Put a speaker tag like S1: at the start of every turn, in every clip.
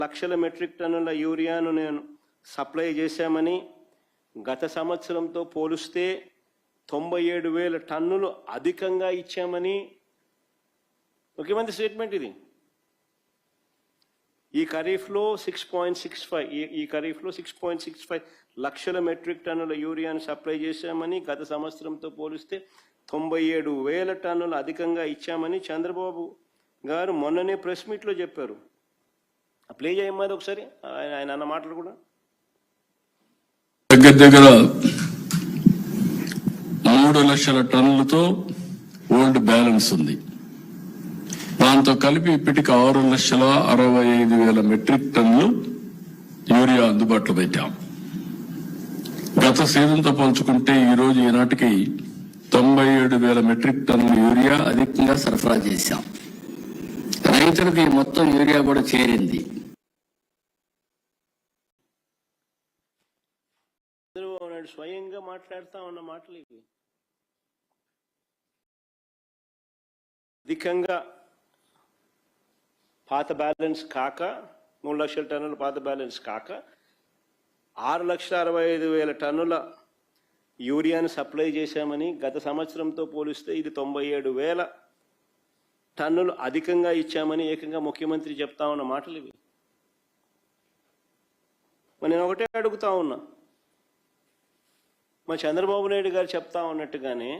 S1: లక్షల మెట్రిక్ టన్నుల యూరియాను నేను సప్లై చేశామని, గత సంవత్సరంతో పోలిస్తే 97,000 టన్నులు అధికంగా ఇచ్చామని ముఖ్యమంత్రి స్టేట్మెంట్ ఇది. ఈ ఖరీఫ్లో 6.65 లక్షల మెట్రిక్ టన్నుల యూరియాను సప్లై చేశామని, గత సంవత్సరంతో పోలిస్తే 97,000 టన్నులు అధికంగా ఇచ్చామని చంద్రబాబు గారు మొన్ననే ప్రెస్ మీట్లో చెప్పారు. ప్లే చేయమ్మది ఒకసారి ఆయన అన్న మాటలు కూడా.
S2: దగ్గర 3 లక్షల టన్నులతో ఓల్డ్ బ్యాలెన్స్ ఉంది. దాంతో కలిపి ఇప్పటికి 6,65,000 మెట్రిక్ టన్నులు యూరియా అందుబాటులో పెట్టాం. గత సీజన్తో పోల్చుకుంటే ఈ రోజు ఈనాటికి 97,000 మెట్రిక్ టన్నుల యూరియా అధికంగా సరఫరా చేశాం. రైతులకు ఈ మొత్తం యూరియా కూడా చేరింది.
S1: స్వయంగా మాట్లాడుతా ఉన్న మాటలు ఇవి. అధికంగా పాత బ్యాలెన్స్ కాక 3 లక్షల టన్నుల పాత బ్యాలెన్స్ కాక 6,65,000 టన్నుల యూరియాను సప్లై చేశామని, గత సంవత్సరంతో పోలిస్తే ఇది 97,000 టన్నులు అధికంగా ఇచ్చామని ఏకంగా ముఖ్యమంత్రి చెప్తా ఉన్న మాటలు ఇవి. మరి నేను ఒకటే అడుగుతా ఉన్నా, మా చంద్రబాబు నాయుడు గారు చెప్తా ఉన్నట్టుగానే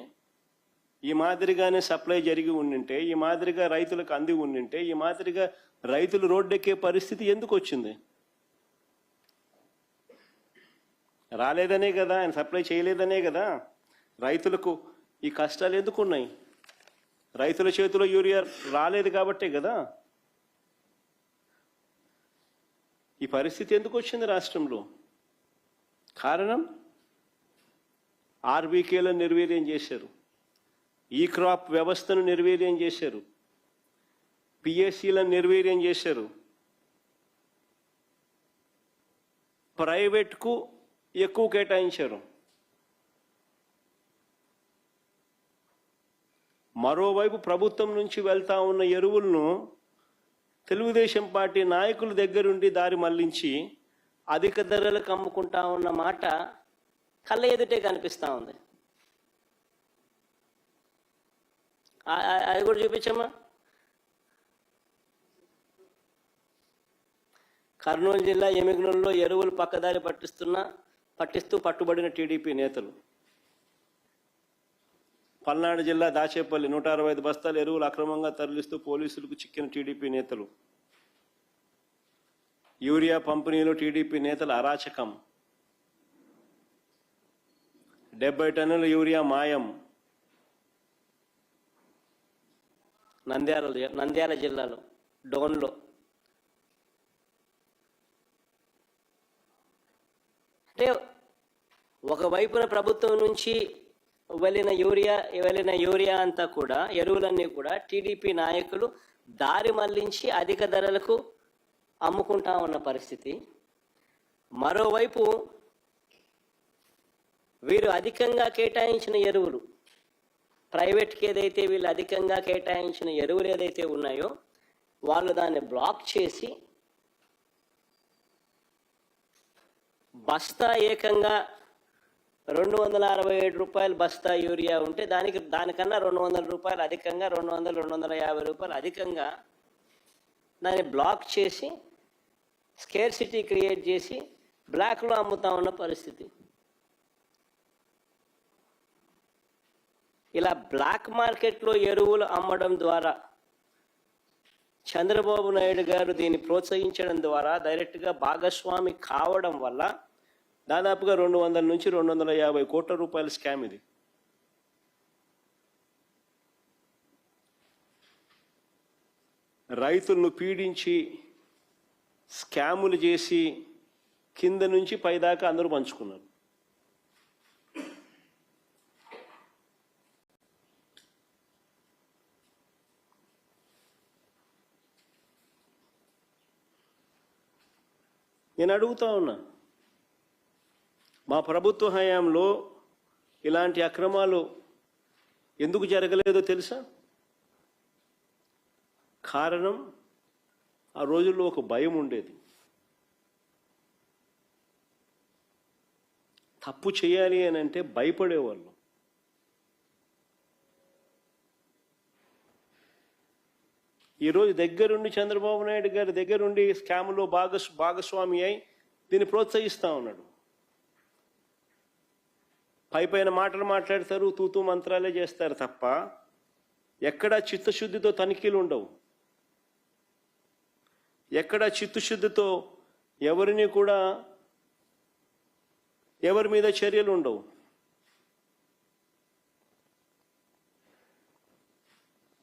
S1: ఈ మాదిరిగానే సప్లై జరిగి ఉండింటే, ఈ మాదిరిగా రైతులకు అంది ఉండింటే, ఈ మాదిరిగా రైతులు రోడ్డెక్కే పరిస్థితి ఎందుకు వచ్చింది? రాలేదనే కదా, ఆయన సప్లై చేయలేదనే కదా రైతులకు ఈ కష్టాలు ఎందుకు ఉన్నాయి? రైతుల చేతిలో యూరియా రాలేదు కాబట్టే కదా ఈ పరిస్థితి ఎందుకు వచ్చింది రాష్ట్రంలో. కారణం ఆర్బీకేలను నిర్వీర్యం చేశారు, ఈ క్రాప్ వ్యవస్థను నిర్వీర్యం చేశారు, పిఎస్సీలను నిర్వీర్యం చేశారు, ప్రైవేట్కు ఎక్కువ కేటాయించారు. మరోవైపు ప్రభుత్వం నుంచి వెళ్తా ఉన్న ఎరువులను తెలుగుదేశం పార్టీ నాయకుల దగ్గరుండి దారి మళ్లించి అధిక ధరలకు అమ్ముకుంటా ఉన్న మాట కళ్ళ ఎదుటే కనిపిస్తూ ఉంది. అది కూడా చూపించమ్మా. కర్నూలు జిల్లా ఎమిగనూరులో ఎరువులు పక్కదారి పట్టిస్తూ పట్టుబడిన టీడీపీ నేతలు. పల్నాడు జిల్లా దాచేపల్లి 165 బస్తాల ఎరువులు అక్రమంగా తరలిస్తూ పోలీసులకు చిక్కిన టీడీపీ నేతలు. యూరియా పంపిణీలో టీడీపీ నేతల అరాచకం. 70 టన్నుల యూరియా మాయం. నంద్యాల జిల్లాలో డోన్లో అంటే ఒకవైపున ప్రభుత్వం నుంచి వెళ్ళిన యూరియా అంతా కూడా, ఎరువులన్నీ కూడా టీడీపీ నాయకులు దారి మళ్లించి అధిక ధరలకు అమ్ముకుంటా ఉన్న పరిస్థితి. మరోవైపు వీరు అధికంగా కేటాయించిన ఎరువులు, ప్రైవేట్కి ఏదైతే వీళ్ళు అధికంగా కేటాయించిన ఎరువులు ఏదైతే ఉన్నాయో వాళ్ళు దాన్ని బ్లాక్ చేసి బస్తా ఏకంగా 267 రూపాయలు బస్తా యూరియా ఉంటే దానికన్నా 200 రూపాయలు అధికంగా, 250 రూపాయలు అధికంగా దాన్ని బ్లాక్ చేసి స్కేర్సిటీ క్రియేట్ చేసి బ్లాక్లో అమ్ముతా ఉన్న పరిస్థితి. ఇలా బ్లాక్ మార్కెట్లో ఎరువులు అమ్మడం ద్వారా చంద్రబాబు నాయుడు గారు దీన్ని ప్రోత్సహించడం ద్వారా డైరెక్ట్గా భాగస్వామి కావడం వల్ల దాదాపుగా 200 నుంచి 250 కోట్ల రూపాయల స్కామ్ ఇది. రైతులను పీడించి స్కాములు చేసి కింద నుంచి పైదాకా అందరూ పంచుకున్నారు. నేను అడుగుతా ఉన్నా, మా ప్రభుత్వ హయాంలో ఇలాంటి అక్రమాలు ఎందుకు జరగలేదో తెలుసా? కారణం ఆ రోజుల్లో ఒక భయం ఉండేది. తప్పు చేయాలి అని అంటే భయపడేవాళ్ళు. ఈరోజు దగ్గరుండి చంద్రబాబు నాయుడు గారి దగ్గరుండి స్కామ్లో భాగస్వామి అయి దీన్ని ప్రోత్సహిస్తూ ఉన్నాడు. పైన మాటలు మాట్లాడతారు, తూతూ మంత్రాలే చేస్తారు తప్ప ఎక్కడా చిత్తశుద్ధితో తనిఖీలు ఉండవు. ఎక్కడా చిత్తశుద్ధితో ఎవరిని కూడా ఎవరి మీద చర్యలు ఉండవు.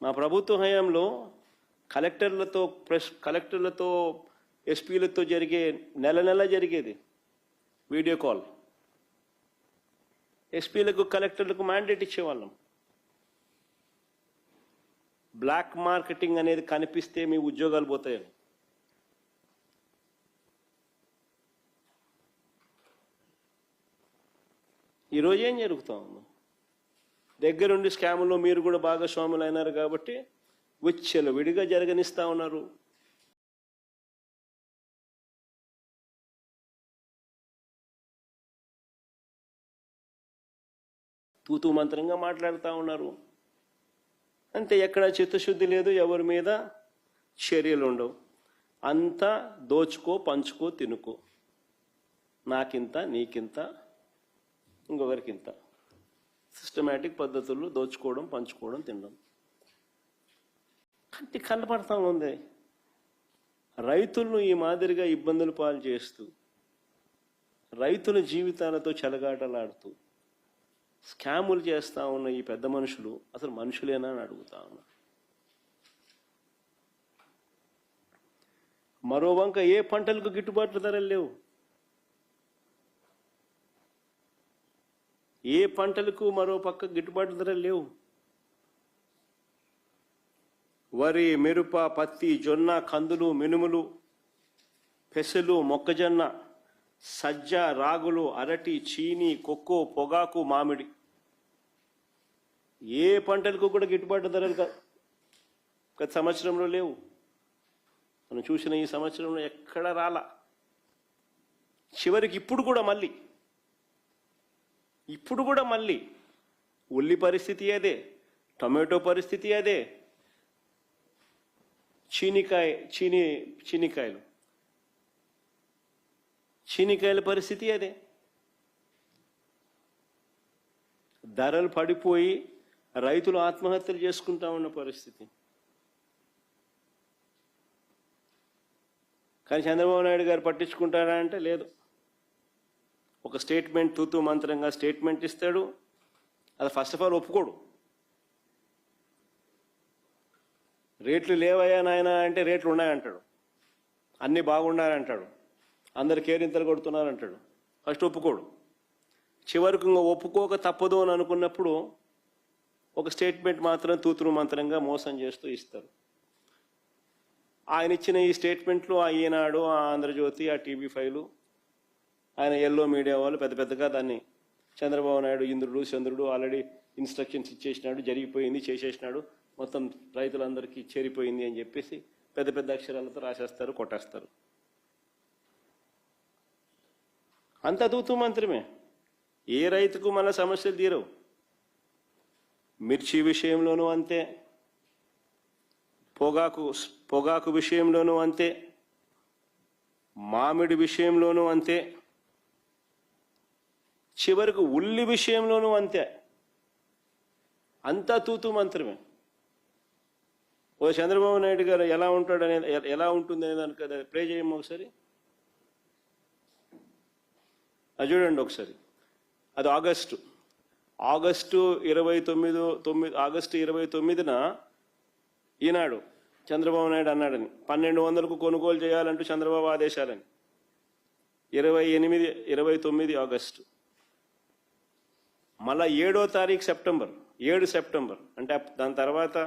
S1: మా ప్రభుత్వ హయాంలో కలెక్టర్లతో ఎస్పీలతో జరిగే నెల జరిగేది వీడియో కాల్. ఎస్పీలకు కలెక్టర్లకు మ్యాండేట్ ఇచ్చేవాళ్ళం. బ్లాక్ మార్కెటింగ్ అనేది కనిపిస్తే మీ ఉద్యోగాలు పోతాయని. ఈరోజు ఏం జరుగుతూ ఉంది? దగ్గరుండి స్కాముల్లో మీరు కూడా భాగస్వాములు అయినారు కాబట్టి విచ్చలు విడిగా జరగనిస్తా ఉన్నారు. తూతూ మంత్రంగా మాట్లాడుతూ ఉన్నారు. అంతే, ఎక్కడ చిత్తశుద్ధి లేదు, ఎవరి మీద చర్యలు ఉండవు. అంతా దోచుకో, పంచుకో, తినుకో. నాకింత, నీకింత, ఇంకొకరికింత. సిస్టమేటిక్ పద్ధతుల్లో దోచుకోవడం, పంచుకోవడం, తినడం. కంటి కనపడతా ఉంది. రైతులను ఈ మాదిరిగా ఇబ్బందులు పాలు చేస్తూ, రైతుల జీవితాలతో చెలగాటలాడుతూ స్కాములు చేస్తూ ఉన్న ఈ పెద్ద మనుషులు అసలు మనుషులేనా అని అడుగుతా ఉన్నా. మరో వంక ఏ పంటలకు గిట్టుబాటు ధరలు లేవు. ఏ పంటలకు మరో పక్క గిట్టుబాటు ధరలు లేవు. వరి, మిరప, పత్తి, జొన్న, కందులు, మినుములు, పెసలు, మొక్కజొన్న, సజ్జ, రాగులు, అరటి, చీని, కొక్కో, పొగాకు, మామిడి, ఏ పంటలకు కూడా గిట్టుబాటు ధరలు గత సంవత్సరంలో లేవు. మనం చూసిన ఈ సంవత్సరంలో ఎక్కడ రాలా. చివరికి ఇప్పుడు కూడా మళ్ళీ ఉల్లి పరిస్థితి అదే, టొమాటో పరిస్థితి అదే, చీనికాయల పరిస్థితి అదే. ధరలు పడిపోయి రైతులు ఆత్మహత్యలు చేసుకుంటా ఉన్న పరిస్థితి. కానీ చంద్రబాబు నాయుడు గారు పట్టించుకుంటారా అంటే లేదు. ఒక స్టేట్మెంట్ తూతూ మంత్రంగా స్టేట్మెంట్ ఇస్తాడు. అది ఫస్ట్ ఆఫ్ ఆల్ ఒప్పుకోడు. రేట్లు లేవయ్యా నాయన అంటే రేట్లు ఉన్నాయంటాడు. అన్నీ బాగున్నాయంటాడు. అందరు కేరింతలు కొడుతున్నారంటాడు. ఫస్ట్ ఒప్పుకోడు. చివరికి ఇంకా ఒప్పుకోక తప్పదు అని అనుకున్నప్పుడు ఒక స్టేట్మెంట్ మాత్రం తూతూ మంత్రంగా మోసం చేస్తూ ఇస్తారు. ఆయన ఇచ్చిన ఈ స్టేట్మెంట్లు ఆ ఈనాడు, ఆ ఆంధ్రజ్యోతి, ఆ TV5, ఆయన ఎల్లో మీడియా వాళ్ళు పెద్దగా దాన్ని చంద్రబాబు నాయుడు ఇంద్రుడు చంద్రుడు ఆల్రెడీ ఇన్స్ట్రక్షన్స్ ఇచ్చేసినాడు, జరిగిపోయింది, చేసేసినాడు, మొత్తం రైతులందరికీ చేరిపోయింది అని చెప్పేసి పెద్ద అక్షరాలతో రాసేస్తారు, కొట్టేస్తారు. అంత తూతూ మంత్రమే. ఏ రైతుకు మళ్ళీ సమస్యలు తీరవు. మిర్చి విషయంలోనూ అంతే, పొగాకు విషయంలోనూ అంతే, మామిడి విషయంలోనూ అంతే, చివరకు ఉల్లి విషయంలోనూ అంతే. అంతా తూతూ మంత్రమే. ఓ చంద్రబాబు నాయుడు గారు ఎలా ఉంటుంది అనే దానికి కదా ప్లే చేయము ఒకసారి. అది చూడండి ఒకసారి. అది ఆగస్టు 29న ఈనాడు చంద్రబాబు నాయుడు అన్నాడని 1200కు కొనుగోలు చేయాలంటూ చంద్రబాబు ఆదేశాలని. 29 ఆగస్టు. మళ్ళా 7 సెప్టెంబర్ అంటే దాని తర్వాత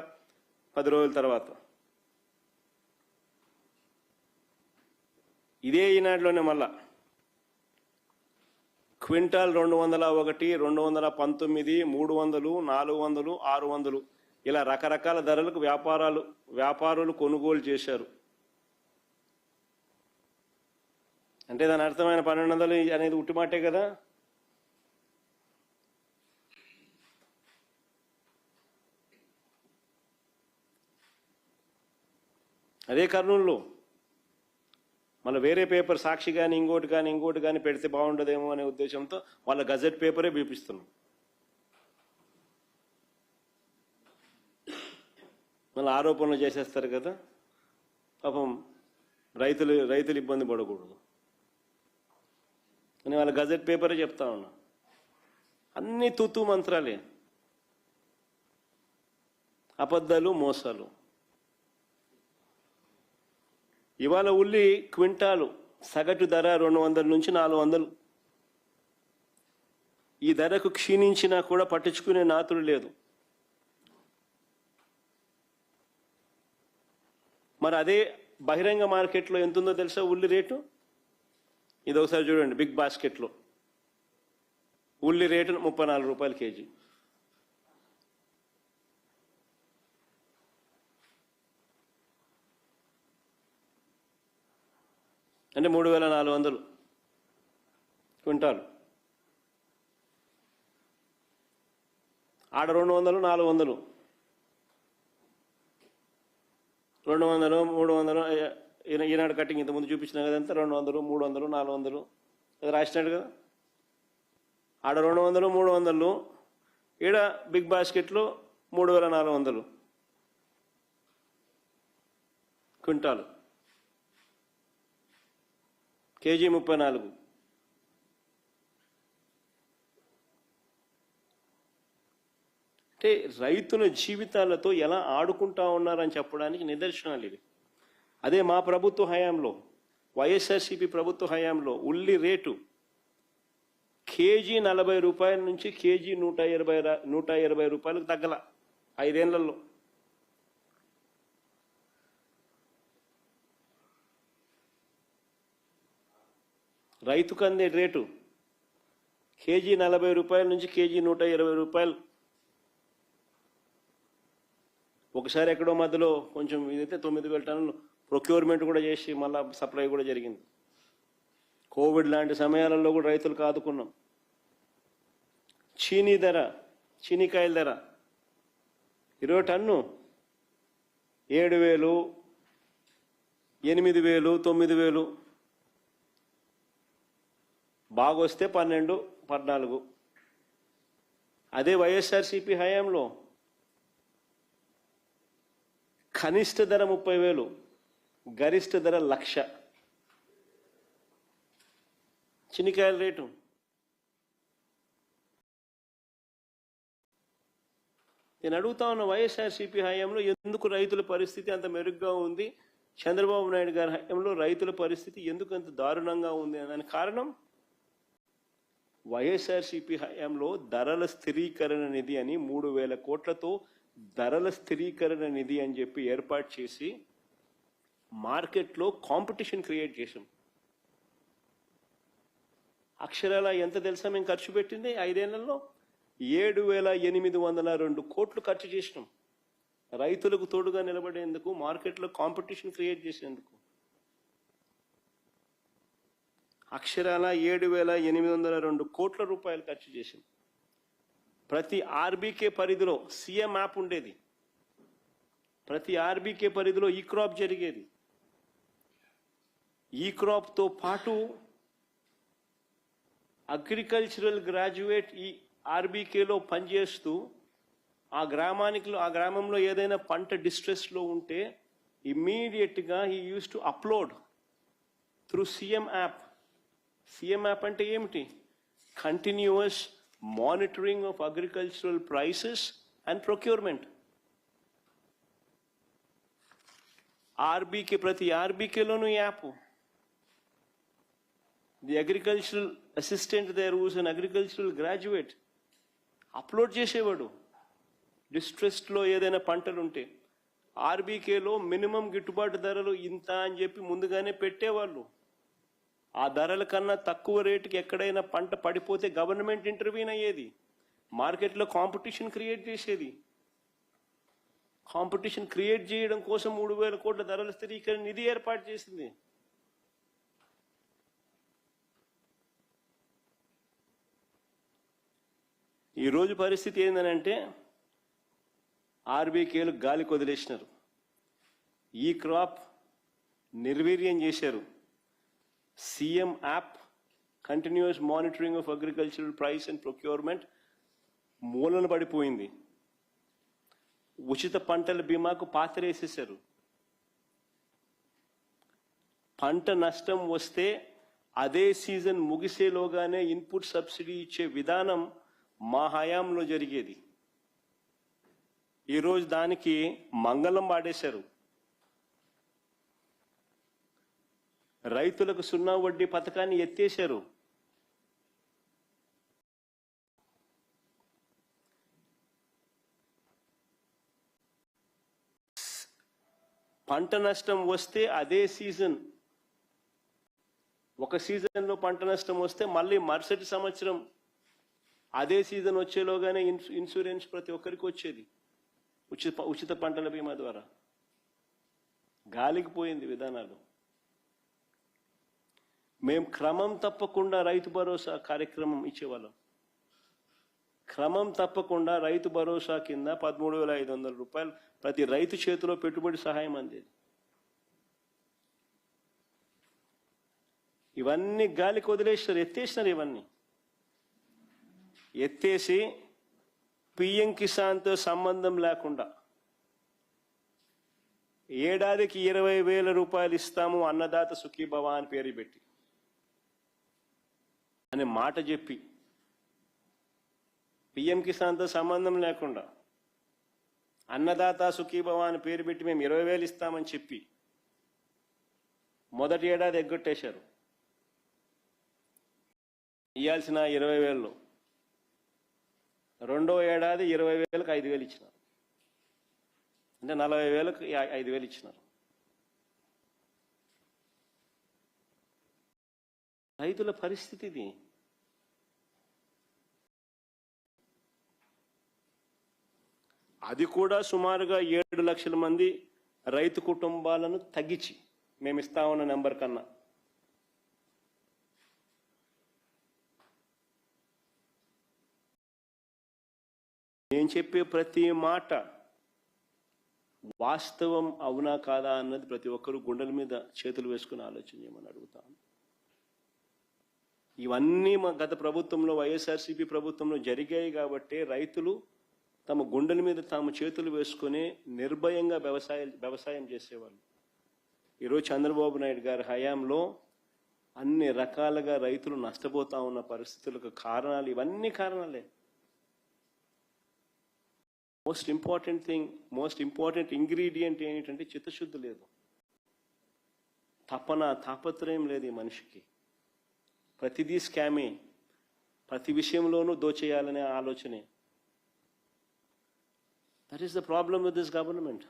S1: 10 రోజుల తర్వాత ఇదే ఈనాడులోనే మళ్ళా క్వింటాల్ 201, 219, 300, 400, 600 ఇలా రకరకాల ధరలకు వ్యాపారులు కొనుగోలు చేశారు. అంటే దాని అర్థమైన 1200 అనేది ఉట్టిమాటే కదా. అదే కర్నూలులో మన వేరే పేపర్ సాక్షి కానీ ఇంకోటి కానీ పెడితే బాగుండదేమో అనే ఉద్దేశంతో వాళ్ళ గజెట్ పేపరే చూపిస్తున్నాం. మళ్ళీ ఆరోపణలు చేసేస్తారు కదా, పాపం రైతులు ఇబ్బంది పడకూడదు అని వాళ్ళ గజెట్ పేపరే చెప్తా ఉన్నా. అన్ని తూతూ మంత్రాలే, అబద్ధాలు, మోసాలు. ఇవాళ ఉల్లి క్వింటాలు సగటు ధర 200 నుంచి 400. ఈ ధరకు క్షీణించినా కూడా పట్టించుకునే నాతుడు లేదు. మరి అదే బహిరంగ మార్కెట్లో ఎంత ఉందో తెలుసా ఉల్లి రేటు? ఇది ఒకసారి చూడండి. బిగ్ బాస్కెట్లో ఉల్లి రేటు 34 రూపాయలు కేజీ. అంటే 3400 క్వింటాలు. ఆడ 200, 400, 200, 300. ఈనాడు కటింగ్ ఇంతకుముందు చూపించిన కదంతా 200, 300, 400 అది రాసినాడు కదా. ఆడ 200, 300, ఈడ బిగ్ బాస్కెట్లో 3400 క్వింటాలు, కేజీ 34. అంటే రైతుల జీవితాలతో ఎలా ఆడుకుంటా ఉన్నారని చెప్పడానికి నిదర్శనాలు ఇవి. అదే మా ప్రభుత్వ హయాంలో, వైఎస్ఆర్సీపీ ప్రభుత్వ హయాంలో ఉల్లి రేటు కేజీ 40 రూపాయల నుంచి కేజీ 120 రూపాయలకు తగ్గల 5 ఏళ్లలో. రైతుకు అందే రేటు కేజీ 40 రూపాయల నుంచి కేజీ 120 రూపాయలు. ఒకసారి ఎక్కడో మధ్యలో కొంచెం ఇదైతే 9,000 టన్నులు ప్రొక్యూర్మెంట్ కూడా చేసి మళ్ళా సప్లై కూడా జరిగింది. కోవిడ్ లాంటి సమయాలలో కూడా రైతులకు ఆదుకున్నాం. చీనీకాయల ధర 20 టన్ను 7,000, 8,000, 9,000, బాగొస్తే 12, 14. అదే వైఎస్ఆర్సీపీ హయాంలో కనిష్ట ధర 30,000, గరిష్ట ధర 1,00,000 చినికాయల రేటు. నేను అడుగుతా ఉన్న వైఎస్ఆర్సీపీ హయాంలో ఎందుకు రైతుల పరిస్థితి అంత మెరుగ్గా ఉంది, చంద్రబాబు నాయుడు గారి హయాంలో రైతుల పరిస్థితి ఎందుకు అంత దారుణంగా ఉంది అనే కారణం వైఎస్ఆర్సీపీ హయాంలో ధరల స్థిరీకరణ నిధి అని 3,000 కోట్లతో ధరల స్థిరీకరణ నిధి అని చెప్పి ఏర్పాటు చేసి మార్కెట్లో కాంపిటీషన్ క్రియేట్ చేసాం. అక్షరాల ఎంత తెలుసా మేము ఖర్చు పెట్టింది 5 ఏళ్లలో? 7,802 కోట్లు ఖర్చు చేసినాం రైతులకు తోడుగా నిలబడేందుకు, మార్కెట్లో కాంపిటీషన్ క్రియేట్ చేసేందుకు. అక్షరాల 7,802 కోట్ల రూపాయలు ఖర్చు చేసింది. ప్రతి ఆర్బీకే పరిధిలో సీఎం యాప్ ఉండేది. ప్రతి ఆర్బీకే పరిధిలో ఈ క్రాప్ జరిగేది. ఈ క్రాప్తో పాటు అగ్రికల్చరల్ గ్రాడ్యుయేట్ ఈ ఆర్బీకేలో పనిచేస్తూ ఆ గ్రామంలో ఏదైనా పంట డిస్ట్రెస్లో ఉంటే ఇమ్మీడియట్గా he use to upload through CM app. CM app అంటే ఏమిటి? Continuous monitoring of agricultural prices and procurement. ప్రతి ఆర్బీకేలోనూ app. The agricultural assistant there who's an agricultural graduate upload చేసేవాడు. డిస్ట్రెస్లో ఏదైనా పంటలుంటే ఆర్బీకేలో మినిమం గిట్టుబాటు ధరలు ఇంత అని చెప్పి ముందుగానే పెట్టేవాళ్ళు. ఆ ధరల కన్నా తక్కువ రేటుకి ఎక్కడైనా పంట పడిపోతే గవర్నమెంట్ ఇంటర్వ్యూన్ అయ్యేది. మార్కెట్లో కాంపిటీషన్ క్రియేట్ చేసేది. కాంపిటీషన్ క్రియేట్ చేయడం కోసం 3,000 కోట్ల ధరల స్థిరీకరణ నిధి ఏర్పాటు చేసింది. ఈరోజు పరిస్థితి ఏంటంటే ఆర్బీకేలు గాలికి వదిలేసినారు. ఈ క్రాప్ నిర్వీర్యం చేశారు. CM app continuous monitoring of agricultural price and procurement మూలన పడిపోయింది. ఉచిత పంటల బీమాకు పాతరేసేశారు. పంట నష్టం వస్తే అదే సీజన్ ముగిసేలోగానే ఇన్పుట్ సబ్సిడీ ఇచ్చే విధానం మా హయాంలో జరిగేది. ఈరోజు దానికి మంగళం పాడేశారు. రైతులకు 0 వడ్డీ పథకాన్ని ఎత్తేశారు. పంట నష్టం వస్తే అదే సీజన్, ఒక సీజన్లో పంట నష్టం వస్తే మళ్ళీ మరుసటి సంవత్సరం అదే సీజన్ వచ్చేలోగానే ఇన్సూరెన్స్ ప్రతి ఒక్కరికి వచ్చేది ఉచిత పంటల బీమా ద్వారా. గాలికి పోయింది విధానాలు. మేము క్రమం తప్పకుండా రైతు భరోసా కార్యక్రమం ఇచ్చేవాళ్ళం. క్రమం తప్పకుండా రైతు భరోసా కింద 13,500 రూపాయలు ప్రతి రైతు చేతిలో పెట్టుబడి సహాయం అందేది. ఇవన్నీ గాలికి వదిలేసారు, ఎత్తేసినారు. ఇవన్నీ ఎత్తేసి పిఎం కిసాన్తో సంబంధం లేకుండా ఏడాదికి 20,000 రూపాయలు ఇస్తాము అన్నదాత సుఖీభవ అని పేరు పెట్టి అనే మాట చెప్పి, పిఎం కిసాన్తో సంబంధం లేకుండా అన్నదాత సుఖీభవ అని పేరు పెట్టి మేము 20,000 ఇస్తామని చెప్పి మొదటి ఏడాది ఎగ్గొట్టేశారు. ఇవ్వాల్సిన 20,000లో రెండో ఏడాది 20,000కు 5,000 ఇచ్చినారు. అంటే 40,000కు 5,000 ఇచ్చినారు. రైతుల పరిస్థితి ఇది. అది కూడా సుమారుగా 7 లక్షల మంది రైతు కుటుంబాలను తగ్గించి మేము ఇస్తామన్న నెంబర్ కన్నా. నేను చెప్పే ప్రతి మాట వాస్తవం అవునా కాదా అన్నది ప్రతి ఒక్కరూ గుండెల మీద చేతులు వేసుకుని ఆలోచన చేయమని అడుగుతాను. ఇవన్నీ మా గత ప్రభుత్వంలో, వైఎస్ఆర్సీపీ ప్రభుత్వంలో జరిగాయి కాబట్టి రైతులు తమ గుండెల మీద తాము చేతులు వేసుకుని నిర్భయంగా వ్యవసాయం చేసేవాళ్ళు. ఈరోజు చంద్రబాబు నాయుడు గారి హయాంలో అన్ని రకాలుగా రైతులు నష్టపోతా ఉన్న పరిస్థితులకు కారణాలు ఇవన్నీ కారణాలే. మోస్ట్ ఇంపార్టెంట్ ఇంగ్రీడియంట్ ఏంటంటే చిత్తశుద్ధి లేదు, తాపత్రయం లేదు ఈ మనిషికి. ప్రతిదీ స్కామే, ప్రతి విషయంలోనూ దోచేయాలనే ఆలోచనే. That is the problem with this government.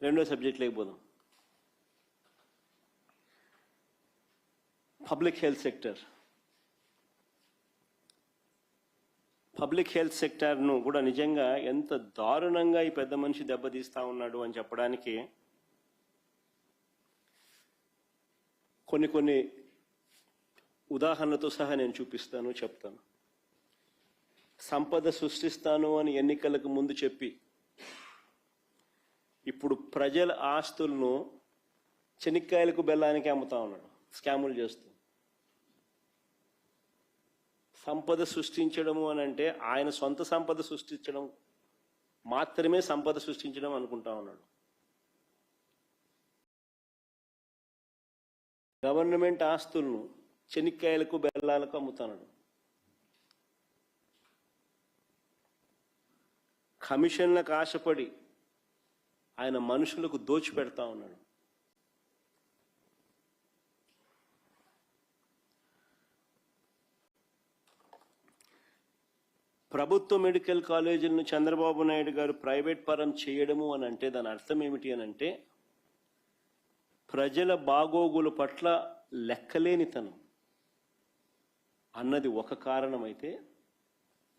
S1: రెండో సబ్జెక్ట్ లేకపోదాం. Public health sector. Public health సెక్టార్ను కూడా నిజంగా ఎంత దారుణంగా ఈ పెద్ద మనిషి దెబ్బతీస్తా ఉన్నాడు అని చెప్పడానికి కొన్ని ఉదాహరణలతో సహా నేను చెప్తాను. సంపద సృష్టిస్తాను అని ఎన్నికలకు ముందు చెప్పి ఇప్పుడు ప్రజల ఆస్తులను చెనిక్కాయలకు బెల్లానికి అమ్ముతా ఉన్నాడు, స్కాములు చేస్తూ. సంపద సృష్టించడము అని అంటే ఆయన సొంత సంపద సృష్టించడం మాత్రమే సంపద సృష్టించడం అనుకుంటా ఉన్నాడు. గవర్నమెంట్ ఆస్తులను చెనిక్కాయలకు బెల్లాలకు అమ్ముతున్నాడు. కమిషన్లకు ఆశపడి ఆయన మనుషులకు దోచిపెడతా ఉన్నాడు. ప్రభుత్వ మెడికల్ కాలేజీలను చంద్రబాబు నాయుడు గారు ప్రైవేట్ పరం చేయడము అని అంటే దాని అర్థం ఏమిటి అని అంటే ప్రజల బాగోగుల పట్ల లెక్కలేనితనం అన్నది ఒక కారణమైతే,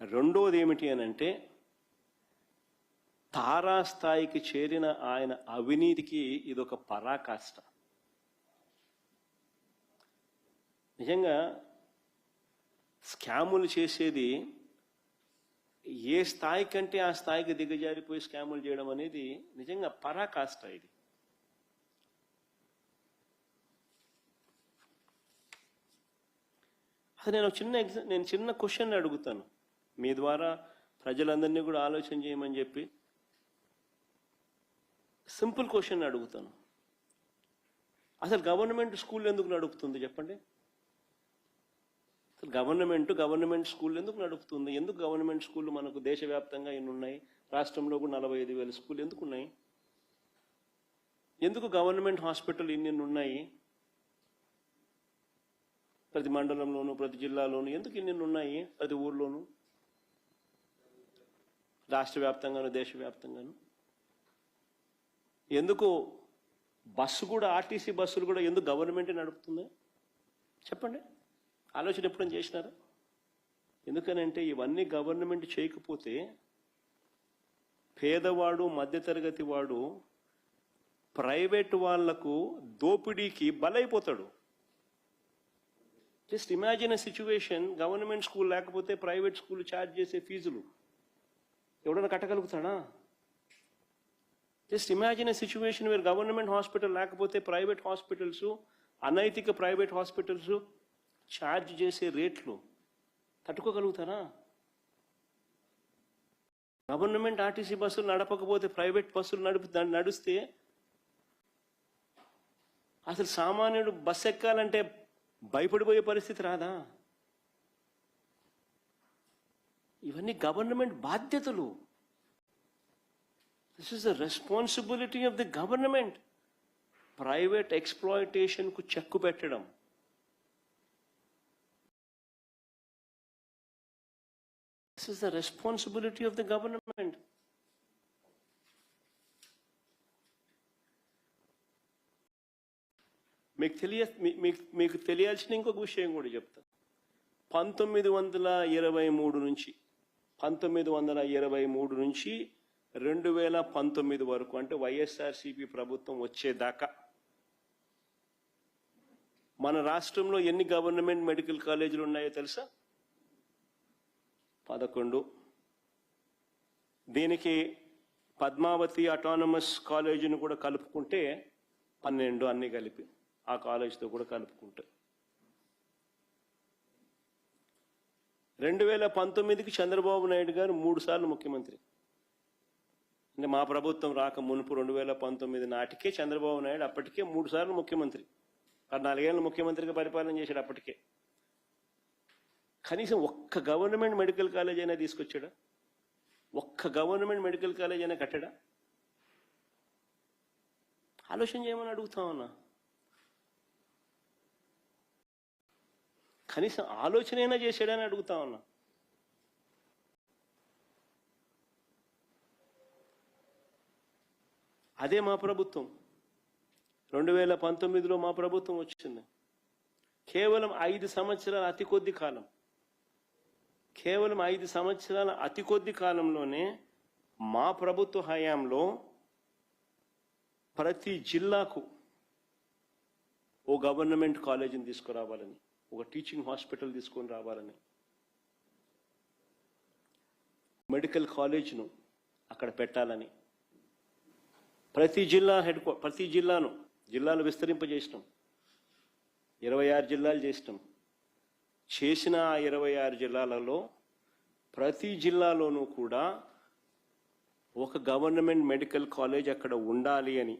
S1: రెండోది ఏమిటి అని అంటే తారాస్థాయికి చేరిన ఆయన అవినీతికి ఇదొక పరాకాష్ట. నిజంగా స్కాములు చేసేది ఏ స్థాయి కంటే ఆ స్థాయికి దిగజారిపోయి స్కాములు చేయడం అనేది నిజంగా పరాకాష్ట ఇది. అది నేను చిన్న క్వశ్చన్ అడుగుతాను మీ ద్వారా ప్రజలందరినీ కూడా ఆలోచన చేయమని చెప్పి. సింపుల్ క్వశ్చన్ అడుగుతాను. అసలు గవర్నమెంట్ స్కూల్ ఎందుకు నడుపుతుంది చెప్పండి? అసలు గవర్నమెంట్ స్కూల్ ఎందుకు నడుపుతుంది? ఎందుకు గవర్నమెంట్ స్కూళ్ళు మనకు దేశవ్యాప్తంగా ఎన్ని ఉన్నాయి? రాష్ట్రంలో కూడా 45,000 స్కూల్ ఎందుకు ఉన్నాయి? ఎందుకు గవర్నమెంట్ హాస్పిటల్ ఇన్ని ఉన్నాయి? ప్రతి మండలంలోనూ ప్రతి జిల్లాలోనూ ఎందుకు ఇన్ని ఉన్నాయి? ప్రతి ఊర్లోనూ, రాష్ట్ర వ్యాప్తంగాను దేశవ్యాప్తంగాను. ఎందుకు బస్సు కూడా, ఆర్టీసీ బస్సులు కూడా ఎందుకు గవర్నమెంటే నడుపుతుంది చెప్పండి? ఆలోచన ఎప్పుడైనా చేసినారా? ఎందుకనంటే ఇవన్నీ గవర్నమెంట్ చేయకపోతే పేదవాడు మధ్యతరగతి వాడు ప్రైవేట్ వాళ్లకు దోపిడీకి బలైపోతాడు. Just imagine a situation, government school లేకపోతే ప్రైవేట్ స్కూల్ ఛార్జ్ చేసే ఫీజులు ఎవడన్నా కట్టగలుగుతాడా? Just imagine a situation where government hospital లేకపోతే ప్రైవేట్ హాస్పిటల్స్, అనైతిక ప్రైవేట్ హాస్పిటల్స్ ఛార్జ్ చేసే రేట్లు తట్టుకోగలుగుతారా? గవర్నమెంట్ ఆర్టీసీ బస్సులు నడపకపోతే ప్రైవేట్ బస్సులు నడిస్తే అసలు సామాన్యుడు బస్సు ఎక్కాలంటే భయపడిపోయే పరిస్థితి రాదా? ఇవన్నీ గవర్నమెంట్ బాధ్యతలు. This is the responsibility of the government. Private exploitation కు చెక్కు పెట్టడం. This is the responsibility of the government. మీకు తెలియాల్సిన ఇంకొక విషయం కూడా చెప్తా. 1923 నుంచి 2019 వరకు, అంటే వైఎస్ఆర్సీపీ ప్రభుత్వం వచ్చేదాకా మన రాష్ట్రంలో ఎన్ని గవర్నమెంట్ మెడికల్ కాలేజీలు ఉన్నాయో తెలుసా? 11. దీనికి పద్మావతి అటానమస్ కాలేజీని కూడా కలుపుకుంటే 12, అన్ని కలిపి ఆ కాలేజీతో కూడా కలుపుకుంటే. 2019కి చంద్రబాబు నాయుడు గారు 3 సార్లు ముఖ్యమంత్రి. అంటే మా ప్రభుత్వం రాక మునుపు 2019 నాటికే చంద్రబాబు నాయుడు అప్పటికే 3 సార్లు ముఖ్యమంత్రి. 14 ఏళ్ళు ముఖ్యమంత్రిగా పరిపాలన చేశాడు అప్పటికే. కనీసం ఒక్క గవర్నమెంట్ మెడికల్ కాలేజ్ అయినా తీసుకొచ్చాడా? ఒక్క గవర్నమెంట్ మెడికల్ కాలేజ్ అయినా కట్టాడా? ఆలోచన చేయమని అడుగుతామన్నా. కనీసం ఆలోచన అయినా చేశాడని అడుగుతామన్నా. అదే మా ప్రభుత్వం. 2019లో మా ప్రభుత్వం వచ్చింది. కేవలం 5 సంవత్సరాల అతి కొద్ది కాలం, కేవలం 5 సంవత్సరాల అతి కొద్ది కాలంలోనే మా ప్రభుత్వ హయాంలో ప్రతి జిల్లాకు ఓ గవర్నమెంట్ కాలేజీని తీసుకురావాలని, ఒక టీచింగ్ హాస్పిటల్ తీసుకొని రావాలని, మెడికల్ కాలేజ్ను అక్కడ పెట్టాలని ప్రతి జిల్లాను విస్తరింపజేసినాం. 26 జిల్లాలు చేసినాం. చేసిన ఆ 26 జిల్లాలలో ప్రతి జిల్లాలోనూ కూడా ఒక గవర్నమెంట్ మెడికల్ కాలేజ్ అక్కడ ఉండాలి అని.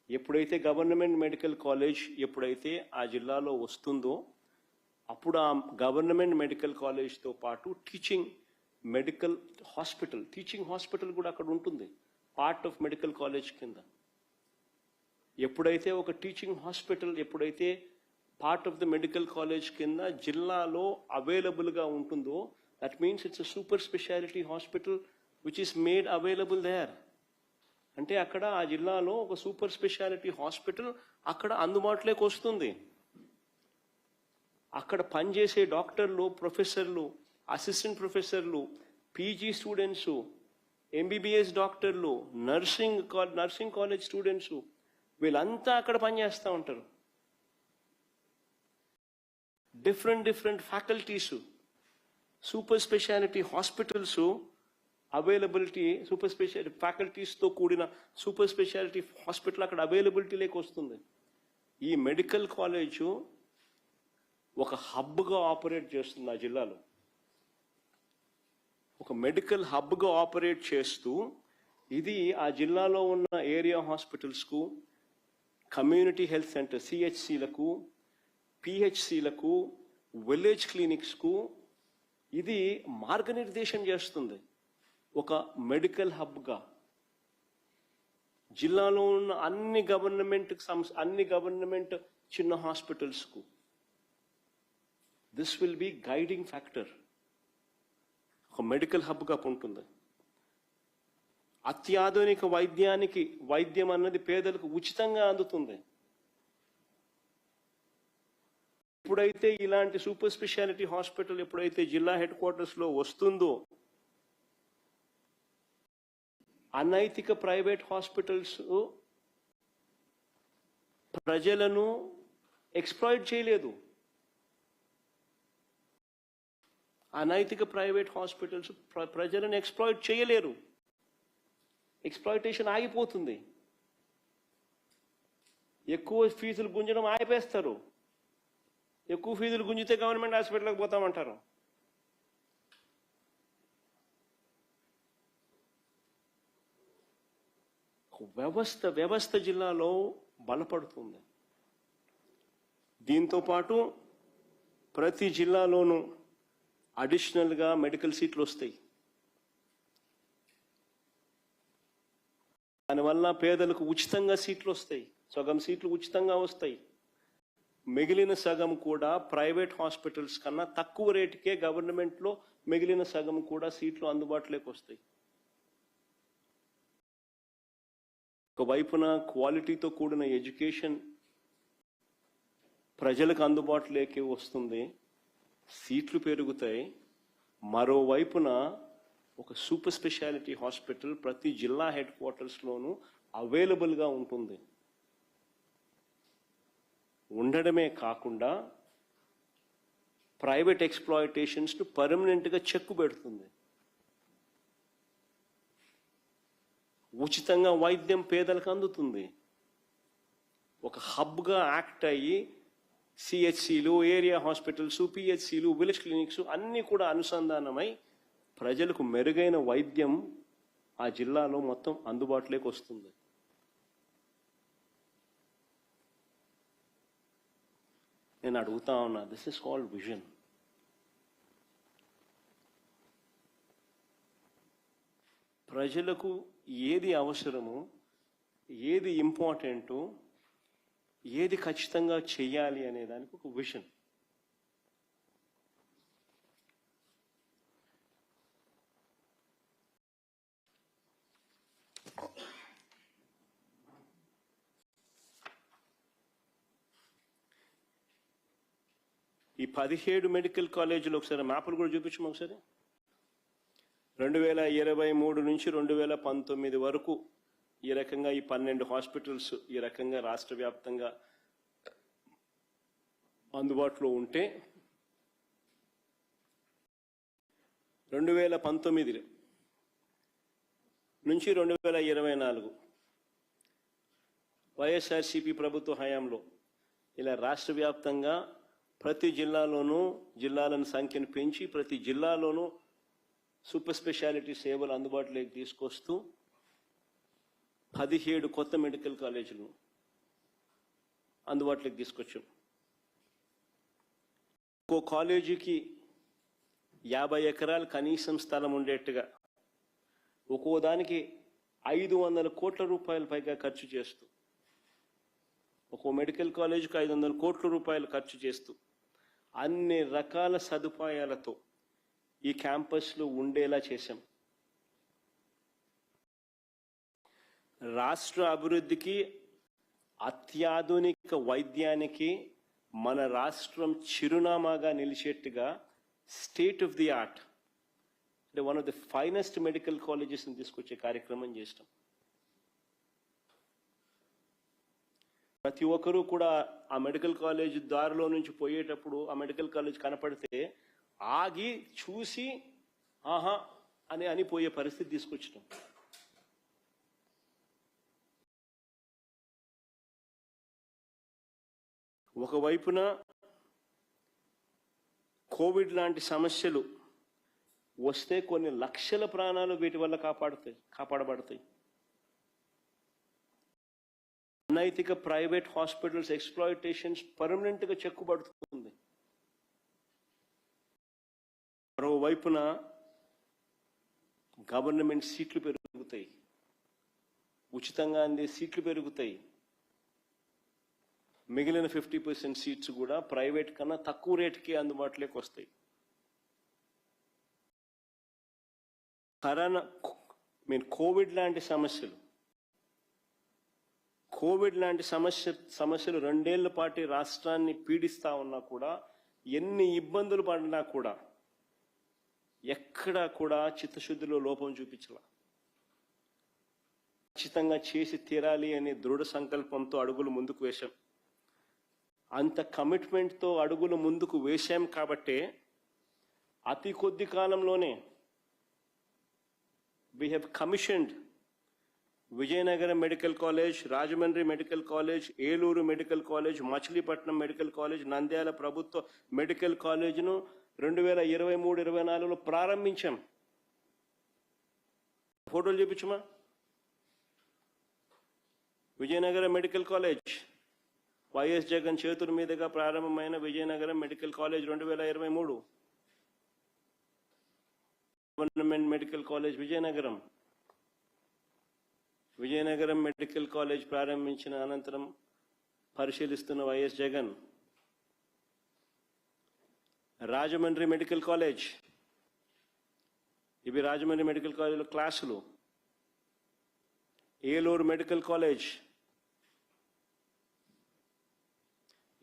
S1: ఎప్పుడైతే గవర్నమెంట్ మెడికల్ కాలేజ్ ఎప్పుడైతే ఆ జిల్లాలో వస్తుందో అప్పుడు ఆ గవర్నమెంట్ మెడికల్ కాలేజ్తో పాటు టీచింగ్ హాస్పిటల్ కూడా అక్కడ ఉంటుంది, పార్ట్ ఆఫ్ మెడికల్ కాలేజ్ కింద. ఎప్పుడైతే ఒక టీచింగ్ హాస్పిటల్ ఎప్పుడైతే part of the medical college కింద జిల్లాలో అవైలబుల్గా ఉంటుందో, that means it's a super speciality hospital which is made available there. అంటే అక్కడ ఆ జిల్లాలో ఒక సూపర్ స్పెషాలిటీ హాస్పిటల్ అక్కడ అందుబాటులోకి వస్తుంది. అక్కడ పనిచేసే డాక్టర్లు, ప్రొఫెసర్లు, అసిస్టెంట్ ప్రొఫెసర్లు, పీజీ స్టూడెంట్స్, ఎంబీబీఎస్ డాక్టర్లు, నర్సింగ్ కాలేజ్ స్టూడెంట్స్, వీళ్ళంతా అక్కడ పనిచేస్తూ ఉంటారు. Different faculties, super speciality hospitals availability, super speciality ఫ్యాకల్టీస్తో కూడిన సూపర్ స్పెషాలిటీ హాస్పిటల్ అక్కడ అవైలబిలిటీ లేక వస్తుంది. ఈ మెడికల్ కాలేజు ఒక హబ్గా ఆపరేట్ చేస్తుంది ఆ జిల్లాలో. ఒక మెడికల్ హబ్గా ఆపరేట్ చేస్తూ ఇది ఆ జిల్లాలో ఉన్న ఏరియా హాస్పిటల్స్కు, కమ్యూనిటీ హెల్త్ సెంటర్ సిహెచ్సిలకు, పిహెచ్సిలకు, విలేజ్ క్లినిక్స్కు ఇది మార్గనిర్దేశం చేస్తుంది. ఒక మెడికల్ హబ్గా జిల్లాలో ఉన్న అన్ని గవర్నమెంట్ చిన్న హాస్పిటల్స్కు this will be guiding factor. ఒక మెడికల్ హబ్గా ఉంటుంది. అత్యాధునిక వైద్యం అన్నది పేదలకు ఉచితంగా అందుతుంది. ఎప్పుడైతే ఇలాంటి సూపర్ స్పెషాలిటీ హాస్పిటల్ ఎప్పుడైతే జిల్లా హెడ్ క్వార్టర్స్లో వస్తుందో, అనైతిక ప్రైవేట్ హాస్పిటల్స్ ప్రజలను ఎక్స్‌ప్లాయిట్ చేయలేదు. అనైతిక ప్రైవేట్ హాస్పిటల్స్ ప్రజలను ఎక్స్‌ప్లాయిట్ చేయలేరు. ఎక్స్‌ప్లాయిటేషన్ ఆగిపోతుంది. ఎక్కువ ఫీజులు గుంజడం ఆపేస్తారు. ఎక్కువ ఫీజులు గుంజితే గవర్నమెంట్ హాస్పిటల్కి పోతామంటారు. వ్యవస్థ జిల్లాలో బలపడుతుంది. దీంతో పాటు ప్రతి జిల్లాలోనూ అడిషనల్గా మెడికల్ సీట్లు వస్తాయి. దానివల్ల పేదలకు ఉచితంగా సీట్లు వస్తాయి. సగం సీట్లు ఉచితంగా వస్తాయి. మిగిలిన సగం కూడా ప్రైవేట్ హాస్పిటల్స్ కన్నా తక్కువ రేటుకే గవర్నమెంట్లో మిగిలిన సగం కూడా సీట్లు అందుబాటులోకి వస్తాయి. ఒకవైపున క్వాలిటీతో కూడిన ఎడ్యుకేషన్ ప్రజలకు అందుబాటులోకి వస్తుంది, సీట్లు పెరుగుతాయి. మరోవైపున ఒక సూపర్ స్పెషాలిటీ హాస్పిటల్ ప్రతి జిల్లా హెడ్ క్వార్టర్స్లోనూ అవైలబుల్గా ఉంటుంది. ఉండడమే కాకుండా ప్రైవేట్ ఎక్స్‌ప్లాయిటేషన్స్ను పర్మనెంట్గా చెక్కు పెడుతుంది. ఉచితంగా వైద్యం పేదలకు అందుతుంది. ఒక హబ్గా యాక్ట్ అయ్యి సిహెచ్సిలు, ఏరియా హాస్పిటల్స్, పిహెచ్సిలు, విలేజ్ క్లినిక్స్ అన్నీ కూడా అనుసంధానమై ప్రజలకు మెరుగైన వైద్యం ఆ జిల్లాలో మొత్తం అందుబాటులోకి వస్తుంది. నేను అడుగుతా ఉన్నా, దిస్ ఇస్ కాల్డ్ విజన్. ప్రజలకు ఏది అవసరమో, ఏది ఇంపార్టెంటో, ఏది ఖచ్చితంగా చెయ్యాలి అనే దానికి ఒక విజన్. ఈ 17 మెడికల్ కాలేజీలు ఒకసారి మ్యాప్లు కూడా చూపించము ఒకసారి. 2023 నుంచి 2019 వరకు ఈ రకంగా ఈ 12 హాస్పిటల్స్ ఈ రకంగా రాష్ట్ర వ్యాప్తంగా అందుబాటులో ఉంటే 2019 నుంచి 2024 వైఎస్ఆర్సీపీ ప్రభుత్వ హయాంలో ఇలా రాష్ట్ర వ్యాప్తంగా ప్రతి జిల్లాలోనూ జిల్లాలను సంఖ్యను పెంచి ప్రతి జిల్లాలోనూ సూపర్ స్పెషాలిటీ సేవలు అందుబాటులోకి తీసుకొస్తూ 17 కొత్త మెడికల్ కాలేజీలు అందుబాటులోకి తీసుకొచ్చాం. ఒక్కో కాలేజీకి 50 ఎకరాలు కనీసం స్థలం ఉండేట్టుగా, ఒక్కో దానికి 500 కోట్ల రూపాయల పైగా ఖర్చు చేస్తూ, ఒక్కో మెడికల్ కాలేజీకి 500 కోట్ల రూపాయలు ఖర్చు చేస్తూ అన్ని రకాల సదుపాయాలతో ఈ క్యాంపస్లో ఉండేలా చేశాం. రాష్ట్ర అభివృద్ధికి, అత్యాధునిక వైద్యానికి మన రాష్ట్రం చిరునామాగా నిలిచేట్టుగా స్టేట్ ఆఫ్ ది ఆర్ట్ అంటే one of the finest medical కాలేజెస్ని తీసుకొచ్చే కార్యక్రమం చేస్తాం. ప్రతి ఒక్కరూ కూడా ఆ మెడికల్ కాలేజ్ దారిలో నుంచి పోయేటప్పుడు ఆ మెడికల్ కాలేజ్ కనపడితే ఆగి చూసి ఆహా అని అనిపోయే పరిస్థితి తీసుకొచ్చినాం. ఒకవైపున కోవిడ్ లాంటి సమస్యలు వస్తే కొన్ని లక్షల ప్రాణాలు వీటి వల్ల కాపాడబడతాయి. అనైతిక ప్రైవేట్ హాస్పిటల్స్ ఎక్స్‌ప్లాయిటేషన్స్ పర్మనెంట్గా చెక్కుబడుతుంది. మరోవైపున గవర్నమెంట్ సీట్లు పెరుగుతాయి, ఉచితంగా అందే సీట్లు పెరుగుతాయి. మిగిలిన 50% సీట్స్ కూడా ప్రైవేట్ కన్నా తక్కువ రేటుకి అందుబాటులోకి వస్తాయి. కరోనా కోవిడ్ లాంటి సమస్యలు 2 ఏళ్ల పాటు రాష్ట్రాన్ని పీడిస్తా ఉన్నా కూడా, ఎన్ని ఇబ్బందులు పడినా కూడా ఎక్కడా కూడా చిత్తశుద్ధిలో లోపం చూపించాల. ఖచ్చితంగా చేసి తీరాలి అనే దృఢ సంకల్పంతో అడుగులు ముందుకు వేశాం. అంత కమిట్మెంట్తో అడుగులు ముందుకు వేశాం కాబట్టే అతి కొద్ది కాలంలోనే we have commissioned Vizianagaram medical college, Rajahmundry medical college, Eluru medical college, Machilipatnam medical college, Nandyal ప్రభుత్వ మెడికల్ కాలేజ్ను 2023-24లో ప్రారంభించాం. ఫోటోలు చూపించమా. Vizianagaram medical college YS Jagan చేతుల మీదుగా ప్రారంభమైన Vizianagaram medical college 2023. Government medical college Vizianagaram medical college ప్రారంభించిన అనంతరం పరిశీలిస్తున్న YS Jagan. Rajahmundry medical college, ఇవి రాజమండ్రి మెడికల్ కాలేజ్లో క్లాసులు. ఏలూరు మెడికల్ కాలేజ్,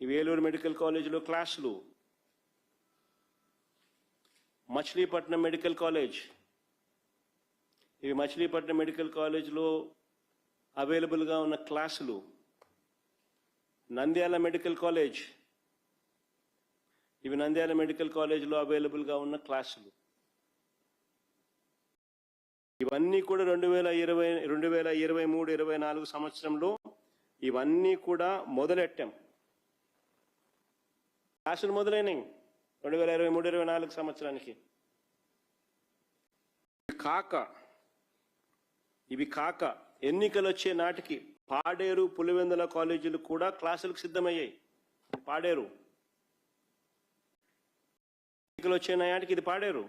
S1: ఇవి ఏలూరు మెడికల్ కాలేజ్లో క్లాసులు. మచిలీపట్నం మెడికల్ కాలేజ్, ఇవి మచిలీపట్నం మెడికల్ కాలేజ్లో అవైలబుల్గా ఉన్న క్లాసులు. నంద్యాల మెడికల్ కాలేజ్, ఇవి నంద్యాల మెడికల్ కాలేజ్లో అవైలబుల్గా ఉన్న క్లాసులు. ఇవన్నీ కూడా 2023-24 సంవత్సరంలో ఇవన్నీ కూడా మొదలెట్టాం. క్లాసులు మొదలైనవి 2023-24 సంవత్సరానికి. ఇవి కాక ఎన్నికలు వచ్చే నాటికి పాడేరు, పులివెందుల కాలేజీలు కూడా క్లాసులకు సిద్ధమయ్యాయి. పాడేరు ఎన్నికలు వచ్చే నాటికి ఇది పాడేరులో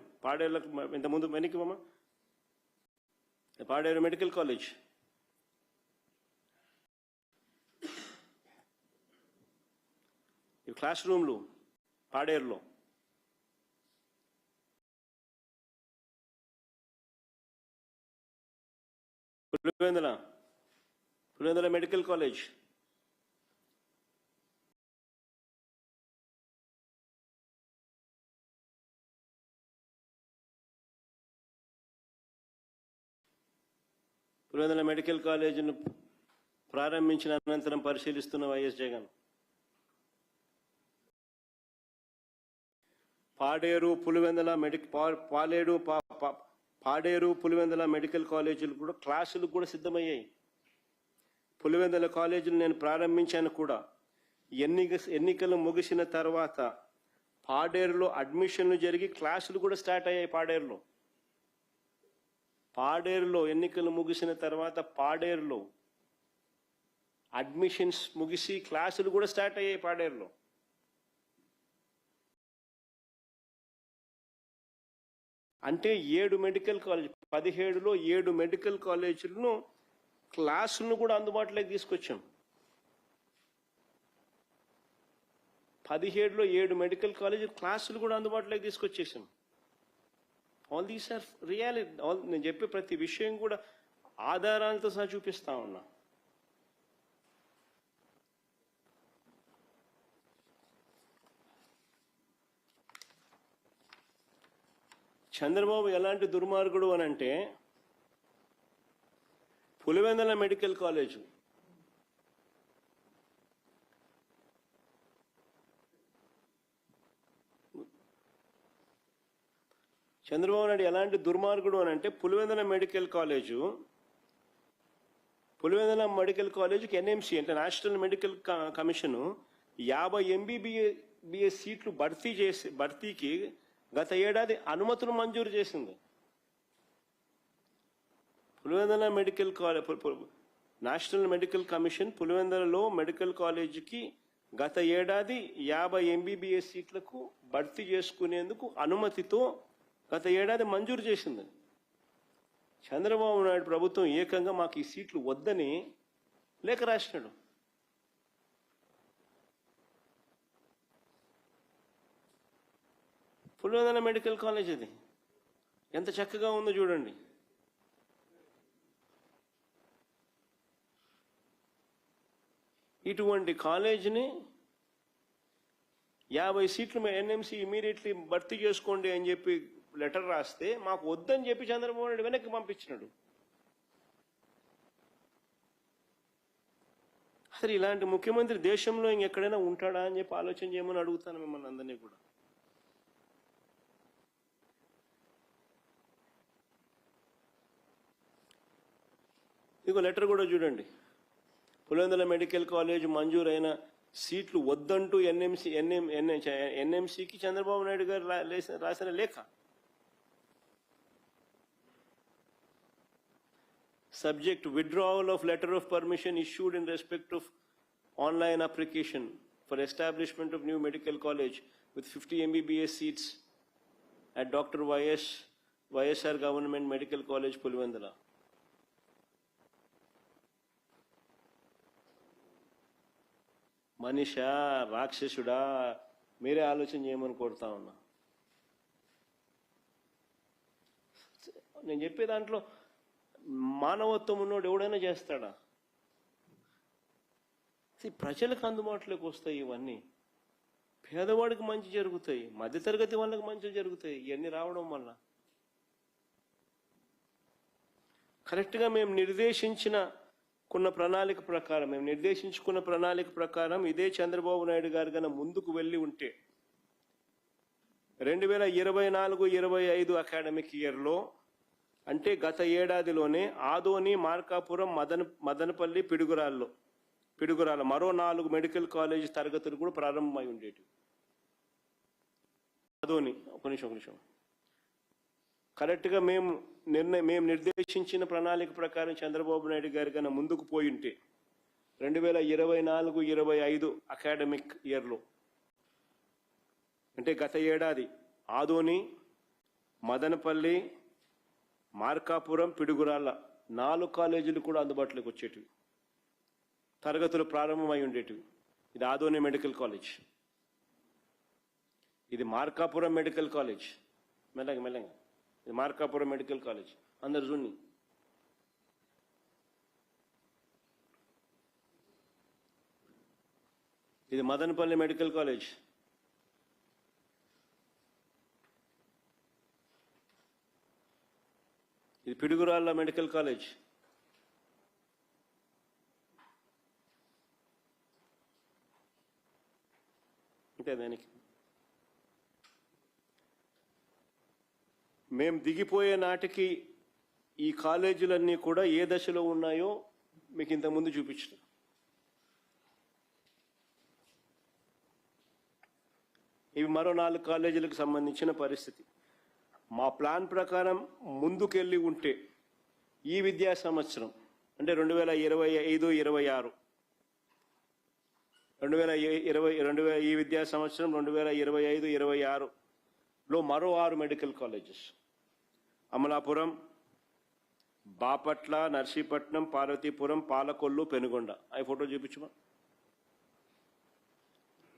S1: ఇంతకుముందు వెనక్కిమా పాడేరు మెడికల్ కాలేజ్. ఇవి క్లాస్ రూమ్లు పాడేరులో. Pulivendula medical college, Pulivendula medical కాలేజీని ప్రారంభించిన అనంతరం పరిశీలిస్తున్న వైఎస్ జగన్. పాడేరు పులివెందుల మెడికల్ కాలేజీలు కూడా క్లాసులు కూడా సిద్ధమయ్యాయి. పులివెందుల కాలేజీలు నేను ప్రారంభించాను కూడా. ఎన్నికలు ముగిసిన తర్వాత పాడేరులో అడ్మిషన్లు జరిగి క్లాసులు కూడా స్టార్ట్ అయ్యాయి. పాడేరులో ఎన్నికలు ముగిసిన తర్వాత పాడేరులో అడ్మిషన్స్ ముగిసి క్లాసులు కూడా స్టార్ట్ అయ్యాయి పాడేరులో. అంటే 7 మెడికల్ కాలేజ్, 17లో 7 మెడికల్ కాలేజీలను క్లాసులను కూడా అందుబాటులోకి తీసుకొచ్చాం. 17లో 7 మెడికల్ కాలేజీ క్లాసులు కూడా అందుబాటులోకి తీసుకొచ్చేసాం. All these are reality. నేను చెప్పే ప్రతి విషయం కూడా ఆధారాలతో సహా చూపిస్తా ఉన్నా. చంద్రబాబు ఎలాంటి దుర్మార్గుడు అని అంటే, పులివెందుల మెడికల్ కాలేజు చంద్రబాబు నాయుడు ఎలాంటి దుర్మార్గుడు అని అంటే పులివెందుల మెడికల్ కాలేజీకి ఎన్ఎంసి అంటే నేషనల్ మెడికల్ కమిషన్ 50 MBBS సీట్లు భర్తీకి గత ఏడాది అనుమతులు మంజూరు చేసింది. Pulivendula medical national medical commission పులివెందులలో మెడికల్ కాలేజీకి గత ఏడాది 50 MBBS సీట్లకు భర్తీ చేసుకునేందుకు అనుమతితో గత ఏడాది మంజూరు చేసింది. చంద్రబాబు నాయుడు ప్రభుత్వం ఏకంగా మాకు ఈ సీట్లు వద్దని లేఖ రాసినాడు. పులివెందుల మెడికల్ కాలేజ్ అది ఎంత చక్కగా ఉందో చూడండి. ఇటువంటి కాలేజీని 50 సీట్లు ఎన్ఎంసీ ఇమీడియట్లీ భర్తీ చేసుకోండి అని చెప్పి లెటర్ రాస్తే మాకు వద్దని చెప్పి చంద్రబాబు నాయుడు వెనక్కి పంపించినాడు. అసలు ఇలాంటి ముఖ్యమంత్రి దేశంలో ఇంకెక్కడైనా ఉంటాడా అని చెప్పి ఆలోచన చేయమని అడుగుతాను మిమ్మల్ని అందరినీ కూడా. ఇంకో లెటర్ కూడా చూడండి. పులివెందుల మెడికల్ కాలేజ్ మంజూరైన సీట్లు వద్దంటూ ఎన్ఎంసీకి చంద్రబాబు నాయుడు గారు రాసిన లేఖ. Subject withdrawal of letter of permission issued in respect of online application for establishment of new medical college with 50 MBBS seats at Dr. YSR Government Medical College, Pulivendula. Manisha రాక్షసుడా మీరే ఆలోచన చేయమని కోరుతా ఉన్నా. నేను చెప్పే దాంట్లో మానవత్వం ఉన్నోడు ఎవడైనా చేస్తాడా? ప్రజలకు అందుబాటులోకి వస్తాయి ఇవన్నీ, పేదవాడికి మంచి జరుగుతాయి, మధ్యతరగతి వాళ్ళకి మంచి జరుగుతాయి. ఇవన్నీ రావడం వల్ల కరెక్ట్గా మేము నిర్దేశించుకున్న ప్రణాళిక ప్రకారం ఇదే చంద్రబాబు నాయుడు గారు కన్నా ముందుకు వెళ్ళి ఉంటే 2024-25 అకాడమిక్ ఇయర్లో అంటే గత ఏడాదిలోనే ఆదోని, మార్కాపురం, మదనపల్లి, పిడుగురాల మరో 4 మెడికల్ కాలేజ్ తరగతులు కూడా ప్రారంభమై ఉండేవి. ఆదోని ఒక నిమిషం కరెక్ట్గా మేము నిర్దేశించిన ప్రణాళిక ప్రకారం చంద్రబాబు నాయుడు గారి కన్నా ముందుకు పోయి ఉంటే 2024-25 అకాడమిక్ ఇయర్లో అంటే గత ఏడాది ఆదోని, మదనపల్లి, మార్కాపురం, పిడుగురాల 4 కాలేజీలు కూడా అందుబాటులోకి వచ్చేటివి, తరగతులు ప్రారంభమై ఉండేటివి. ఇది ఆదోని మెడికల్ కాలేజ్, ఇది మార్కాపురం మెడికల్ కాలేజ్. మెల్లగా ఇది మార్కాపురం మెడికల్ కాలేజ్ అందరు చూడండి. ఇది మదనపల్లి మెడికల్ కాలేజ్, ఇది పిడుగురాళ్ళ మెడికల్ కాలేజ్, అంటే దానికి మేము దిగిపోయే నాటికి ఈ కాలేజీలన్నీ కూడా ఏ దశలో ఉన్నాయో మీకు ఇంతకుముందు చూపించిన. ఇవి మరో 4 కాలేజీలకు సంబంధించిన పరిస్థితి. మా ప్లాన్ ప్రకారం ముందుకెళ్ళి ఉంటే ఈ విద్యా సంవత్సరం అంటే 2025-26 ఈ విద్యా సంవత్సరం 2025-26లో మరో 6 మెడికల్ కాలేజెస్ అమలాపురం, బాపట్ల, నర్సీపట్నం, పార్వతీపురం, పాలకొల్లు, పెనుగొండ. ఆ ఫోటో చూపించమా.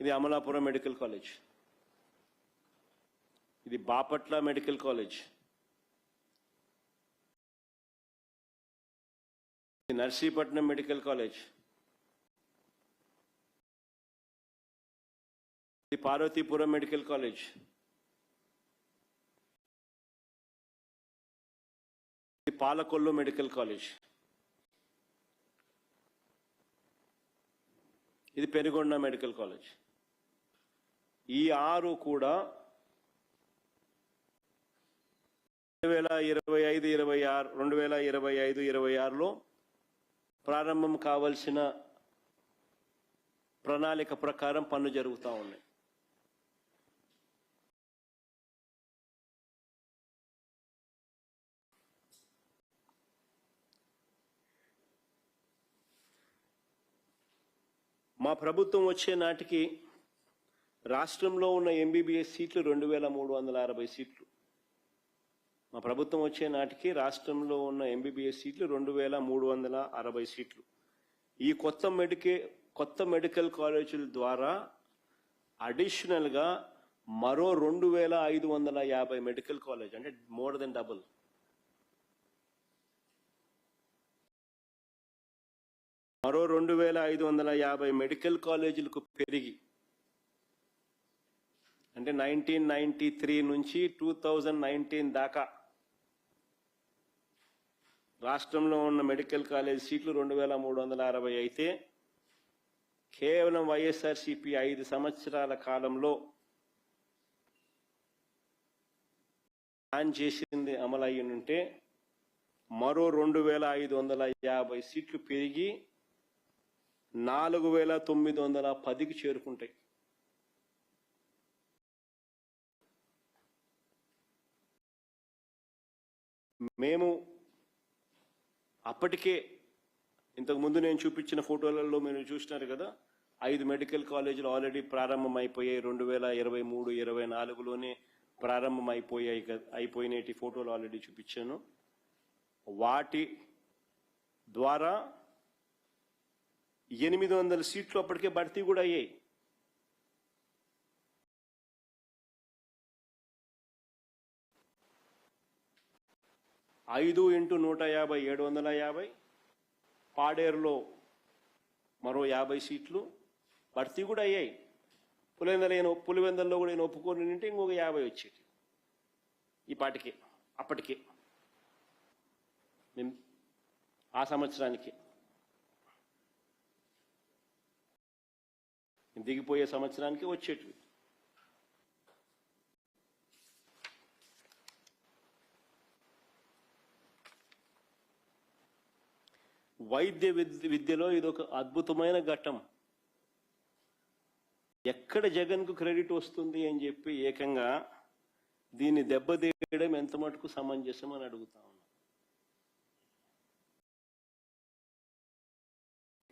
S1: ఇది అమలాపురం మెడికల్ కాలేజ్, ఇది బాపట్ల మెడికల్ కాలేజ్, ఇది నర్సీపట్నం మెడికల్ కాలేజ్, ఇది పార్వతీపురం మెడికల్ కాలేజ్, ఇది పాలకొల్లు మెడికల్ కాలేజ్, ఇది పెనుగొండ మెడికల్ కాలేజ్. ఈ 6 కూడా 2025-26లో ప్రారంభం కావాల్సిన ప్రణాళిక ప్రకారం పనులు జరుగుతూ ఉన్నాయి. మా ప్రభుత్వం వచ్చే నాటికి రాష్ట్రంలో ఉన్న ఎంబీబీఎస్ సీట్లు 2360 సీట్లు. మా ప్రభుత్వం వచ్చే నాటికి రాష్ట్రంలో ఉన్న ఎంబీబీఎస్ సీట్లు 2360 సీట్లు. ఈ కొత్త మెడికల్ కాలేజీల ద్వారా అడిషనల్గా మరో 2550 మెడికల్ కాలేజ్, అంటే మోర్ దెన్ డబుల్. మరో 2550 మెడికల్ కాలేజీలకు పెరిగి, అంటే 1993 నుంచి 2019 దాకా రాష్ట్రంలో ఉన్న మెడికల్ కాలేజ్ సీట్లు 2360 అయితే, కేవలం వైఎస్ఆర్సీపీ 5 సంవత్సరాల కాలంలో ప్లాన్ చేసింది అమలయ్యి ఉంటే మరో 2550 సీట్లు పెరిగి 4910కి చేరుకుంటాయి. మేము అప్పటికే ఇంతకుముందు నేను చూపించిన ఫోటోలలో మీరు చూసినారు కదా, 5 మెడికల్ కాలేజీలు ఆల్రెడీ ప్రారంభం అయిపోయాయి. 2023-24లోనే ప్రారంభం అయిపోయినటి ఫోటోలు ఆల్రెడీ చూపించాను. వాటి ద్వారా 800 సీట్లు అప్పటికే భర్తీ కూడా అయ్యాయి. ఐదు ఇంటూ 150 750. పాడేరులో మరో 50 సీట్లు భర్తీ కూడా అయ్యాయి. పులివెందల్లో కూడా నేను ఒప్పుకొని నింటే ఇంకొక 50 వచ్చేది ఈ పాటికి. అప్పటికే మేము ఆ సంవత్సరానికి దిగిపోయే సంవత్సరానికి వచ్చేటివి. వైద్య విద్యలో ఇదొక అద్భుతమైన ఘట్టం. ఎక్కడ జగన్కు క్రెడిట్ వస్తుంది అని చెప్పి ఏకంగా దీన్ని దెబ్బతీయడం ఎంత మటుకు సమంజసం అని అడుగుతా ఉన్నాం.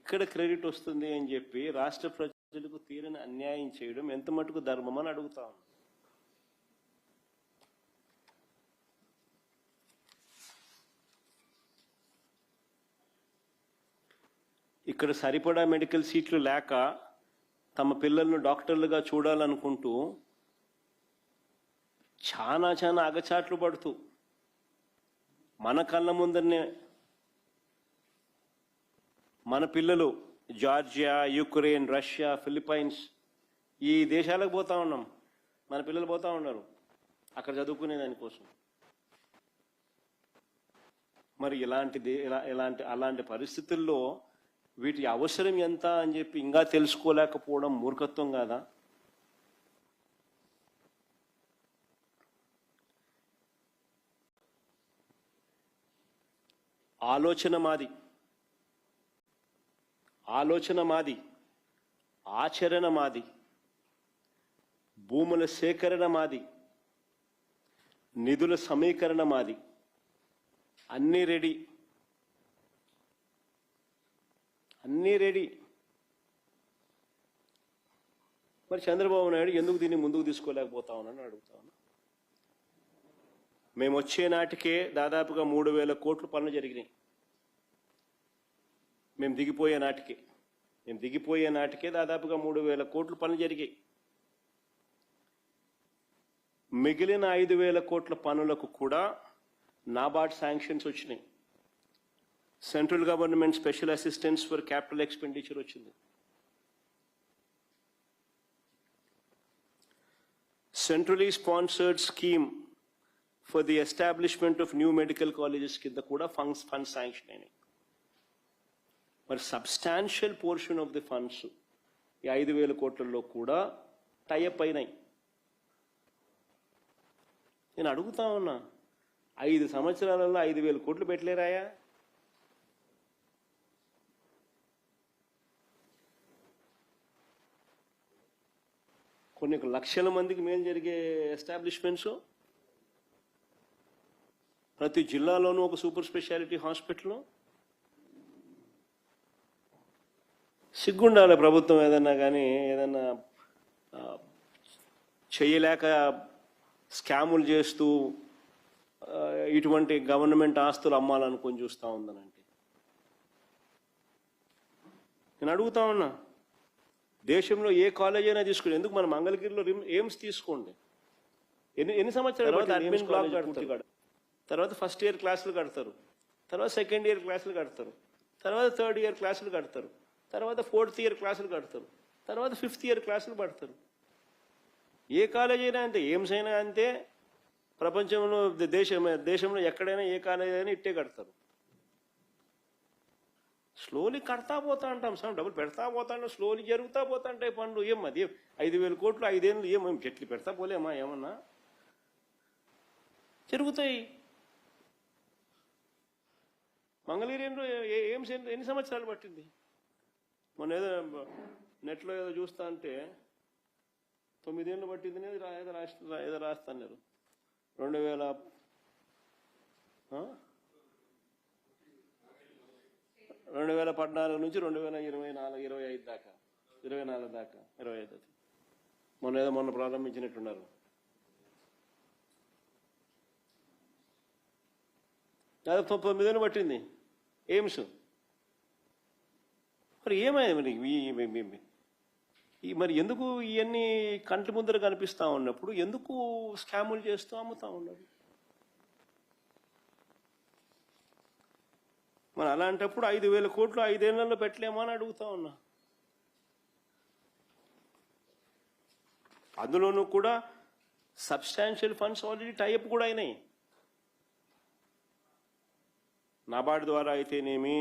S1: ఎక్కడ క్రెడిట్ వస్తుంది అని చెప్పి రాష్ట్ర ప్రజలకు తీరని అన్యాయం చేయడం ఎంత మటుకు ధర్మం అని అడుగుతా ఉన్నాం. ఇక్కడ సరిపడా మెడికల్ సీట్లు లేక తమ పిల్లలను డాక్టర్లుగా చూడాలనుకుంటూ చాలా అగచాట్లు పడుతూ మన కళ్ళ ముందరనే మన పిల్లలు జార్జియా, యుక్రెయిన్, రష్యా, ఫిలిప్పైన్స్ ఈ దేశాలకు పోతా ఉన్నాం. మన పిల్లలు పోతా ఉన్నారు అక్కడ చదువుకునే దానికోసం. మరి అలాంటి పరిస్థితుల్లో వీటి అవసరం ఎంత అని చెప్పి ఇంకా తెలుసుకోలేకపోవడం మూర్ఖత్వం కాదా? ఆలోచన మాది, ఆచరణ మాది, భూముల సేకరణ మాది, నిధుల సమీకరణ మాది, అన్నీ రెడీ. మరి చంద్రబాబు నాయుడు ఎందుకు దీన్ని ముందుకు తీసుకోలేకపోతా ఉన్నానని అడుగుతా ఉన్నా. మేము వచ్చే నాటికే దాదాపుగా 3000 కోట్ల పనులు జరిగినాయి. మేము దిగిపోయే నాటికే దాదాపుగా 3000 కోట్ల పనులు జరిగాయి. మిగిలిన 5000 కోట్ల పనులకు కూడా నాబార్డ్ శాంక్షన్స్ వచ్చినాయి. Central government special assistance for capital expenditure వచ్చింది. Centrally sponsored scheme for the establishment of new medical colleges కింద కూడా ఫండ్స్ శాంక్షన్ అయినాయి. మరి substantial portion of the funds ఈ 5000 కోట్లలో కూడా టైఅప్ అయినాయి. నేను అడుగుతా ఉన్నా, 5 సంవత్సరాలలో 5,000 కోట్లు పెట్టలేరాయా? కొన్ని లక్షల మందికి మేలు జరిగే ఎస్టాబ్లిష్మెంట్స్, ప్రతి జిల్లాలోనూ ఒక సూపర్ స్పెషాలిటీ హాస్పిటల్. సిగ్గుండాలి ప్రభుత్వం ఏదన్నా కానీ ఏదన్నా చేయలేక స్కాములు చేస్తూ ఇటువంటి గవర్నమెంట్ ఆస్తులు అమ్మాలనుకొని చూస్తూ ఉందనంటే. నేను అడుగుతా ఉన్నా, దేశంలో ఏ కాలేజ్ అయినా తీసుకోండి, ఎందుకు మన మంగళగిరిలో ఎయిమ్స్ తీసుకోండి, ఎన్ని సంవత్సరాల తర్వాత అడ్మిన్ బ్లాక్ కడతారు, తర్వాత ఫస్ట్ ఇయర్ క్లాసులు కడతారు, తర్వాత సెకండ్ ఇయర్ క్లాసులు కడతారు, తర్వాత థర్డ్ ఇయర్ క్లాసులు కడతారు, తర్వాత ఫోర్త్ ఇయర్ క్లాసులు కడతారు, తర్వాత ఫిఫ్త్ ఇయర్ క్లాసులు పడతారు. ఏ కాలేజ్ అయినా అంతే, ఎయిమ్స్ అయినా అంతే, ప్రపంచంలో దేశంలో ఎక్కడైనా ఏ కాలేజ్ అయినా ఇట్టే కడతారు. స్లోలీ కడతా పోతా అంటాం, సమ్ డబ్బులు పెడతా పోతా ఉంటాం, స్లోలీ జరుగుతా పోతా ఉంటాయి పనులు. ఏం అది 5,000 కోట్లు 5 ఏళ్ళు ఏం చెట్లు పెడతా పోలేమా? ఏమన్నా జరుగుతాయి. మంగళగిరిలో ఎయిమ్స్ ఎన్ని సంవత్సరాలు పట్టింది? మొన్న ఏదో నెట్లో ఏదో చూస్తా అంటే 9 ఏళ్ళు పట్టింది, ఏదో రాస్తాన్నారు. 2014 నుంచి 2025 దాకా, 24 దాకా, 25 మొన్న ప్రారంభించినట్టున్నారు. దాదాపు 9 ఏళ్ళు పట్టింది ఎయిమ్స్. మరి ఏమైంది మరి ఎందుకు ఇవన్నీ కంటి ముందర కనిపిస్తూ ఉన్నప్పుడు ఎందుకు స్కాములు చేస్తూ అమ్ముతా ఉన్నారు? మరి అలాంటప్పుడు 5,000 కోట్లు 5 ఏళ్లలో పెట్టలేమా అని అడుగుతా ఉన్నా. అందులోనూ కూడా సబ్స్టాన్షియల్ ఫండ్స్ ఆల్రెడీ టైఅప్ కూడా అయినాయి. నాబార్డ్ ద్వారా అయితేనేమి,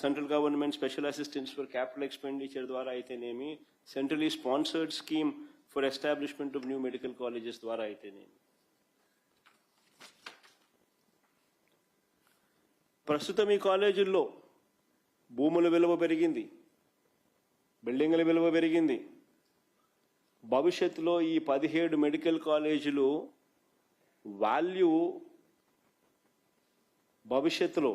S1: central government special assistance for capital expenditure ద్వారా అయితేనేమి, centrally sponsored scheme for establishment of new medical colleges ద్వారా అయితేనేమి. ప్రస్తుతం ఈ కాలేజీల్లో భూముల విలువ పెరిగింది, బిల్డింగుల విలువ పెరిగింది. భవిష్యత్తులో ఈ 17 మెడికల్ కాలేజీలు వాల్యూ, భవిష్యత్తులో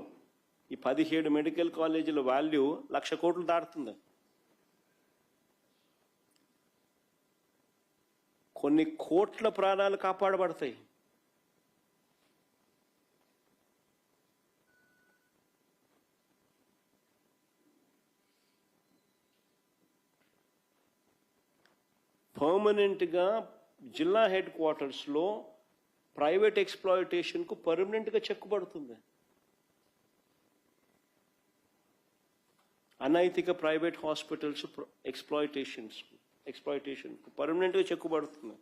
S1: ఈ 17 మెడికల్ కాలేజీల వాల్యూ 1,00,000 కోట్లు దాటుతుంది. కొన్ని కోట్ల ప్రాణాలు కాపాడబడతాయి. పర్మనెంట్గా జిల్లా హెడ్ క్వార్టర్స్లో ప్రైవేట్ ఎక్స్ప్లాయిటేషన్కు పర్మనెంట్గా చెక్ పడుతుంది. అనైతిక ప్రైవేట్ హాస్పిటల్స్ ఎక్స్ప్లాయిటేషన్ పర్మనెంట్గా చెక్కుబడుతుంది.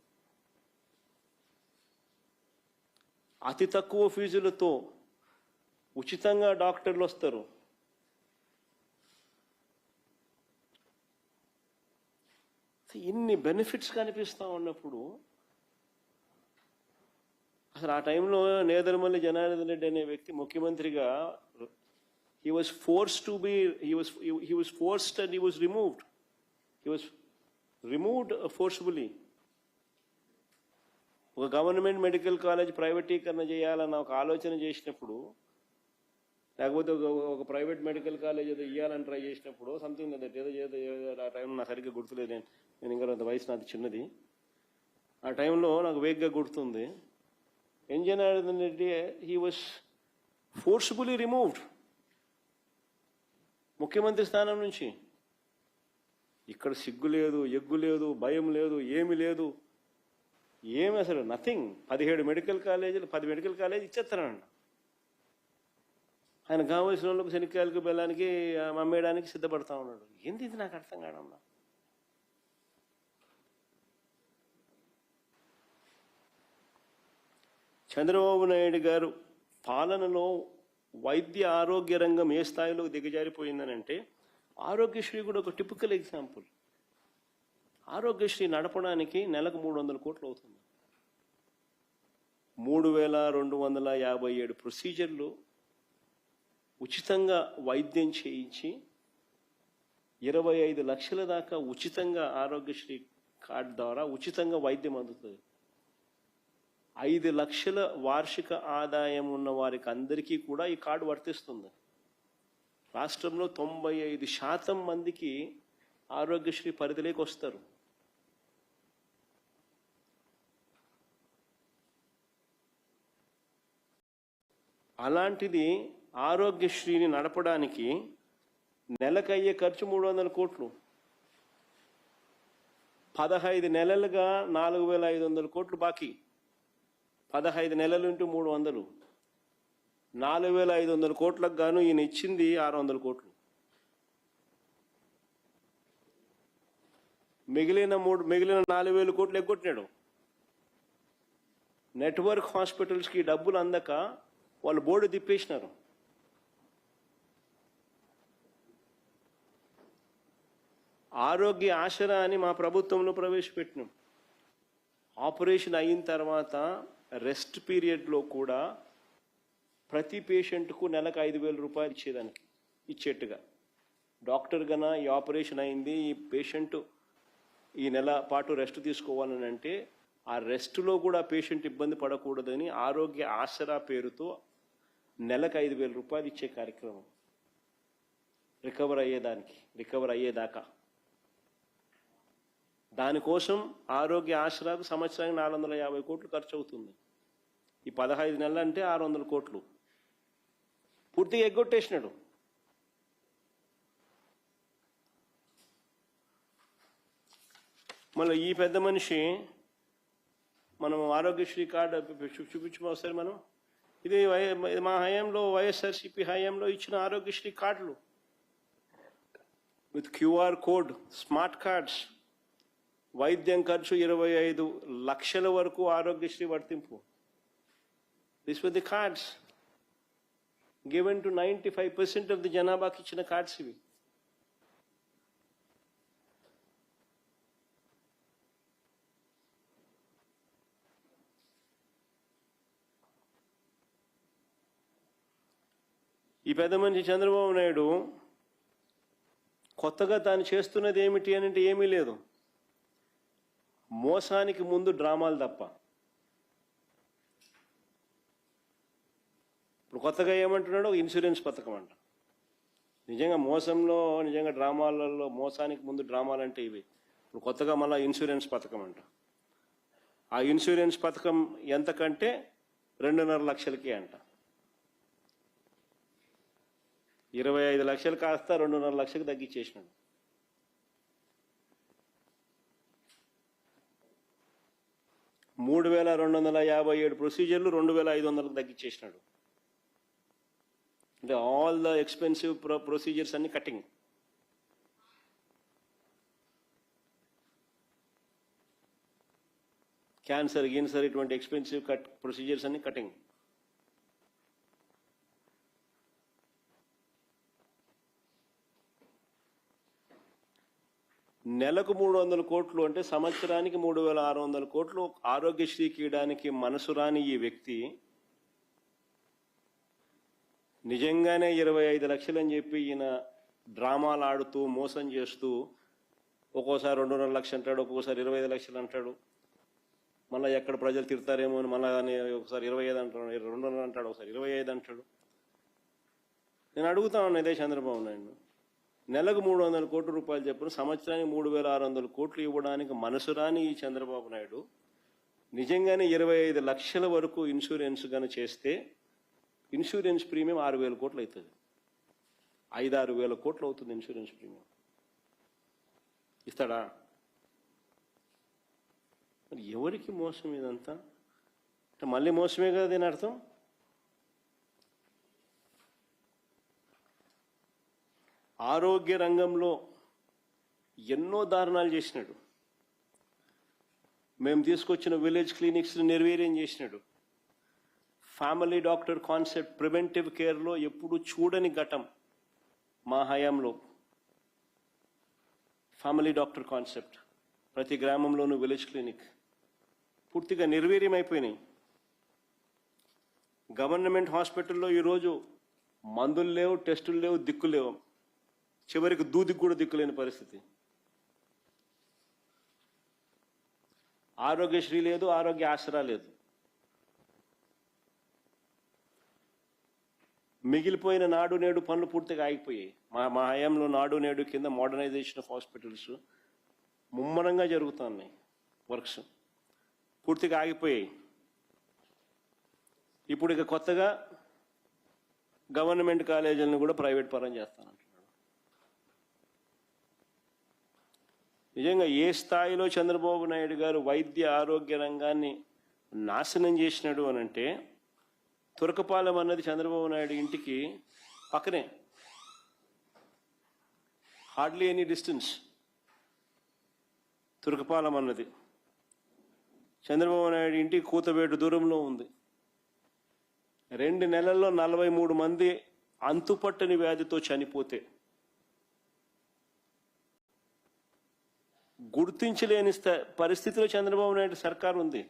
S1: అతి తక్కువ ఫీజులతో ఉచితంగా డాక్టర్లు వస్తారు. ఇన్ని బెనిఫిట్స్ కనిపిస్తూ ఉన్నప్పుడు అసలు ఆ టైంలో నేదరమల్లి జనార్దన్ రెడ్డి అనే వ్యక్తి ముఖ్యమంత్రిగా he was forced and he was removed. He was removed forcibly. ఒక గవర్నమెంట్ మెడికల్ కాలేజ్ ప్రైవేటీకరణ చేయాలన్న ఒక ఆలోచన చేసినప్పుడు, లేకపోతే ఒక ప్రైవేట్ మెడికల్ కాలేజ్ ఏదో ఇవ్వాలని ట్రై చేసినప్పుడు సంథింగ్ ఏదో ఆ టైంలో నాకు సరిగ్గా గుర్తులేదు. నేను ఇంకా అంత వయసు నాది చిన్నది. ఆ టైంలో నాకు వేగ్గా గుర్తుంది. ఎన్ Janardhan Reddy he was forcibly removed ముఖ్యమంత్రి స్థానం నుంచి. ఇక్కడ సిగ్గు లేదు, ఎగ్గు లేదు, భయం లేదు, ఏమి లేదు, ఏమి అసలు నథింగ్. 17 మెడికల్ కాలేజీలు 10 మెడికల్ కాలేజీ ఇచ్చేస్తానండి. ఆయన కావాల్సిన వాళ్ళకు శనిక్కాయలకు బెల్లానికి అమ్మేయడానికి సిద్ధపడతా ఉన్నాడు. ఏంది ఇది నాకు అర్థం కాదమ్మా. చంద్రబాబు నాయుడు గారు పాలనలో వైద్య ఆరోగ్య రంగం ఏ స్థాయిలో దిగజారిపోయిందనంటే, ఆరోగ్యశ్రీ కూడా ఒక టిపికల్ ఎగ్జాంపుల్. ఆరోగ్యశ్రీ నడపడానికి నెలకు 300 కోట్లు అవుతుంది. 3257 ప్రొసీజర్లు ఉచితంగా వైద్యం చేయించి 25 లక్షల దాకా ఉచితంగా ఆరోగ్యశ్రీ కార్డు ద్వారా ఉచితంగా వైద్యం అందుతుంది. 5 లక్షల వార్షిక ఆదాయం ఉన్న వారికి అందరికీ కూడా ఈ కార్డు వర్తిస్తుంది. రాష్ట్రంలో 95% మందికి ఆరోగ్యశ్రీ పరిధిలోకి వస్తారు. అలాంటిది ఆరోగ్యశ్రీని నడపడానికి నెలకయ్యే ఖర్చు 300 కోట్లు. 15 నెలలుగా 4500 కోట్లు బాకీ. 15 నెలలు ఇంటూ 300, 4500 కోట్లకు గాను ఈయన ఇచ్చింది 600 కోట్లు. మిగిలిన 4000 కోట్లు ఎగ్గొట్టినాడు. నెట్వర్క్ హాస్పిటల్స్కి డబ్బులు అందక వాళ్ళు బోర్డు తిప్పేసినారు. ఆరోగ్య ఆసరా అని మా ప్రభుత్వంలో ప్రవేశపెట్టినాం. ఆపరేషన్ అయిన తర్వాత రెస్ట్ పీరియడ్లో కూడా ప్రతి పేషెంట్కు నెలకు 5000 రూపాయలు ఇచ్చేట్టుగా డాక్టర్ గన ఈ ఆపరేషన్ అయింది, ఈ పేషెంట్ ఈ నెల పాటు రెస్ట్ తీసుకోవాలని అంటే ఆ రెస్ట్లో కూడా పేషెంట్ ఇబ్బంది పడకూడదని ఆరోగ్య ఆసరా పేరుతో నెలకు 5000 రూపాయలు ఇచ్చే కార్యక్రమం రికవర్ అయ్యేదాకా. దానికోసం ఆరోగ్య ఆసరాకు సంవత్సరానికి 450 కోట్లు ఖర్చు అవుతుంది. ఈ 15 నెలలు అంటే 600 కోట్లు పూర్తిగా ఎగ్గొట్టేసినాడు. మళ్ళీ ఈ పెద్ద మనిషి మనం ఆరోగ్యశ్రీ కార్డు చూపించుకోసారి మనం ఇది మా హయాంలో వైఎస్ఆర్సీపీ హయాంలో ఇచ్చిన ఆరోగ్యశ్రీ కార్డులు with QR code, smart cards. వైద్యం ఖర్చు 25 లక్షల వరకు ఆరోగ్యశ్రీ వర్తింపు. This were the cards given to 95% of the జనాభాకి ఇచ్చిన కార్డ్స్ ఇవి. ఈ పెద్ద మనిషి చంద్రబాబు నాయుడు కొత్తగా తాను చేస్తున్నది ఏమిటి అని అంటే ఏమీ లేదు. మోసానికి ముందు డ్రామాలు తప్ప. ఇప్పుడు కొత్తగా ఏమంటున్నాడు, ఇన్సూరెన్స్ పథకం అంట. నిజంగా డ్రామాలలో మోసానికి ముందు డ్రామాలు అంటే ఇవి. ఇప్పుడు కొత్తగా మళ్ళీ ఇన్సూరెన్స్ పథకం అంట. ఆ ఇన్సూరెన్స్ పథకం ఎంతకంటే 2.5 లక్షలకి అంట. 25 లక్షలు కాస్త 2.5 లక్షలకు తగ్గించేసినాడు. $3,257 ప్రొసీజర్లు 2,500కు తగ్గించేసినాడు. అంటే ఆల్ ద ఎక్స్పెన్సివ్ ప్రొసీజర్స్ అన్ని కటింగ్. క్యాన్సర్ ఇటువంటి ఎక్స్పెన్సివ్ ప్రొసీజర్స్ అన్ని కటింగ్. నెలకు 300 కోట్లు అంటే సంవత్సరానికి 3,600 కోట్లు ఆరోగ్యశ్రీకి ఇవ్వడానికి మనసు రాని ఈ వ్యక్తి నిజంగానే 25 లక్షలు అని చెప్పి ఈయన డ్రామాలు ఆడుతూ మోసం చేస్తూ ఒక్కోసారి 2.5 లక్షలు అంటాడు, ఒక్కోసారి 25 లక్షలు అంటాడు. మళ్ళీ ఎక్కడ ప్రజలు తిడతారేమో అని మళ్ళీ ఒకసారి 25 అంటాడు, 2.5 అంటాడు, ఒకసారి 25 అంటాడు. నేను అడుగుతా ఉన్నా ఇదే చంద్రబాబు నాయుడు, నెలకు 300 కోట్ల రూపాయలు చెప్పిన సంవత్సరానికి 3,600 కోట్లు ఇవ్వడానికి మనసు రాని ఈ చంద్రబాబు నాయుడు నిజంగానే 25 లక్షల వరకు ఇన్సూరెన్స్ గాని చేస్తే ఇన్సూరెన్స్ ప్రీమియం 6,000 కోట్లు అవుతుంది. 5-6 వేల కోట్లు అవుతుంది ఇన్సూరెన్స్ ప్రీమియం. ఇస్తాడా? మరి ఎవరికి మోసం ఇదంతా? అంటే మళ్ళీ మోసమే కదా దీని అర్థం. ఆరోగ్య రంగంలో ఎన్నో దారుణాలు చేసినాడు. మేము తీసుకొచ్చిన విలేజ్ క్లినిక్స్ నిర్వీర్యం చేసినాడు. ఫ్యామిలీ డాక్టర్ కాన్సెప్ట్ ప్రివెంటివ్ కేర్లో ఎప్పుడు చూడని ఘటం మా హయాంలో. ఫ్యామిలీ డాక్టర్ కాన్సెప్ట్, ప్రతి గ్రామంలోనూ విలేజ్ క్లినిక్ పూర్తిగా నిర్వీర్యం అయిపోయినాయి. గవర్నమెంట్ హాస్పిటల్లో ఈరోజు మందులు లేవు, టెస్టులు లేవు, దిక్కు లేవు. చివరికి దూదికి కూడా దిక్కులేని పరిస్థితి. ఆరోగ్యశ్రీ లేదు, ఆరోగ్య ఆసరా లేదు. మిగిలిపోయిన నాడు నేడు పనులు పూర్తిగా ఆగిపోయాయి. మా హయాంలో నాడు నేడు కింద మోడర్నైజేషన్ ఆఫ్ హాస్పిటల్స్ ముమ్మరంగా జరుగుతున్నాయి. వర్క్స్ పూర్తిగా ఆగిపోయాయి. ఇప్పుడు ఇక కొత్తగా గవర్నమెంట్ కాలేజీలను కూడా ప్రైవేట్ పరం చేస్తానంటున్నాడు. నిజంగా ఏ స్థాయిలో చంద్రబాబు నాయుడు గారు వైద్య ఆరోగ్య రంగాన్ని నాశనం చేసినాడు అనంటే, తురకపాలెం అన్నది చంద్రబాబు నాయుడు ఇంటికి పక్కనే, హార్డ్లీ ఎనీ డిస్టెన్స్. తురకపాలెం అన్నది చంద్రబాబు నాయుడు ఇంటికి కూతవేటు దూరంలో ఉంది. 2 నెలల్లో 43 మంది అంతుపట్టని వ్యాధితో చనిపోతే గుర్తించలేని పరిస్థితిలో చంద్రబాబు నాయుడు సర్కారు ఉంది.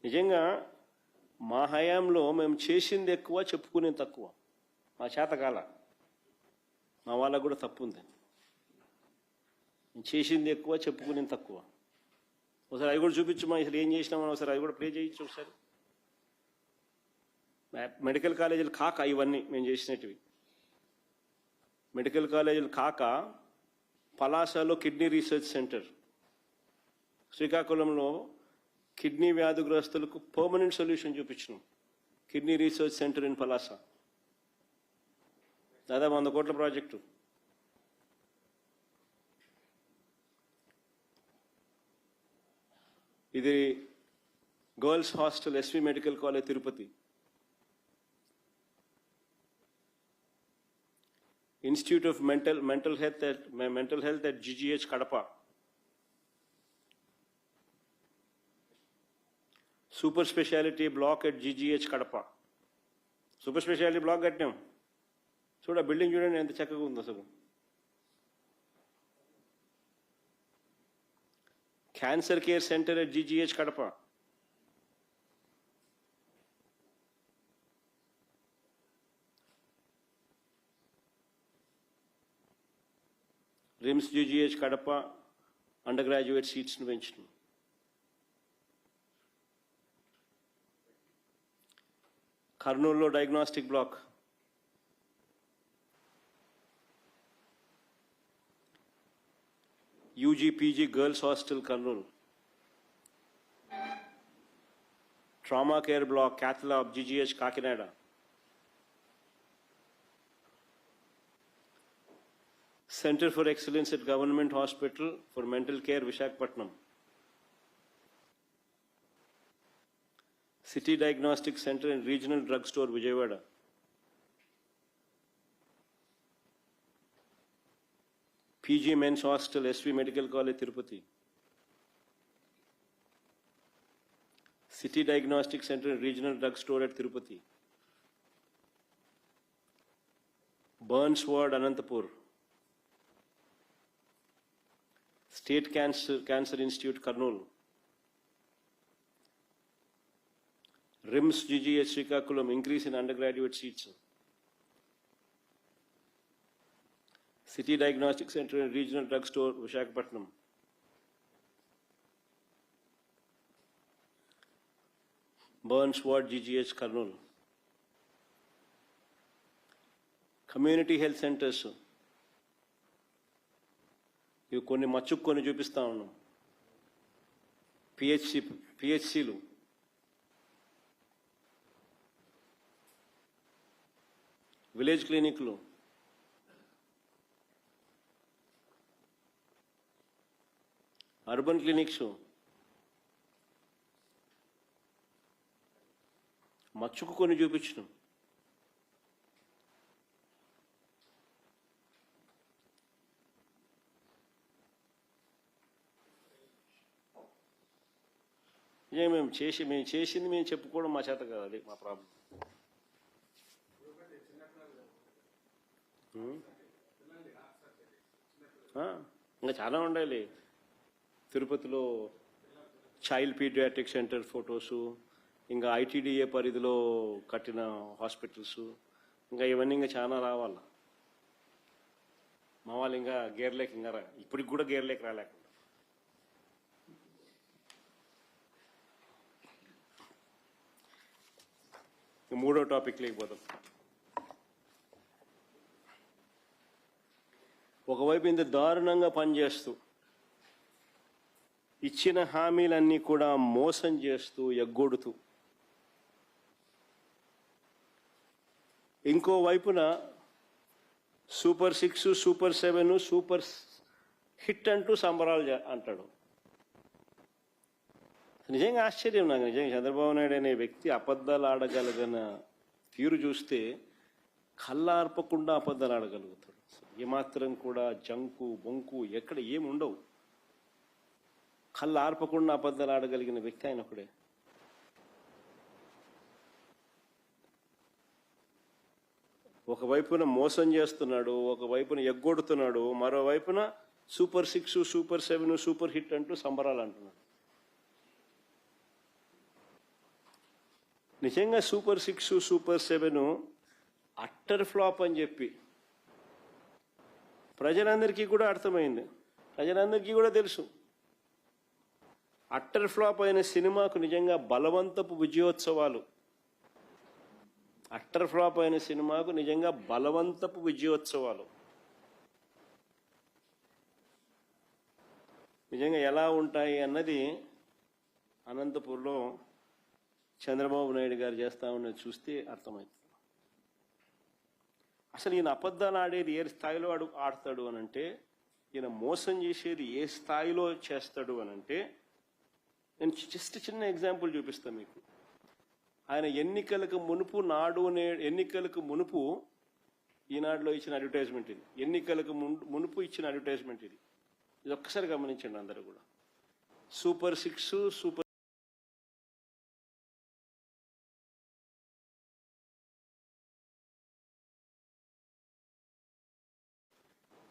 S1: నిజంగా మా హయాంలో మేము చేసింది ఎక్కువ, చెప్పుకునేది తక్కువ. మా చేతకాల, మా వాళ్ళకు కూడా తప్పు ఉంది. చేసింది ఎక్కువ, చెప్పుకునేది తక్కువ. ఒకసారి అవి కూడా చూపించమా, అసలు ఏం చేసినామని ఒకసారి అవి కూడా ప్లే చేయొచ్చు ఒకసారి. మెడికల్ కాలేజీలు కాక ఇవన్నీ మేము చేసినవి. మెడికల్ కాలేజీలు కాక పలాసలో కిడ్నీ రీసెర్చ్ సెంటర్, శ్రీకాకుళంలో కిడ్నీ వ్యాధిగ్రస్తులకు పర్మనెంట్ సొల్యూషన్ చూపించినాం. Kidney research centre in Palasa, దాదాపు 100 కోట్ల ప్రాజెక్టు. ఇది girls hostel, SV medical college Tirupati. Institute of mental health at GGH Kadapa. Super speciality block at GGH Kadapa. Super speciality block కట్టినాం. చూడ బిల్డింగ్ చూడండి ఎంత చక్కగా ఉంది అసలు. Cancer care centre at GGH Kadapa. RIMS GGH Kadapa undergraduate సీట్స్ను పెంచినాం. కర్నూలులో diagnostic black. UG PG girls hostel Kurnool. Trauma care block cath lab GGH Kakinada. Centre for excellence at government hospital for mental care Visakhapatnam. City diagnostic centre and regional drug store Vijayawada. PG men's hostel SV medical college Tirupati. City diagnostic centre and regional drug store at Tirupati. Burns ward Anantapur. State cancer institute Kurnool. RIMS GGH Srikakulam, increase in undergraduate seats. City Diagnostic Center and Regional Drug Store, Visakhapatnam. Burns Ward, GGH, Kurnool. Community health centers. ఇవి కొన్ని మచ్చుకు కొన్ని చూపిస్తా ఉన్నాం. పిహెచ్సిలు, village క్లినిక్లు, urban clinics, మచ్చుకు కొన్ని చూపించినాం. మేము చేసింది మేము చెప్పుకోవడం మా చేత కాదు, అది మా ప్రాబ్లం. ఇంకా చాలా ఉండాలి. తిరుపతిలో చైల్డ్ పీడియాట్రిక్ సెంటర్ ఫొటోసు, ఇంకా ఐటీడీఏ పరిధిలో కట్టిన హాస్పిటల్స్, ఇంకా ఇవన్నీ ఇంకా చాలా రావాలి. మా వాళ్ళు ఇంకా గేర్లేక ఇంకా ఇప్పటికి కూడా గేర్లేక రాలేకుండా. మూడో టాపిక్ లేకపోతాం. ఒకవైపు ఇంత దారుణంగా పనిచేస్తూ ఇచ్చిన హామీలన్నీ కూడా మోసం చేస్తూ ఎగ్గొడుతూ, ఇంకో వైపున సూపర్ 6, సూపర్ 7, సూపర్ హిట్ అంటూ సంబరాలు అంటాడు. నిజంగా ఆశ్చర్యం నాకు. నిజంగా చంద్రబాబు నాయుడు అనే వ్యక్తి అబద్ధాలు ఆడగలిగిన తీరు చూస్తే కళ్ళార్పకుండా అబద్ధాలు ఆడగలుగుతాడు. ఏమాత్రం కూడా జంకు బొంకు ఎక్కడ ఏమి ఉండవు. కళ్ళు ఆర్పకుండా అబద్ధాలు ఆడగలిగిన వ్యక్తి ఆయన ఒకడే. ఒకవైపున మోసం చేస్తున్నాడు, ఒకవైపున ఎగ్గొడుతున్నాడు, మరోవైపున సూపర్ 6, సూపర్ 7, సూపర్ హిట్ అంటూ సంబరాలు అంటున్నాడు. నిజంగా సూపర్ 6, సూపర్ 7 అట్టర్ ఫ్లాప్ అని చెప్పి ప్రజలందరికీ కూడా అర్థమైంది, ప్రజలందరికీ కూడా తెలుసు. అట్టర్ ఫ్లాప్ అయిన సినిమాకు నిజంగా బలవంతపు విజయోత్సవాలు. అట్టర్ ఫ్లాప్ అయిన సినిమాకు నిజంగా బలవంతపు విజయోత్సవాలు. నిజంగా ఎలా ఉంటాయి అన్నది అనంతపూర్లో చంద్రబాబు నాయుడు గారు చేస్తా ఉన్నది చూస్తే అర్థమవుతుంది. అసలు ఈయన అబద్ధాలు ఆడేది ఏ స్థాయిలో ఆడతాడు అనంటే, ఈయన మోసం చేసేది ఏ స్థాయిలో చేస్తాడు అనంటే, నేను జస్ట్ చిన్న ఎగ్జాంపుల్ చూపిస్తాను మీకు. ఆయన ఎన్నికలకు మునుపు ఈనాడులో ఇచ్చిన అడ్వర్టైజ్మెంట్ ఇది. ఎన్నికలకు మునుపు ఇచ్చిన అడ్వర్టైజ్మెంట్ ఇది. ఇది ఒక్కసారి గమనించండి అందరూ కూడా. సూపర్ 6, సూపర్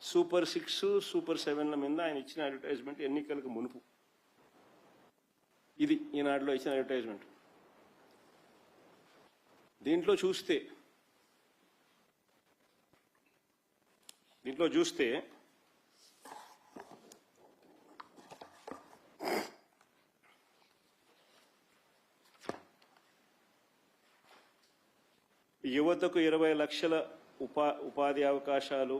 S1: సూపర్ 6, సూపర్ 7ల మీద ఆయన ఇచ్చిన అడ్వర్టైజ్మెంట్ ఎన్నికలకు మునుపు. ఇది ఈనాడులో ఇచ్చిన అడ్వర్టైజ్మెంట్. దీంట్లో చూస్తే యువతకు 20 లక్షల ఉపాధి అవకాశాలు,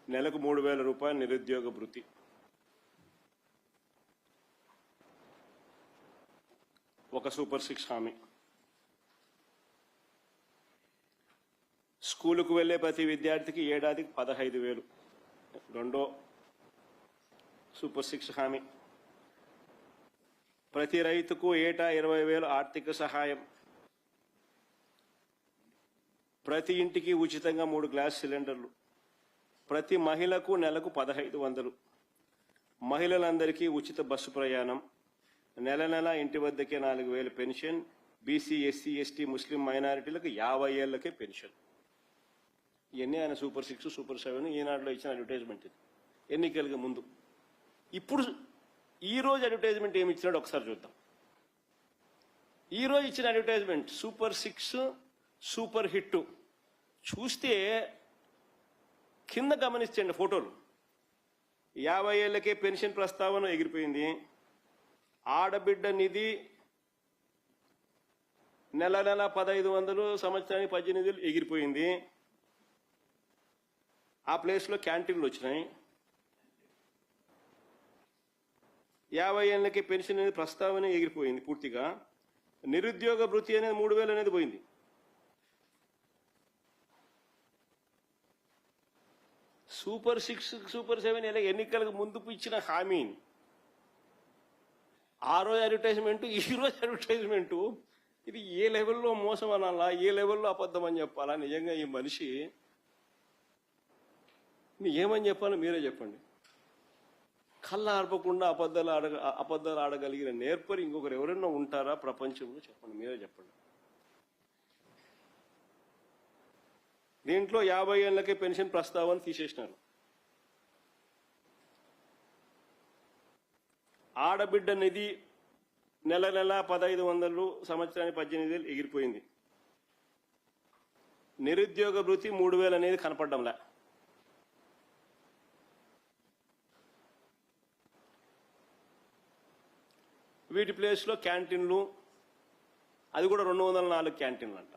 S1: నెలకు 3,000 రూపాయలు నిరుద్యోగ భృతి. ఒక సూపర్ 6 హామీ. స్కూలుకు వెళ్లే ప్రతి విద్యార్థికి ఏడాదికి 15,000. రెండో సూపర్ 6 హామీ. ప్రతి రైతుకు ఏటా 20,000 ఆర్థిక సహాయం. ప్రతి ఇంటికి ఉచితంగా 3 గ్యాస్ సిలిండర్లు. ప్రతి మహిళకు నెలకు 1,500. మహిళలందరికీ ఉచిత బస్సు ప్రయాణం. నెల నెల ఇంటి వద్దకే 4,000 పెన్షన్. బీసీ, ఎస్సీ, ఎస్టీ, ముస్లిం మైనారిటీలకు 50 ఏళ్లకే పెన్షన్. ఇవన్నీ ఆయన సూపర్ 6, సూపర్ 7 ఈనాడులో ఇచ్చిన అడ్వర్టైజ్మెంట్ ఇది ఎన్నికలకు ముందు. ఇప్పుడు ఈ రోజు అడ్వర్టైజ్మెంట్ ఏమి ఇచ్చినాడు ఒకసారి చూద్దాం. ఈ రోజు ఇచ్చిన అడ్వర్టైజ్మెంట్ సూపర్ 6, సూపర్ హిట్. చూస్తే కింద గమనించండి ఫోటోలు. 50 ఏళ్లకే పెన్షన్ ప్రస్తావన ఎగిరిపోయింది. ఆడబిడ్డ నిధి నెల నెల 1,500, సంవత్సరానికి 18,000 ఎగిరిపోయింది. ఆ ప్లేస్లో క్యాంటీన్లు వచ్చినాయి. 50 ఏళ్ళకి పెన్షన్ అనేది ప్రస్తావన ఎగిరిపోయింది పూర్తిగా. నిరుద్యోగ భృతి అనేది 3,000 అనేది పోయింది. సూపర్ 6, సూపర్ 7 ఎన్నికలకు ముందు ఇచ్చిన హామీని ఆ రోజు అడ్వర్టైజ్మెంట్, ఈ రోజు అడ్వర్టైజ్మెంట్, ఇది ఏ లెవెల్లో మోసం అనాలా, ఏ లెవెల్లో అబద్ధం అని చెప్పాలా? నిజంగా ఈ మనిషి ఏమని చెప్పాలో మీరే చెప్పండి. కళ్ళ ఆర్పకుండా అబద్ధాలు ఆడగలిగిన నేర్పరి ఇంకొకరు ఎవరైనా ఉంటారా ప్రపంచంలో? చెప్పండి, మీరే చెప్పండి. దీంట్లో 50 ఏళ్లకే పెన్షన్ ప్రస్తావన తీసేసినారు. ఆడబిడ్డ నిధి నెల 1500, సంవత్సరానికి 18,000 ఎగిరిపోయింది. నిరుద్యోగ వృత్తి 3000 అనేది కనపడ్డంలే. వీటి ప్లేస్లో క్యాంటీన్లు, అది కూడా 204 క్యాంటీన్లు అంట.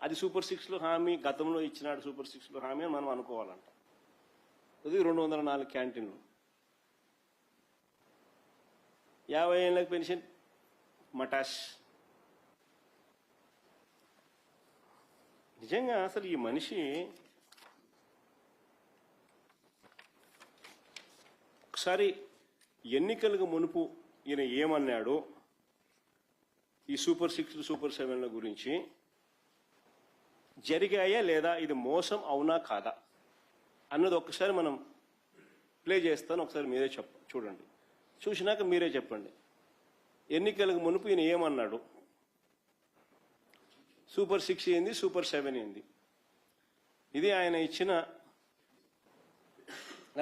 S1: అది సూపర్ 6లో హామీ, గతంలో ఇచ్చినాడు సూపర్ 6లో హామీ అని మనం అనుకోవాలంట. అది 204 క్యాంటీన్లు. 50 ఏళ్ళకి పెన్షన్ మటాష్. నిజంగా అసలు ఈ మనిషి ఒకసారి ఎన్నికలకు మునుపు ఈయన ఏమన్నాడు ఈ సూపర్ 6, సూపర్ 7ల గురించి, జరిగాయా లేదా, ఇది మోసం అవునా కాదా అన్నది ఒక్కసారి మనం ప్లే చేస్తాను. ఒకసారి మీరే చూడండి, చూసినాక మీరే చెప్పండి. ఎన్నికలకు మునుపు ఈయన ఏమన్నాడు, సూపర్ 6 ఏంది, సూపర్ 7 ఏంది, ఇది ఆయన ఇచ్చిన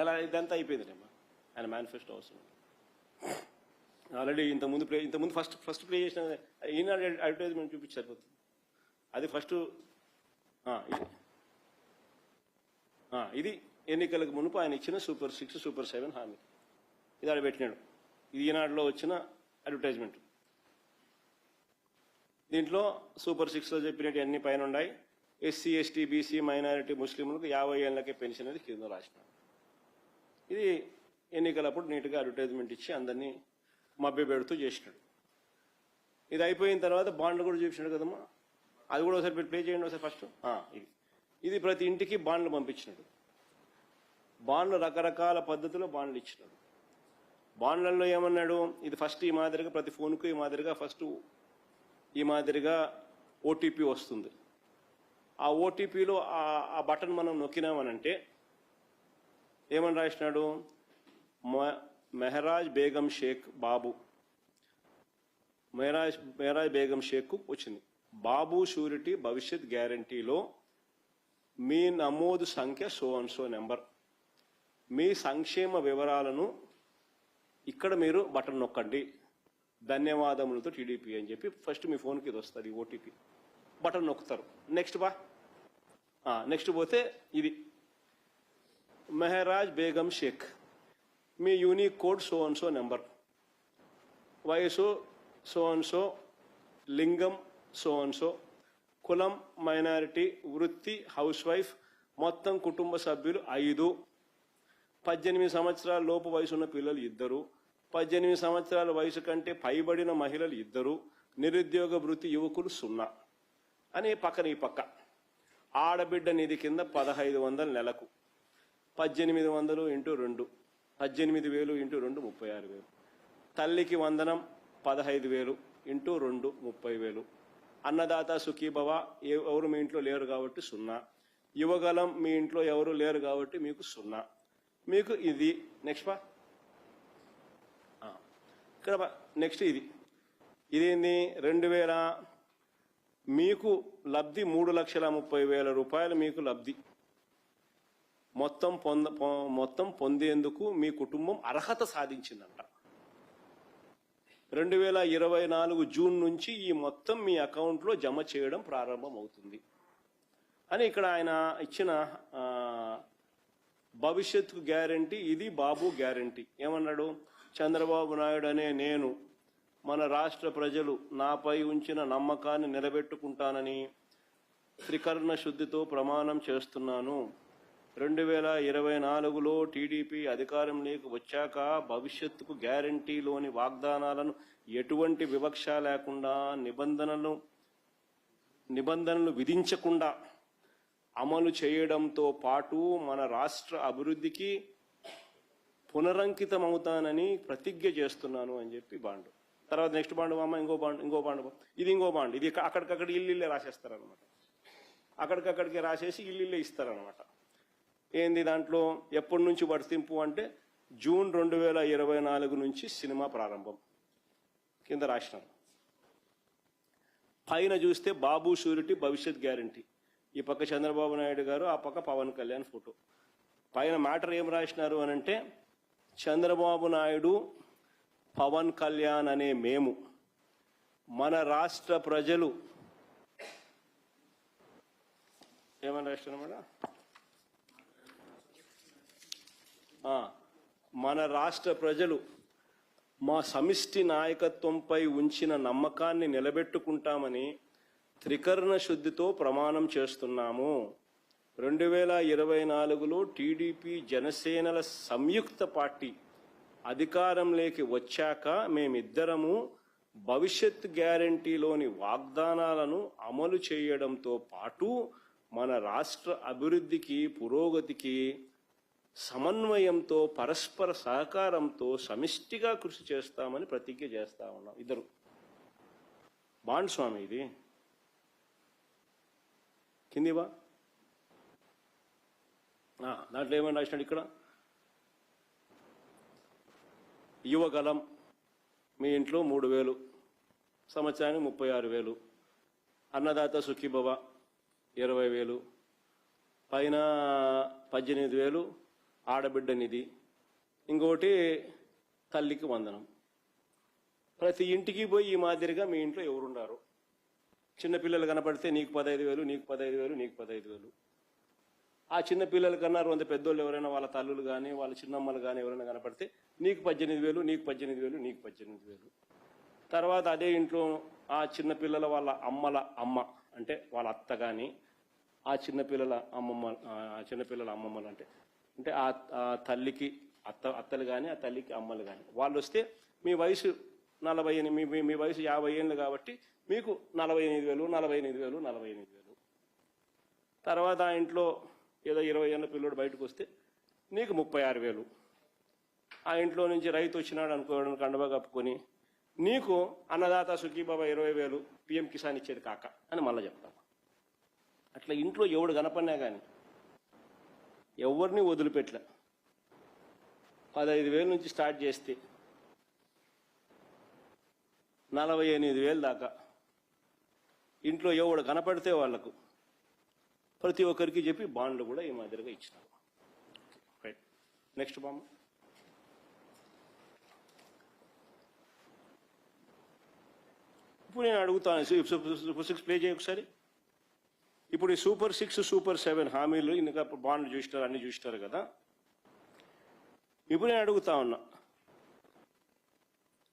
S1: అలా ఇదంతా అయిపోయిందిలేమ్మా. ఆయన మేనిఫెస్టో అవసరం ఆల్రెడీ ఇంతకుముందు ఫస్ట్ ప్లే చేసిన ఈనాడు అడ్వర్టైజ్మెంట్ చూపించారు. అది ఫస్ట్. ఇది ఎన్నికలకు మునుపు ఆయన ఇచ్చిన సూపర్ 6, సూపర్ 7 హామీ. ఇది ఆడ పెట్టినాడు. ఇది ఈనాడులో వచ్చిన అడ్వర్టైజ్మెంట్. దీంట్లో సూపర్ 6లో చెప్పినట్టు అన్ని పైన ఉన్నాయి. ఎస్సీ, ఎస్టీ, బీసీ, మైనారిటీ, ముస్లింలకు 50 ఏళ్ళకే పెన్షన్ అనేది కింద రాసినాడు. ఇది ఎన్నికలప్పుడు నీట్గా అడ్వర్టైజ్మెంట్ ఇచ్చి అందరినీ మభ్య పెడుతూ చేసినాడు. ఇది అయిపోయిన తర్వాత బాండ్లు కూడా చూపించినాడు కదమ్మా. అది కూడా ఒకసారి ప్లే చేయండి ఒకసారి ఫస్ట్. ఇది ప్రతి ఇంటికి బాండ్లు పంపించినాడు. బాండ్లు రకరకాల పద్ధతిలో బాండ్లు ఇచ్చినాడు. బాండ్లలో ఏమన్నాడు, ఇది ఫస్ట్ ఈ మాదిరిగా ప్రతి ఫోన్కు ఈ మాదిరిగా ఓటీపీ వస్తుంది. ఆ ఓటీపీలో ఆ బటన్ మనం నొక్కినామనంటే ఏమని రాసినాడు, మెహరాజ్ బేగం షేక్ బాబు, మెహరాజ్ బేగం షేక్ వచ్చింది. బాబు షూరిటీ భవిష్యత్ గ్యారంటీలో మీ నమోదు సంఖ్య సో నెంబర్, మీ సంక్షేమ వివరాలను ఇక్కడ మీరు బటన్ నొక్కండి, ధన్యవాదములతో టీడీపీ అని చెప్పి ఫస్ట్ మీ ఫోన్కి ఇది వస్తుంది ఓటీపీ. బటన్ నొక్కుతారు. నెక్స్ట్ పోతే ఇది మెహరాజ్ బేగం షేక్, మీ యూనిక్ కోడ్ సో నెంబర్, వయసు సో, లింగం సో, కులం మైనారిటీ, వృత్తి హౌస్ వైఫ్, మొత్తం కుటుంబ సభ్యులు 5, 18 సంవత్సరాల లోపు వయసు ఉన్న పిల్లలు 2, 18 సంవత్సరాల వయసు కంటే పైబడిన మహిళలు 2, నిరుద్యోగ వృత్తి యువకులు 0 అని పక్కన ఈ పక్క. ఆడబిడ్డ నిధి కింద 1500 నెలకు, 1800 ఇంటూ 2, 18,000 ఇంటూ 2 36,000. తల్లికి వందనం 15,000 ఇంటూ 2 30,000. అన్నదాత సుఖీభవ ఎవరు మీ ఇంట్లో లేరు కాబట్టి 0. యువగలం మీ ఇంట్లో ఎవరు లేరు కాబట్టి మీకు 0. మీకు ఇది నెక్స్ట్ ఇక్కడ నెక్స్ట్ ఇదేంది 2000 మీకు లబ్ధి 3,30,000 రూపాయలు మీకు లబ్ధి. మొత్తం పొందేందుకు మీ కుటుంబం అర్హత సాధించిందంట. 2024 జూన్ నుంచి ఈ మొత్తం మీ అకౌంట్లో జమ చేయడం ప్రారంభం అవుతుంది అని ఇక్కడ ఆయన ఇచ్చిన భవిష్యత్తుకు గ్యారంటీ. ఇది బాబు గ్యారంటీ. ఏమన్నాడు, చంద్రబాబు నాయుడు అనే నేను మన రాష్ట్ర ప్రజలు నాపై ఉంచిన నమ్మకాన్ని నిలబెట్టుకుంటానని త్రికరణ శుద్ధితో ప్రమాణం చేస్తున్నాను. 2024లో టీడీపీ అధికారంలోకి వచ్చాక భవిష్యత్తుకు గ్యారంటీలోని వాగ్దానాలను ఎటువంటి వివక్ష లేకుండా నిబంధనలు విధించకుండా అమలు చేయడంతో పాటు మన రాష్ట్ర అభివృద్ధికి పునరంకితమవుతానని ప్రతిజ్ఞ చేస్తున్నాను అని చెప్పి బాండు. తర్వాత నెక్స్ట్ బాండు ఇంకో బాండు ఇది అక్కడికక్కడ ఇల్లు రాసేస్తారనమాట. అక్కడికక్కడికి రాసేసి ఇల్లు ఇస్తారనమాట. ఏంది దాంట్లో ఎప్పటి నుంచి వర్తింపు అంటే జూన్ 2024 నుంచి సినిమా ప్రారంభం కింద రాసినారు. పైన చూస్తే బాబు షూరిటీ భవిష్యత్ గ్యారంటీ, ఈ పక్క చంద్రబాబు నాయుడు గారు, ఆ పక్క పవన్ కళ్యాణ్ ఫోటో. పైన మ్యాటర్ ఏం రాసినారు అనంటే, చంద్రబాబు నాయుడు, పవన్ కళ్యాణ్ అనే మేము మన రాష్ట్ర ప్రజలు ఏమని రాష్ట్రం మన రాష్ట్ర ప్రజలు మా సమిష్టి నాయకత్వంపై ఉంచిన నమ్మకాన్ని నిలబెట్టుకుంటామని త్రికరణ శుద్ధితో ప్రమాణం చేస్తున్నాము. 2024లో టీడీపీ జనసేనల సంయుక్త పార్టీ అధికారంలోకి వచ్చాక మేమిద్దరము భవిష్యత్ గ్యారంటీలోని వాగ్దానాలను అమలు చేయడంతో పాటు మన రాష్ట్ర అభివృద్ధికి, పురోగతికి సమన్వయంతో, పరస్పర సహకారంతో సమిష్టిగా కృషి చేస్తామని ప్రతిజ్ఞ చేస్తా ఉన్నాం. ఇద్దరు బాండ్ స్వామి ఇది కిందివా దాంట్లో ఏమని రాసినాడు ఇక్కడ, యువగలం మీ ఇంట్లో 3,000, సంవత్సరానికి 36,000, అన్నదాత సుఖీభవ 20,000, పైన 18,000 ఆడబిడ్డ నిధి, ఇంకోటి తల్లికి వందనం. ప్రతి ఇంటికి పోయి ఈ మాదిరిగా మీ ఇంట్లో ఎవరున్నారు, చిన్నపిల్లలు కనపడితే నీకు 15,000, నీకు 15,000, నీకు 15,000. ఆ చిన్న పిల్లల కన్నా 100 పెద్దోళ్ళు ఎవరైనా వాళ్ళ తల్లులు కానీ వాళ్ళ చిన్నమ్మలు కానీ ఎవరైనా కనపడితే నీకు 18,000, నీకు 18,000, నీకు 18,000. తర్వాత అదే ఇంట్లో ఆ చిన్నపిల్లల వాళ్ళ అమ్మల అమ్మ అంటే వాళ్ళ అత్త కానీ, ఆ చిన్నపిల్లల అమ్మమ్మలు అంటే ఆ తల్లికి అత్తలు కానీ, ఆ తల్లికి అమ్మలు కానీ, వాళ్ళు వస్తే మీ వయసు 40, మీ వయసు 50 ఏళ్ళు కాబట్టి మీకు 48,000. తర్వాత ఆ ఇంట్లో ఏదో 20 ఏళ్ళ పిల్లడు బయటకు వస్తే నీకు 36,000. ఆ ఇంట్లో నుంచి రైతు వచ్చినాడు అనుకోవడం కండబా కప్పుకొని నీకు అన్నదాత సుఖీబాబా 20,000 పిఎం కిసాన్ ఇచ్చేది కాక అని మళ్ళీ చెప్తాం. అట్లా ఇంట్లో ఎవడు కనపడినా కానీ ఎవరిని వదిలిపెట్టలే. 15,000 నుంచి స్టార్ట్ చేస్తే 48,000 దాకా ఇంట్లో ఎవడు కనపడితే వాళ్లకు ప్రతి ఒక్కరికి చెప్పి బాండ్లు కూడా ఈ మాదిరిగా ఇచ్చినారు. రైట్, నెక్స్ట్ బామ్మ. ఇప్పుడు నేను అడుగుతాను, సూపర్ 6 ప్లే చేయ ఒకసారి. ఇప్పుడు ఈ సూపర్ 6, సూపర్ 7 హామీలు ఇంకా బాండ్లు చూసినారు, అన్ని చూసినారు కదా. ఇప్పుడు నేను అడుగుతా ఉన్నా,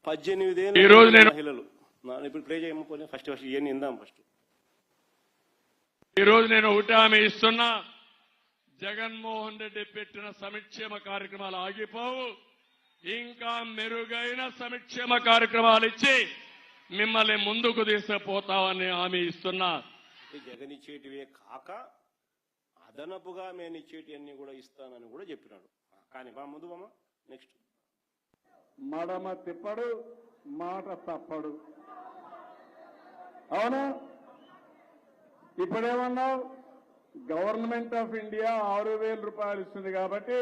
S1: 18 ఏళ్ళ మహిళలు ఇప్పుడు ప్లే చేయమని ఫస్ట్ ఇవన్నీ ఇందాం. ఫస్ట్
S3: ఈరోజు నేను ఒకటి హామీ ఇస్తున్నా, జగన్మోహన్ రెడ్డి పెట్టిన సంక్షేమ కార్యక్రమాలు ఆగిపోవు, ఇంకా మెరుగైన సంక్షేమ కార్యక్రమాలు ఇచ్చి మిమ్మల్ని ముందుకు తీసుకుపోతామని హామీ ఇస్తున్నా.
S1: జగన్ ఇచ్చేటివే కాక అదనపుగా నేను ఇచ్చేటి అన్ని కూడా ఇస్తానని కూడా చెప్పినాడు. కానీ ముందు బామ్మ నెక్స్ట్.
S4: మడమ తిప్పడు, మాట తప్పడు. అవునా? ఇప్పుడేమన్నావు, గవర్నమెంట్ ఆఫ్ ఇండియా 6,000 రూపాయలు ఇస్తుంది కాబట్టి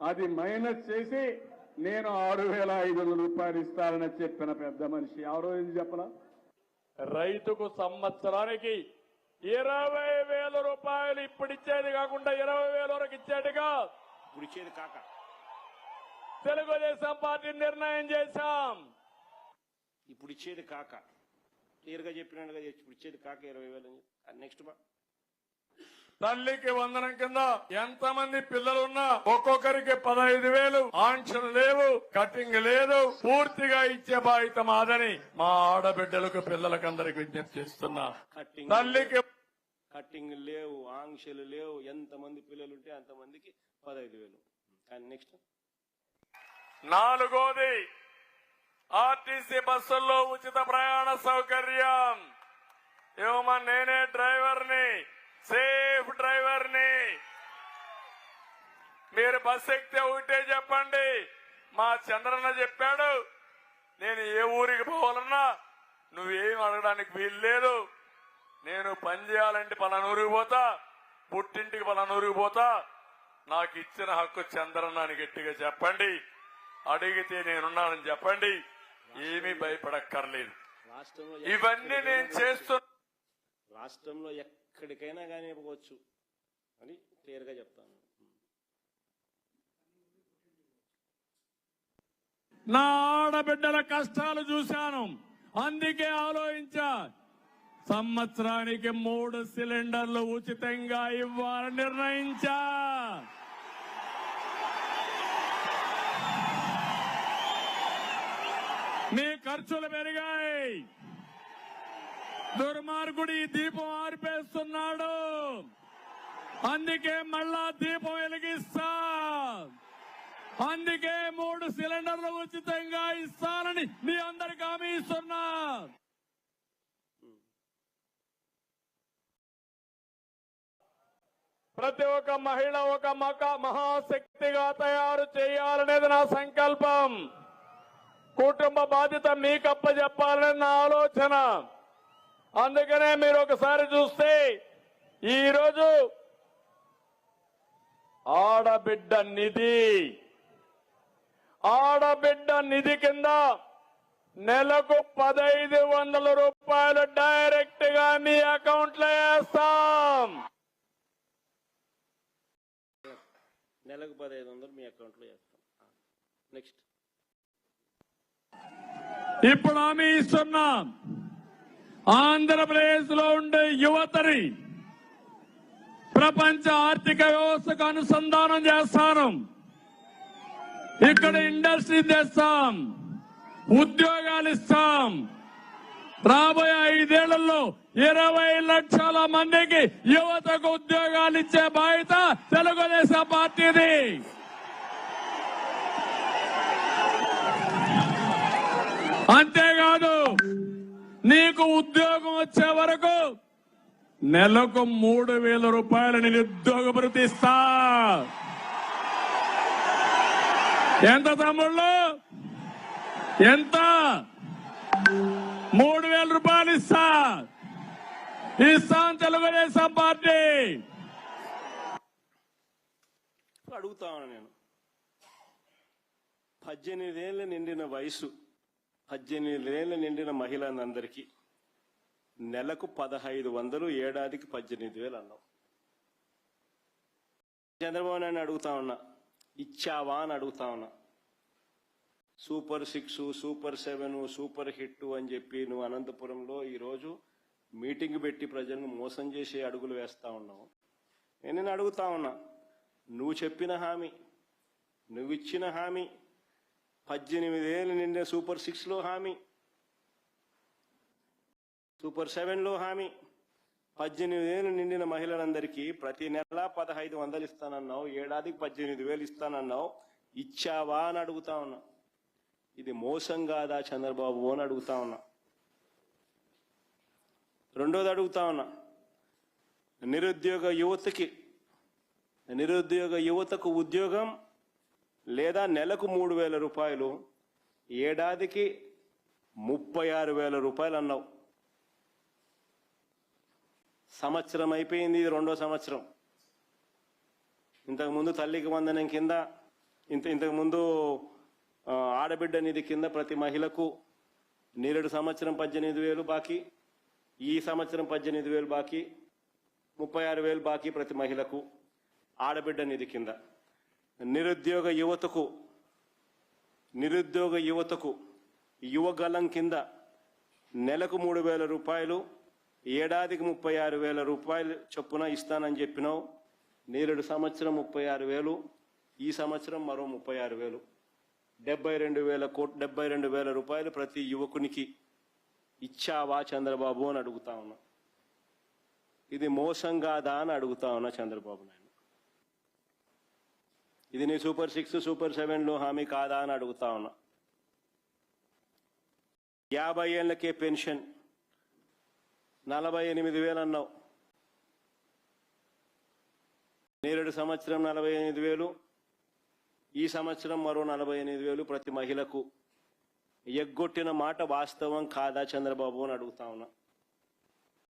S4: అది మైనస్ చేసి నేను 6,500 రూపాయలు ఇస్తానని చెప్పిన పెద్ద మనిషి ఎవరో ఏం చెప్పలా?
S3: రైతుకు సంవత్సరానికి 20,000 రూపాయలు ఇప్పుడు ఇచ్చేది కాకుండా 20,000 వరకు ఇచ్చేట్టుగా
S1: ఇప్పుడు ఇచ్చేది కాక
S3: తెలుగుదేశం పార్టీ నిర్ణయం చేశాం.
S1: ఇప్పుడు ఇచ్చేది కాక క్లియర్గా చెప్పినాడు కదా, ఇప్పుడు ఇచ్చేది కాక 20,000. నెక్స్ట్ బా.
S3: తల్లికి వందనం కింద ఎంతమంది పిల్లలున్నా ఒక్కొక్కరికి 15,000, ఆంక్షలు లేవు, కటింగ్ లేదు, పూర్తిగా ఇచ్చే బాధ్యత మాదని మా ఆడబిడ్డలకు పిల్లలకు అందరికి విజ్ఞప్తి చేస్తున్నా. తల్లికి
S1: కట్టింగ్ లేవు, ఆంక్షలు లేవు, ఎంతమంది పిల్లలు ఉంటే అంతమందికి 15,000. కానీ నెక్స్ట్
S3: 4వది ఆర్టీసీ బస్సుల్లో ఉచిత ప్రయాణ సౌకర్యం. ఏమన్నా నేనే డ్రైవర్ని, సేఫ్ డ్రైవర్ని. మీరు బస్సు ఎక్కితే ఒకటే చెప్పండి, మా చంద్రన్న చెప్పాడు, నేను ఏ ఊరికి పోవాలన్నా నువ్వేం అడగడానికి వీలు లేదు, నేను పని చేయాలంటే పలానూరికి పోతా, పుట్టింటికి పలానూరికి పోతా, నాకు ఇచ్చిన హక్కు చంద్రన్న అని గట్టిగా చెప్పండి. అడిగితే నేనున్నానని చెప్పండి. ఏమీ భయపడక్కర్లేదు.
S1: రాష్ట్రంలో
S3: ఇవన్నీ నేను చేస్తున్నా.
S1: రాష్ట్రంలో ఎక్కడికైనా కానీ ఇవ్వచ్చు అని క్లియర్గా చెప్తాను.
S3: నా ఆడబిడ్డల కష్టాలు చూశాను, అందుకే ఆలోచించా. సంవత్సరానికి 3 సిలిండర్లు ఉచితంగా ఇవ్వాలని నిర్ణయించా. మీ ఖర్చులు పెరిగాయి. దుర్మార్గుడు ఈ దీపం ఆర్పేస్తున్నాడు, అందుకే మళ్ళా దీపం వెలిగిస్తా. అందుకే 3 సిలిండర్లు ఉచితంగా ఇస్తానని మీ అందరికి హామీ ఇస్తున్నా. ప్రతి ఒక్క మహిళ ఒక మహాశక్తిగా తయారు చేయాలనేది నా సంకల్పం. కుటుంబ బాధ్యత మీకు అప్పచెప్పాలనేది నా ఆలోచన. అందుకనే మీరు ఒకసారి చూస్తే ఈరోజు ఆడబిడ్డ నిధి కింద నెలకు 1500 రూపాయలు డైరెక్ట్ గా మీ అకౌంట్ లో వేస్తాం.
S1: నెలకు 1500 మీ అకౌంట్లో వేస్తాం. నెక్స్ట్
S3: ఇప్పుడు హామీ ఇస్తున్నాం. ఆంధ్రప్రదేశ్ లో ఉండే యువతని ప్రపంచ ఆర్థిక వ్యవస్థకు అనుసంధానం చేస్తాను. ఇక్కడ ఇండస్ట్రీ తెస్తాం, ఉద్యోగాలు ఇస్తాం. రాబోయే 5 ఏళ్లలో 20 లక్షల మందికి యువతకు ఉద్యోగాలు ఇచ్చే బాధ్యత తెలుగుదేశం పార్టీది. అంతేకాదు, నీకు ఉద్యోగం వచ్చే వరకు నెలకు 3000 రూపాయలు నిరుద్యోగ భృతి ఇస్తా. ఎంత తమ్ముళ్ళు? ఎంత? 3000 రూపాయలు ఇస్తాం తెలుగుదేశం పార్టీ.
S1: అడుగుతాను నేను, 18 ఏళ్ళు నిండిన వయసు, 18 ఏళ్ళు నిండిన మహిళలందరికీ నెలకు 1500, ఏడాదికి 18,000 అన్నావు. చంద్రబాబు నాయుడు అడుగుతా ఉన్నా, ఇచ్చావా అని అడుగుతా ఉన్నా. సూపర్ 6, సూపర్ 7, సూపర్ హిట్ అని చెప్పి నువ్వు అనంతపురంలో ఈరోజు మీటింగ్ పెట్టి ప్రజలను మోసం చేసే అడుగులు వేస్తా ఉన్నావు. నేను అడుగుతా ఉన్నా, నువ్వు చెప్పిన హామీ, నువ్వు ఇచ్చిన హామీ, 18 ఏళ్ళు నిండిన సూపర్ 6లో హామీ, సూపర్ 7లో హామీ, 18 ఏళ్ళు నిండిన మహిళలందరికీ ప్రతి నెల 1500 ఇస్తానన్నావు, ఏడాదికి 18,000 ఇస్తానన్నావు. ఇచ్చావా అని అడుగుతా ఉన్నా. ఇది మోసం కాదా చంద్రబాబు అని అడుగుతా ఉన్నా. రెండోది అడుగుతా ఉన్నా, నిరుద్యోగ యువతకు ఉద్యోగం లేదా నెలకు 3,000 రూపాయలు, ఏడాదికి 36,000 రూపాయలు అన్నావు. సంవత్సరం అయిపోయింది, ఇది 2వ సంవత్సరం. ఇంతకుముందు తల్లికి వందనం కింద, ఇంతకుముందు ఆడబిడ్డ నిధి కింద ప్రతి మహిళకు నేరేడు సంవత్సరం 18,000 బాకీ, ఈ సంవత్సరం 18,000 బాకీ, 36,000 బాకీ ప్రతి మహిళకు ఆడబిడ్డ నిధి కింద. నిరుద్యోగ యువతకు యువగలం కింద నెలకు 3,000 రూపాయలు, ఏడాదికి 36,000 రూపాయలు చొప్పున ఇస్తానని చెప్పినావు. నేరేడు సంవత్సరం 36,000, ఈ సంవత్సరం మరో 36,000, 72,000 రూపాయలు ప్రతి యువకునికి ఇచ్చావా చంద్రబాబు అని అడుగుతా ఉన్నా. ఇది మోసం కాదా అని అడుగుతా ఉన్నా చంద్రబాబు నాయుడు. ఇది నీ సూపర్ 6, సూపర్ 7లో హామీ కాదా అని అడుగుతా ఉన్నా. 50 ఏళ్లకే పెన్షన్ 48,000 అన్నావు. నేరేడు సంవత్సరం 48,000, ఈ సంవత్సరం మరో 48,000 ప్రతి మహిళకు. ఎగ్గొట్టిన మాట వాస్తవం కాదా చంద్రబాబు అని అడుగుతా ఉన్నా.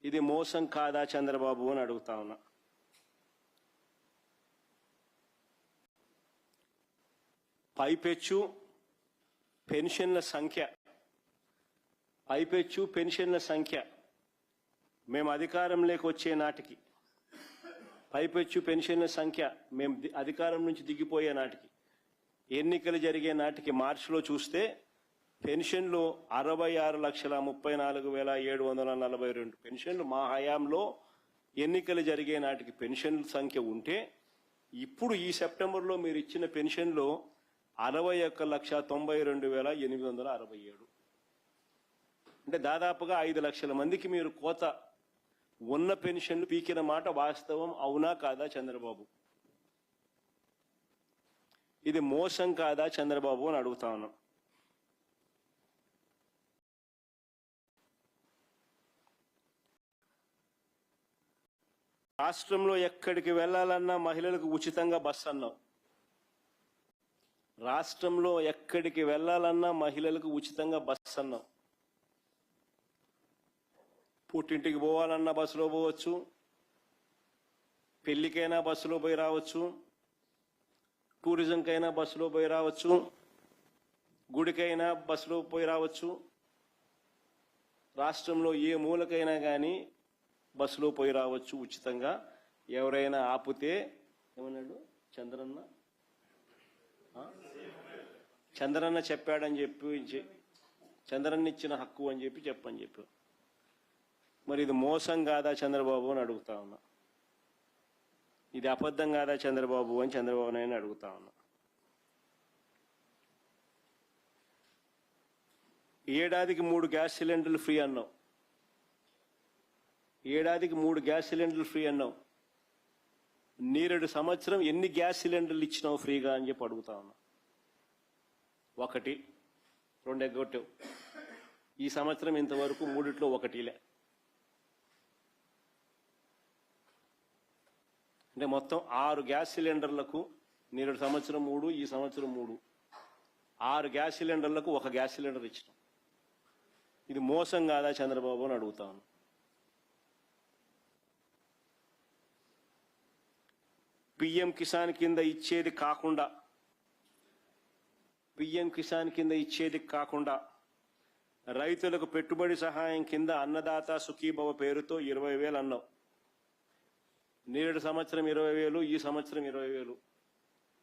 S1: ఇది మోసం కాదా చంద్రబాబు అని అడుగుతా ఉన్నా. పైపెచ్చు పెన్షన్ల సంఖ్య మేము అధికారంలోకి వచ్చే నాటికి, పైపెచ్చు పెన్షన్ల సంఖ్య మేము అధికారం నుంచి దిగిపోయే నాటికి, ఎన్నికలు జరిగే నాటికి మార్చిలో చూస్తే పెన్షన్లు 66,34,742 పెన్షన్లు మా హయాంలో ఎన్నికలు జరిగే నాటికి పెన్షన్ల సంఖ్య ఉంటే, ఇప్పుడు ఈ సెప్టెంబర్లో మీరు ఇచ్చిన పెన్షన్లు 61,92,867. అంటే దాదాపుగా 5 లక్షల మందికి మీరు కోత ఉన్న పెన్షన్లు పీకిన మాట వాస్తవం అవునా కాదా చంద్రబాబు? ఇది మోసం కాదా చంద్రబాబు అని అడుగుతా ఉన్నాం. రాష్ట్రంలో ఎక్కడికి వెళ్ళాలన్నా మహిళలకు ఉచితంగా బస్సు అన్నావు. రాష్ట్రంలో ఎక్కడికి వెళ్ళాలన్నా మహిళలకు ఉచితంగా బస్సు అన్నావు. పుట్టింటికి పోవాలన్నా బస్సులో పోవచ్చు, పెళ్లికైనా బస్సులో పోయి రావచ్చు, టూరిజంకైనా బస్సులో పోయి రావచ్చు, గుడికైనా బస్సులో పోయి రావచ్చు. రాష్ట్రంలో ఏ మూలకైనా కానీ బస్సులో పోయి రావచ్చు ఉచితంగా. ఎవరైనా ఆపితే ఏమన్నాడు చంద్రన్న చెప్పాడని చెప్పి, చంద్రన్న ఇచ్చిన హక్కు అని చెప్పి. మరి ఇది మోసం కాదా చంద్రబాబు అని అడుగుతా ఉన్నా. ఇది అబద్ధం కాదా చంద్రబాబు అని చంద్రబాబు నాయుడు అడుగుతా ఉన్నా. ఏడాదికి 3 గ్యాస్ సిలిండర్లు ఫ్రీ అన్నావు. ఏడాదికి 3 గ్యాస్ సిలిండర్లు ఫ్రీ అన్నావు. నేరేడు సంవత్సరం ఎన్ని గ్యాస్ సిలిండర్లు ఇచ్చినావు ఫ్రీగా అని చెప్పి అడుగుతా ఉన్నా. 1, 2 ఎగ్గొట్టావు. ఈ సంవత్సరం ఇంతవరకు 3ట్లో 1లే. అంటే మొత్తం 6 గ్యాస్ సిలిండర్లకు నేరేడు సంవత్సరం 3, ఈ సంవత్సరం 3, 6 గ్యాస్ సిలిండర్లకు 1 గ్యాస్ సిలిండర్ ఇచ్చినాం. ఇది మోసం కాదా చంద్రబాబు అని అడుగుతా ఉన్నా. పిఎం కిసాన్ కింద ఇచ్చేది కాకుండా రైతులకు పెట్టుబడి సహాయం కింద అన్నదాత సుఖీభవ పేరుతో 20,000 అన్నావు. నేరేడు సంవత్సరం 20,000, ఈ సంవత్సరం 20,000.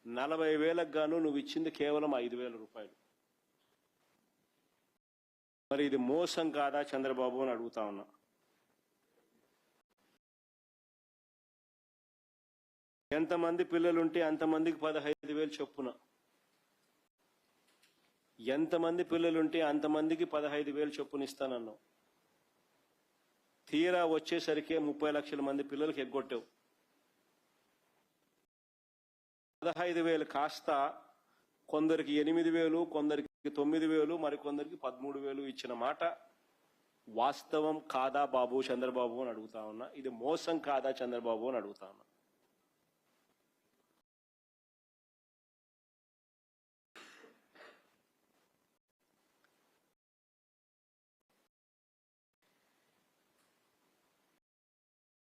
S1: 40,000కు గాను నువ్వు ఇచ్చింది కేవలం 5,000 రూపాయలు. మరి ఇది మోసం కాదా చంద్రబాబు అని అడుగుతా ఉన్నా. ఎంతమంది పిల్లలుంటే అంతమందికి 15,000 చొప్పున, ఎంతమంది పిల్లలుంటే అంతమందికి 15,000 చొప్పున ఇస్తానన్నావు. తీరా వచ్చేసరికి 30 లక్షల మంది పిల్లలకి ఎగ్గొట్టావు. 15,000 కాస్త కొందరికి 8,000, కొందరికి 9,000, మరికొందరికి 13,000 ఇచ్చిన మాట వాస్తవం కాదా బాబు చంద్రబాబు అని అడుగుతా ఉన్నా. ఇది మోసం కాదా చంద్రబాబు అని అడుగుతా ఉన్నా.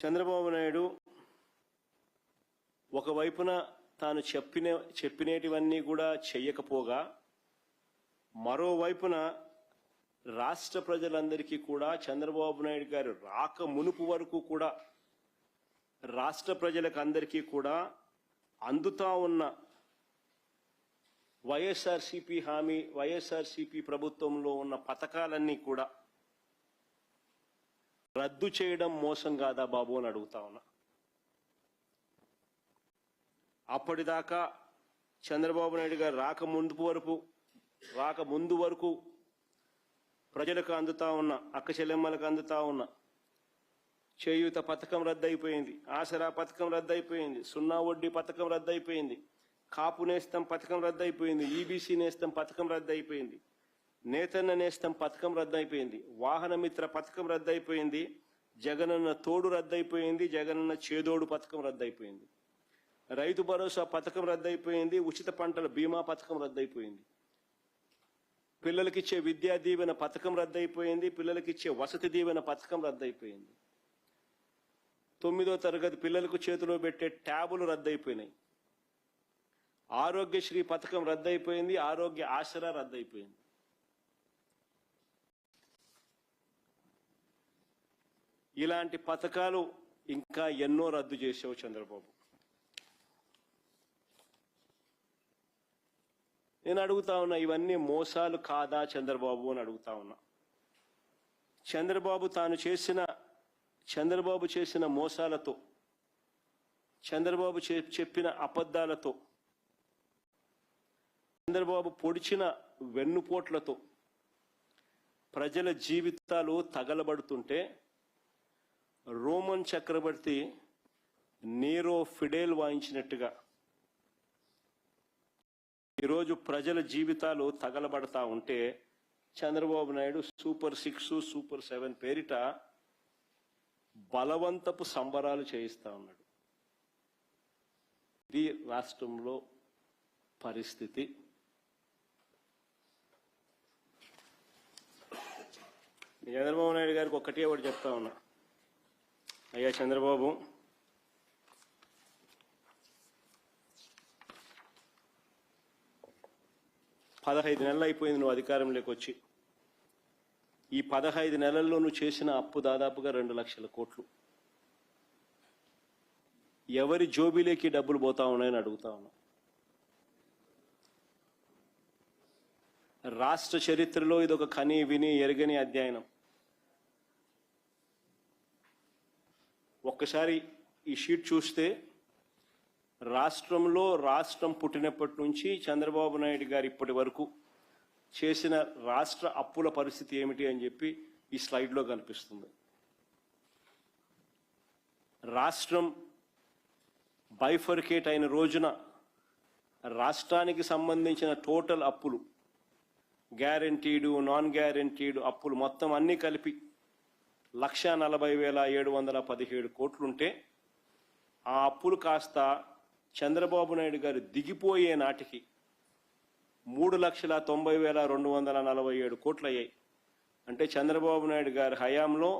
S1: చంద్రబాబు నాయుడు ఒకవైపున తాను చెప్పినేటివన్నీ కూడా చెయ్యకపోగా, మరోవైపున రాష్ట్ర ప్రజలందరికీ కూడా చంద్రబాబు నాయుడు గారు రాక మునుపు వరకు కూడా రాష్ట్ర ప్రజలకు అందరికీ కూడా అందుతా ఉన్న వైఎస్ఆర్సీపీ ప్రభుత్వంలో ఉన్న పథకాలన్నీ కూడా రద్దు చేయడం మోసం కాదా బాబు అని అడుగుతా ఉన్నా. అప్పటిదాకా చంద్రబాబు నాయుడు గారు రాక ముందు వరకు ప్రజలకు అందుతా ఉన్న, అక్క చెల్లెమ్మలకు అందుతా ఉన్న చేయూత పథకం రద్దయిపోయింది, ఆసరా పథకం రద్దయిపోయింది, 0 వడ్డీ పథకం రద్దయిపోయింది, కాపు నేస్తం పథకం రద్దయిపోయింది, ఈబీసీ నేస్తం పథకం రద్దయిపోయింది, నేతన్న నేస్తం పథకం రద్దయిపోయింది, వాహన మిత్ర పథకం రద్దయిపోయింది, జగనన్న తోడు రద్దయిపోయింది, జగనన్న చేదోడు పథకం రద్దయిపోయింది, రైతు భరోసా పథకం రద్దయిపోయింది, ఉచిత పంటల బీమా పథకం రద్దయిపోయింది, పిల్లలకిచ్చే విద్యా దీవెన పథకం రద్దయిపోయింది, పిల్లలకిచ్చే వసతి దీవెన పథకం రద్దయిపోయింది, 9వ తరగతి పిల్లలకు చేతిలో పెట్టే ట్యాబులు రద్దయిపోయినాయి, ఆరోగ్యశ్రీ పథకం రద్దయిపోయింది, ఆరోగ్య ఆసరా రద్దయిపోయింది. ఇలాంటి పథకాలు ఇంకా ఎన్నో రద్దు చేసావు చంద్రబాబు. నేను అడుగుతా ఉన్నా, ఇవన్నీ మోసాలు కాదా చంద్రబాబు అని అడుగుతా ఉన్నా. చంద్రబాబు చేసిన మోసాలతో, చంద్రబాబు చెప్పిన అబద్ధాలతో, చంద్రబాబు పొడిచిన వెన్నుపోట్లతో ప్రజల జీవితాలు తగలబడుతుంటే రోమన్ చక్రవర్తి నీరో ఫిడేల్ వాయించినట్టుగా ఈరోజు ప్రజల జీవితాలు తగలబడతా ఉంటే చంద్రబాబు నాయుడు సూపర్ 6, సూపర్ 7 పేరిట బలవంతపు సంబరాలు చేయిస్తా ఉన్నాడు. ఇది రాష్ట్రంలో పరిస్థితి. చంద్రబాబు నాయుడు గారికి ఒకటే ఒకటి చెప్తా ఉన్నా, అయ్యా చంద్రబాబు, పదహైదు నెలలు అయిపోయింది నువ్వు అధికారంలోకి వచ్చి. ఈ 15 నెలల్లో నువ్వు చేసిన అప్పు దాదాపుగా 2 లక్షల కోట్లు. ఎవరి జోబీలోకి డబ్బులు పోతా ఉన్నాయని అడుగుతా ఉన్నా. రాష్ట్ర చరిత్రలో ఇదొక కని విని ఎరగని అధ్యయనం. ఒక్కసారి ఈ షీట్ చూస్తే రాష్ట్రం పుట్టినప్పటి నుంచి చంద్రబాబు నాయుడు గారు ఇప్పటి వరకు చేసిన రాష్ట్ర అప్పుల పరిస్థితి ఏమిటి అని చెప్పి ఈ స్లైడ్లో కనిపిస్తుంది. రాష్ట్రం బైఫర్కేట్ అయిన రోజున రాష్ట్రానికి సంబంధించిన టోటల్ అప్పులు, గ్యారెంటీడు, నాన్ గ్యారెంటీడు అప్పులు మొత్తం అన్నీ కలిపి 1,40,717 కోట్లుంటే ఆ అప్పులు కాస్త చంద్రబాబు నాయుడు గారు దిగిపోయే నాటికి 3,90,247 కోట్లు అయ్యాయి. అంటే చంద్రబాబు నాయుడు గారి హయాంలో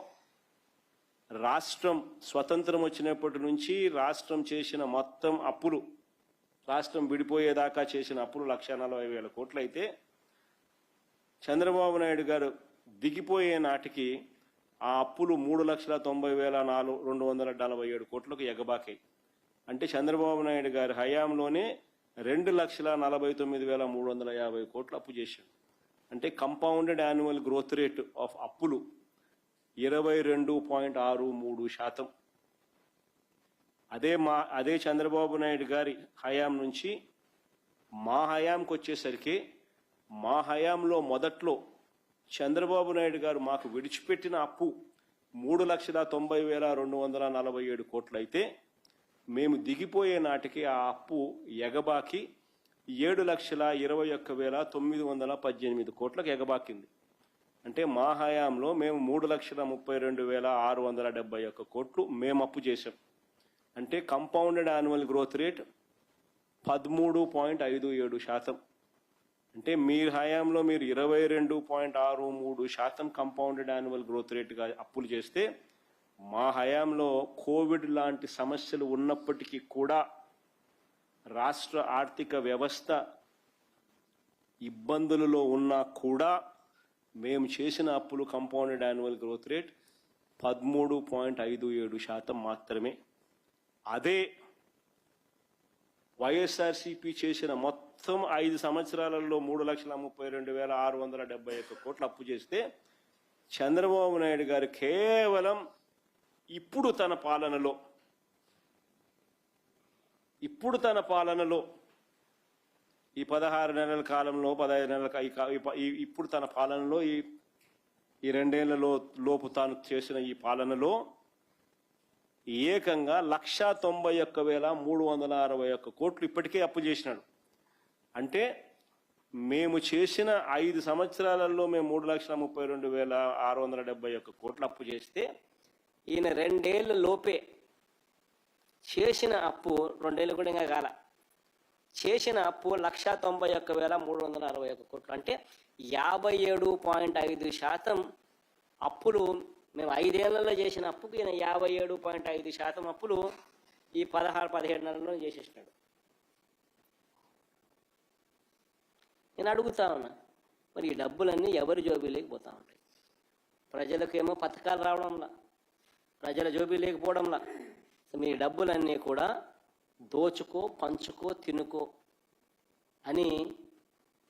S1: రాష్ట్రం స్వతంత్రం వచ్చినప్పటి నుంచి రాష్ట్రం చేసిన మొత్తం అప్పులు, రాష్ట్రం విడిపోయేదాకా చేసిన అప్పులు 1,40,000 కోట్లు అయితే చంద్రబాబు నాయుడు గారు దిగిపోయే నాటికి ఆ అప్పులు 3,90,247 కోట్లకు ఎగబాకాయి. అంటే చంద్రబాబు నాయుడు గారి హయాంలోనే 2,49,350 కోట్లు అప్పు చేశాడు. అంటే compounded annual growth rate of అప్పులు 22.63%. అదే చంద్రబాబు నాయుడు గారి హయాం నుంచి మా హయాంకి వచ్చేసరికి, మా హయాంలో మొదట్లో చంద్రబాబు నాయుడు గారు మాకు విడిచిపెట్టిన అప్పు 3,90,247 కోట్లు అయితే మేము దిగిపోయే నాటికి ఆ అప్పు ఎగబాకి 7,21,918 కోట్లకు ఎగబాకింది. అంటే మా హయాంలో మేము 3,32,671 కోట్లు మేము అప్పు చేశాం. అంటే కంపౌండెడ్ యాన్యువల్ గ్రోత్ రేట్ 13.57%. అంటే మీ హయాంలో మీరు 22.63% కంపౌండెడ్ యాన్యువల్ గ్రోత్ రేట్గా అప్పులు చేస్తే, మా హయాంలో కోవిడ్ లాంటి సమస్యలు ఉన్నప్పటికీ కూడా రాష్ట్ర ఆర్థిక వ్యవస్థ ఇబ్బందులలో ఉన్నా కూడా మేము చేసిన అప్పులు కంపౌండెడ్ యాన్యువల్ గ్రోత్ రేట్ 13.57% మాత్రమే. అదే వైఎస్ఆర్సీపీ చేసిన మొత్తం 5 సంవత్సరాలలో 3,32,671 కోట్లు అప్పు చేస్తే చంద్రబాబు నాయుడు గారు కేవలం ఇప్పుడు తన పాలనలో ఈ 16 నెలల కాలంలో, 15 నెలల ఇప్పుడు తన పాలనలో ఈ 2 ఏళ్ల లోపు తాను చేసిన ఈ పాలనలో ఏకంగా 191,361 కోట్లు ఇప్పటికే అప్పు చేసినాడు. అంటే మేము చేసిన 5 సంవత్సరాలలో మేము 3,32,671 కోట్లు అప్పు చేస్తే
S5: ఈయన 2 ఏళ్ల లోపే చేసిన అప్పు, 2 ఏళ్ళు కూడా ఇంకా కాల, చేసిన అప్పు 191,361 కోట్లు. అంటే 57.5% అప్పులు మేము 5 ఏళ్లలో చేసిన అప్పుకు ఈయన 57.5% అప్పులు ఈ 16-17 నెలల్లో చేసేసినాడు. నేను అడుగుతా ఉన్నా, మరి ఈ డబ్బులన్నీ ఎవరి జోబీలోకి పోతా ఉంటాయి? ప్రజలకేమో పథకాలు రావడంలా, ప్రజల జోబీ లేకపోవడంలా. మీ డబ్బులన్నీ కూడా దోచుకో, పంచుకో, తినుకో అని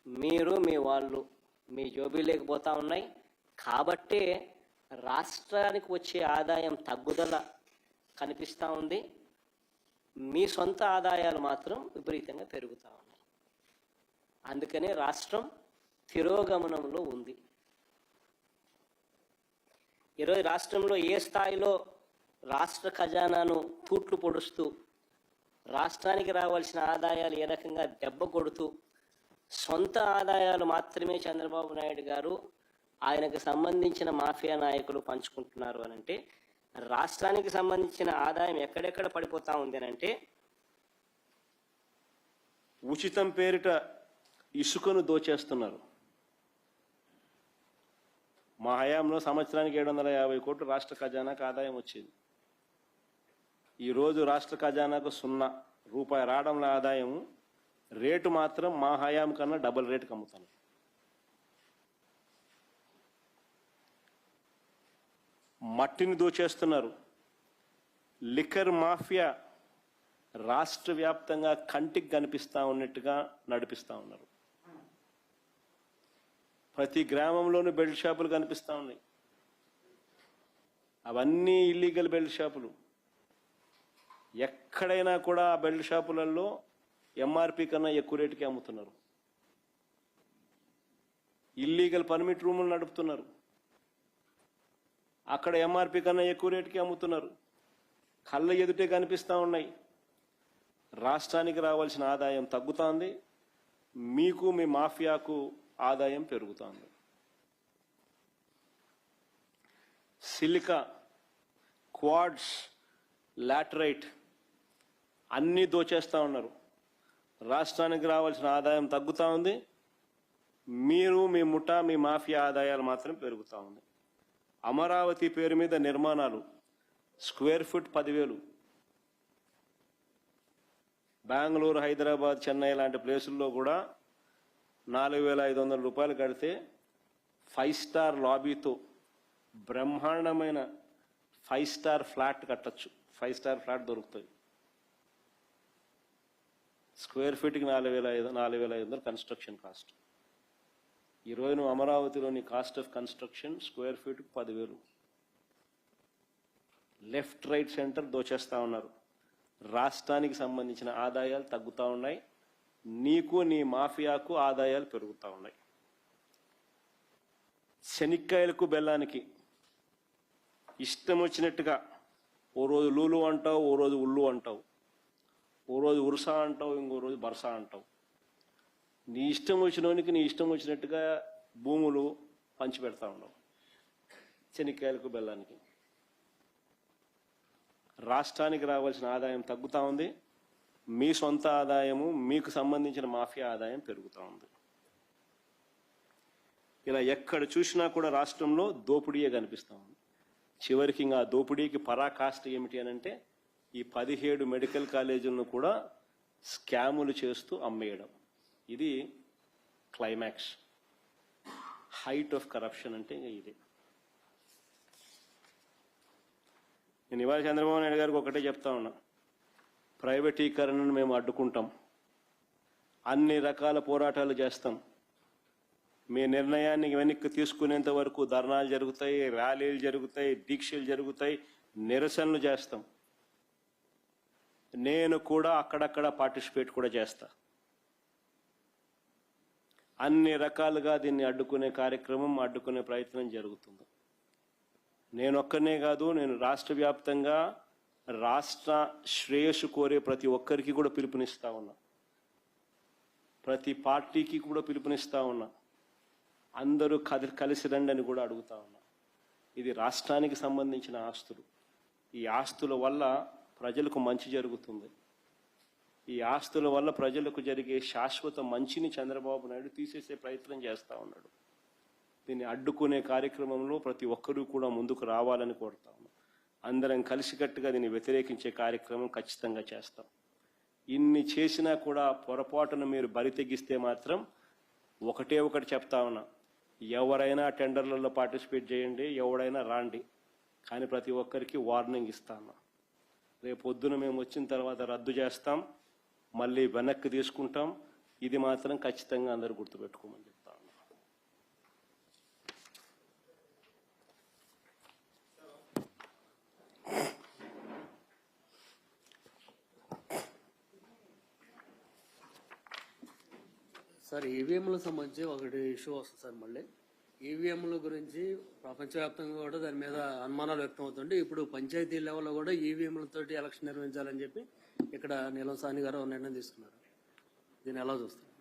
S5: మీరు మీ వాళ్ళు మీ జోబీ లేకపోతా ఉన్నాయి. కాబట్టే రాష్ట్రానికి వచ్చే ఆదాయం తగ్గుదల కనిపిస్తూ ఉంది. మీ సొంత ఆదాయాలు మాత్రం విపరీతంగా పెరుగుతూ ఉన్నాయి. అందుకనే రాష్ట్రం తిరోగమనంలో ఉంది. ఈరోజు రాష్ట్రంలో ఏ స్థాయిలో రాష్ట్ర ఖజానాను తూట్లు పొడుస్తూ, రాష్ట్రానికి రావాల్సిన ఆదాయాలు ఏ రకంగా దెబ్బ కొడుతూ, సొంత ఆదాయాలు మాత్రమే చంద్రబాబు నాయుడు గారు ఆయనకు సంబంధించిన మాఫియా నాయకులు పంచుకుంటున్నారు అని అంటే, రాష్ట్రానికి సంబంధించిన ఆదాయం ఎక్కడెక్కడ పడిపోతా ఉంది అని అంటే,
S1: ఉచితం పేరిట ఇసుకను దోచేస్తున్నారు. మా హయాంలో సంవత్సరానికి 750 కోట్లు రాష్ట్ర ఖజానాకు ఆదాయం వచ్చింది. ఈరోజు రాష్ట్ర ఖజానాకు 0 రూపాయి రావడంలో ఆదాయం, రేటు మాత్రం మా హయాం కన్నా డబుల్ రేటుకి అమ్ముతాను. మట్టిని దోచేస్తున్నారు. లిక్కర్ మాఫియా రాష్ట్ర వ్యాప్తంగా కంటికి కనిపిస్తూ ఉన్నట్టుగా నడిపిస్తూ ఉన్నారు. ప్రతి గ్రామంలోనూ బెల్ట్ షాపులు కనిపిస్తూ ఉన్నాయి. అవన్నీ ఇల్లీగల్ బెల్ట్ షాపులు. ఎక్కడైనా కూడా ఆ బెల్ట్ షాపులలో ఎంఆర్పి కన్నా ఎక్కువ రేటుకి అమ్ముతున్నారు. ఇల్లీగల్ పర్మిట్ రూములు నడుపుతున్నారు. అక్కడ ఎంఆర్పి కన్నా ఎక్కువ రేటుకి అమ్ముతున్నారు. కళ్ళ ఎదుటే కనిపిస్తూ ఉన్నాయి. రాష్ట్రానికి రావాల్సిన ఆదాయం తగ్గుతోంది, మీకు మీ మాఫియాకు ఆదాయం పెరుగుతోంది. సిలికా, క్వాడ్స్, లాటరైట్ అన్నీ దోచేస్తూ ఉన్నారు. రాష్ట్రానికి రావాల్సిన ఆదాయం తగ్గుతూ ఉంది, మీరు మీ ముఠా మీ మాఫియా ఆదాయాలు మాత్రం పెరుగుతూ ఉంది. అమరావతి పేరు మీద నిర్మాణాలు స్క్వేర్ ఫుట్ 10,000. బెంగళూరు, హైదరాబాద్, చెన్నై లాంటి ప్లేసుల్లో కూడా 4,500 రూపాయలు కడితే 5 స్టార్ లాబీతో బ్రహ్మాండమైన 5 స్టార్ ఫ్లాట్ కట్టచ్చు. 5 స్టార్ ఫ్లాట్ దొరుకుతుంది. స్క్వేర్ ఫీట్కి 4,500 కన్స్ట్రక్షన్ కాస్ట్. ఈరోజు నువ్వు అమరావతిలోని కాస్ట్ ఆఫ్ కన్స్ట్రక్షన్ స్క్వేర్ ఫీట్కి 10,000. లెఫ్ట్ రైట్ సెంటర్ దోచేస్తూ ఉన్నారు. రాష్ట్రానికి సంబంధించిన ఆదాయాలు తగ్గుతూ ఉన్నాయి, నీకు నీ మాఫియాకు ఆదాయాలు పెరుగుతూ ఉన్నాయి. శనిక్కాయలకు బెల్లానికి ఇష్టం వచ్చినట్టుగా ఓ రోజు లూలు అంటావు, ఓ రోజు ఉల్లు అంటావు, ఓ రోజు ఉరుసా అంటావు, ఇంకో రోజు బర్సా అంటావు. నీ ఇష్టం వచ్చినోనికి నీ ఇష్టం వచ్చినట్టుగా భూములు పంచిపెడతా ఉండవు. శనిక్కాయలకు బెల్లానికి రాష్ట్రానికి రావాల్సిన ఆదాయం తగ్గుతూ ఉంది, మీ సొంత ఆదాయము మీకు సంబంధించిన మాఫియా ఆదాయం పెరుగుతూ ఉంది. ఇలా ఎక్కడ చూసినా కూడా రాష్ట్రంలో దోపిడీయే కనిపిస్తూ ఉంది. చివరికి ఇంకా దోపిడీకి పరాకాష్ట ఏమిటి అని అంటే, ఈ 17 మెడికల్ కాలేజీలను కూడా స్కాములు చేస్తూ అమ్మేయడం. ఇది క్లైమాక్స్, హైట్ ఆఫ్ కరప్షన్ అంటే ఇంకా ఇదే. నేను ఇవాళ చంద్రబాబు నాయుడు గారికి ఒకటే చెప్తా ఉన్నా, ప్రైవేటీకరణను మేము అడ్డుకుంటాం, అన్ని రకాల పోరాటాలు చేస్తాం. మీ నిర్ణయాన్ని వెనక్కి తీసుకునేంత వరకు ధర్నాలు జరుగుతాయి, ర్యాలీలు జరుగుతాయి, దీక్షలు జరుగుతాయి, నిరసనలు చేస్తాం. నేను కూడా అక్కడక్కడ పార్టిసిపేట్ కూడా చేస్తా. అన్ని రకాలుగా దీన్ని అడ్డుకునే కార్యక్రమం, అడ్డుకునే ప్రయత్నం జరుగుతుంది. నేను ఒక్కనే కాదు, నేను రాష్ట్ర వ్యాప్తంగా రాష్ట్ర శ్రేయస్సు కోరే ప్రతి ఒక్కరికి కూడా పిలుపునిస్తా ఉన్నా, ప్రతి పార్టీకి కూడా పిలుపునిస్తా ఉన్నా. అందరూ కలిసి రండి అని కూడా అడుగుతా ఉన్నా. ఇది రాష్ట్రానికి సంబంధించిన ఆస్తులు. ఈ ఆస్తుల వల్ల ప్రజలకు మంచి జరుగుతుంది. ఈ ఆస్తుల వల్ల ప్రజలకు జరిగే శాశ్వత మంచిని చంద్రబాబు నాయుడు తీసేసే ప్రయత్నం చేస్తూ ఉన్నాడు. దీన్ని అడ్డుకునే కార్యక్రమంలో ప్రతి ఒక్కరూ కూడా ముందుకు రావాలని కోరుతా ఉన్నాం. అందరం కలిసికట్టుగా దీన్ని వ్యతిరేకించే కార్యక్రమం ఖచ్చితంగా చేస్తాం. ఇన్ని చేసినా కూడా పొరపాటున మీరు బరి తెగిస్తే మాత్రం ఒకటి చెప్తా ఉన్నా, ఎవరైనా టెండర్లలో పార్టిసిపేట్ చేయండి, ఎవడైనా రాండి, కానీ ప్రతి ఒక్కరికి వార్నింగ్ ఇస్తాను. రేపు పొద్దున మేము వచ్చిన తర్వాత రద్దు చేస్తాం, మళ్ళీ వెనక్కి తీసుకుంటాం. ఇది మాత్రం ఖచ్చితంగా అందరూ గుర్తుపెట్టుకోమని చెప్తా ఉన్నా.
S6: సార్ ఈవీఎంలకు సంబంధించి ఒకటి ఇష్యూ వస్తుంది సార్. మళ్ళీ ఈవీఎంల గురించి ప్రపంచవ్యాప్తంగా కూడా దాని మీద అనుమానాలు వ్యక్తం అవుతుంటే ఇప్పుడు పంచాయతీ లెవెల్లో కూడా ఈవీఎంలతోటి ఎలక్షన్ నిర్వహించాలని చెప్పి ఇక్కడ నీలం సాని గారు నిర్ణయం తీసుకున్నారు. దీన్ని ఎలా చూస్తారు?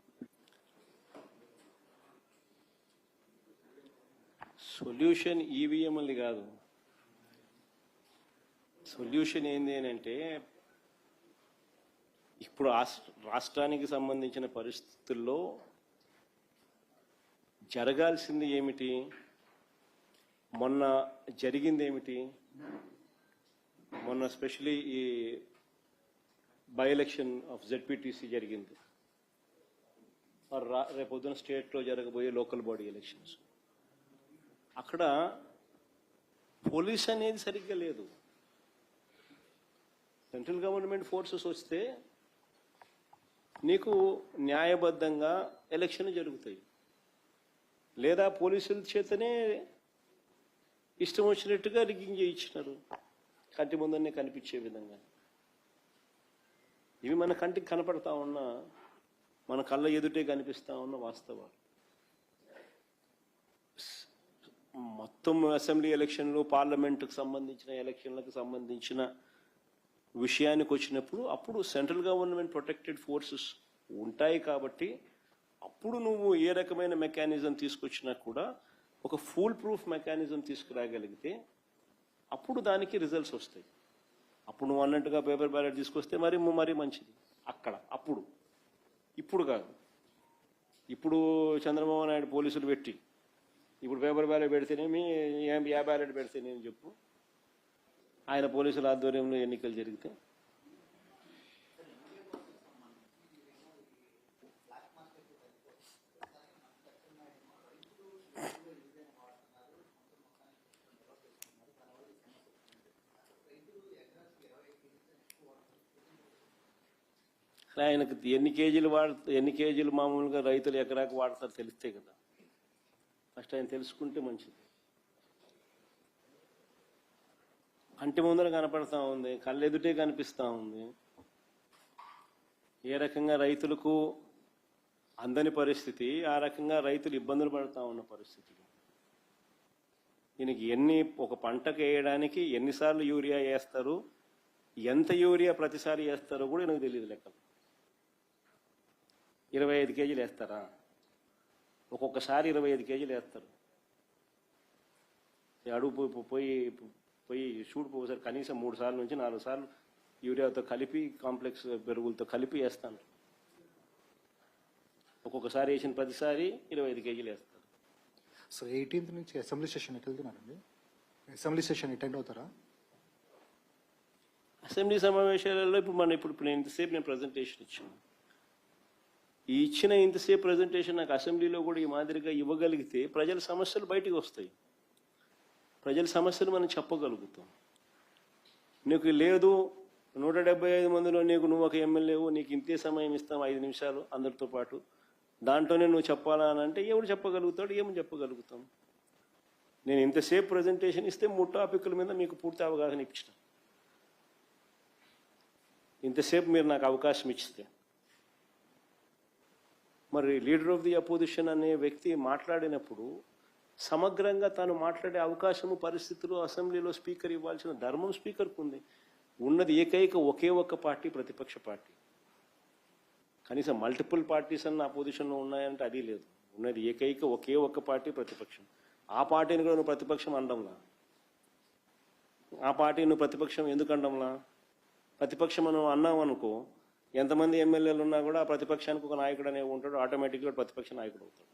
S1: సొల్యూషన్ ఈవీఎంలు కాదు. సొల్యూషన్ ఏంది అని అంటే, ఇప్పుడు రాష్ట్రానికి సంబంధించిన పరిస్థితుల్లో జరగాల్సింది ఏమిటి, మొన్న జరిగింది ఏమిటి, మొన్న స్పెషలీ ఈ బై ఎలక్షన్ ఆఫ్ జెడ్పీటీసీ జరిగింది, రేపొద్దున స్టేట్లో జరగబోయే లోకల్ బాడీ ఎలక్షన్స్. అక్కడ పోలీస్ అనేది సరిగ్గా లేదు. సెంట్రల్ గవర్నమెంట్ ఫోర్సెస్ వస్తే నీకు న్యాయబద్ధంగా ఎలక్షన్ జరుగుతాయి, లేదా పోలీసుల చేతనే ఇష్టం వచ్చినట్టుగా రిగ్గింగ్ చేయించినారు కంటి ముందరనే కనిపించే విధంగా. ఇవి మన కంటికి కనపడతా ఉన్నా, మన కళ్ళ ఎదుటే కనిపిస్తా ఉన్న వాస్తవాలు. మొత్తం అసెంబ్లీ ఎలక్షన్లు, పార్లమెంటుకు సంబంధించిన ఎలక్షన్లకు సంబంధించిన విషయానికి వచ్చినప్పుడు అప్పుడు సెంట్రల్ గవర్నమెంట్ ప్రొటెక్టెడ్ ఫోర్సెస్ ఉంటాయి. కాబట్టి అప్పుడు నువ్వు ఏ రకమైన మెకానిజం తీసుకొచ్చినా కూడా ఒక ఫుల్ ప్రూఫ్ మెకానిజం తీసుకురాగలిగితే అప్పుడు దానికి రిజల్ట్స్ వస్తాయి. అప్పుడు నువ్వు అన్నట్టుగా పేపర్ బ్యాలెట్ తీసుకొస్తే మరీ మంచిది అక్కడ. అప్పుడు ఇప్పుడు కాదు. ఇప్పుడు చంద్రబాబు నాయుడు పోలీసులు పెట్టి ఇప్పుడు పేపర్ బ్యాలెట్ పెడితేనేమి, ఏ బ్యాలెట్ పెడితేనేమి చెప్పు, ఆయన పోలీసుల ఆధ్వర్యంలో ఎన్నికలు జరిగితే ఆయనకు ఎన్ని కేజీలు మామూలుగా రైతులు ఎకరాకు వాడతారు తెలిస్తే కదా. ఫస్ట్ ఆయన తెలుసుకుంటే మంచిది. కంటి ముందర కనపడతా ఉంది, కళ్ళెదుటే కనిపిస్తూ ఉంది. ఏ రకంగా రైతులకు అందని పరిస్థితి, ఆ రకంగా రైతులు ఇబ్బందులు పడుతూ ఉన్న పరిస్థితి. దీనికి ఒక పంటకు వేయడానికి ఎన్నిసార్లు యూరియా వేస్తారు, ఎంత యూరియా ప్రతిసారి వేస్తారో కూడా నాకు తెలియదు లెక్కలు. 25 కేజీలు వేస్తారా? ఒక్కొక్కసారి 25 కేజీలు వేస్తారు. అడుగు పోయి షూట్ పోసారు కనీసం 3 సార్లు నుంచి 4 సార్లు యూరియాతో కలిపి, కాంప్లెక్స్ పెరుగులతో కలిపి వేస్తాను. ఒక్కొక్కసారి వేసిన ప్రతిసారి 25 కేజీలు వేస్తారు.
S7: సో 18th నుంచి అసెంబ్లీ సెషన్ ఎటు వెళ్తున్నారండి? అసెంబ్లీ సెషన్ అటెండ్ అవుతారా?
S1: అసెంబ్లీ సమావేశాలలో ఇప్పుడు నేను ఇంతసేపు ప్రజెంటేషన్ ఇచ్చాను. ఈ ఇచ్చిన ఇంతసేపు ప్రజెంటేషన్ నాకు అసెంబ్లీలో కూడా ఈ మాదిరిగా ఇవ్వగలిగితే ప్రజల సమస్యలు బయటికి వస్తాయి. ప్రజల సమస్యలు మనం చెప్పగలుగుతాం. నీకు లేదు 175 మందిలో నువ్వు ఒక ఎమ్మెల్యేవు, నీకు ఇంతే సమయం ఇస్తాం 5 నిమిషాలు అందరితో పాటు, దాంట్లోనే నువ్వు చెప్పాలా అని అంటే ఎవడు చెప్పగలుగుతాడు? ఏమని చెప్పగలుగుతాం? నేను ఇంతసేపు ప్రజెంటేషన్ ఇస్తే 3 టాపిక్ల మీద మీకు పూర్తి అవగాహన ఇచ్చిన. ఇంతసేపు మీరు నాకు అవకాశం ఇచ్చితే, మరి లీడర్ ఆఫ్ ది అపోజిషన్ అనే వ్యక్తి మాట్లాడినప్పుడు సమగ్రంగా తాను మాట్లాడే అవకాశము, పరిస్థితులు అసెంబ్లీలో స్పీకర్ ఇవ్వాల్సిన ధర్మం స్పీకర్కు ఉంది. ఉన్నది ఒకే ఒక్క పార్టీ, ప్రతిపక్ష పార్టీ. కనీసం మల్టిపుల్ పార్టీస్ అన్న అపోజిషన్లో ఉన్నాయంటే అది లేదు. ఉన్నది ఒకే ఒక్క పార్టీ, ప్రతిపక్షం. ఆ పార్టీని కూడా నువ్వు ప్రతిపక్షం అనడంలా. ఆ పార్టీ నువ్వు ప్రతిపక్షం ఎందుకు అనడంలా? ప్రతిపక్షం నువ్వు అన్నావు అనుకో, ఎంతమంది ఎమ్మెల్యేలు ఉన్నా కూడా ఆ ప్రతిపక్షానికి ఒక నాయకుడు అనేవి ఉంటాడు, ఆటోమేటిక్గా ప్రతిపక్ష నాయకుడు అవుతాడు.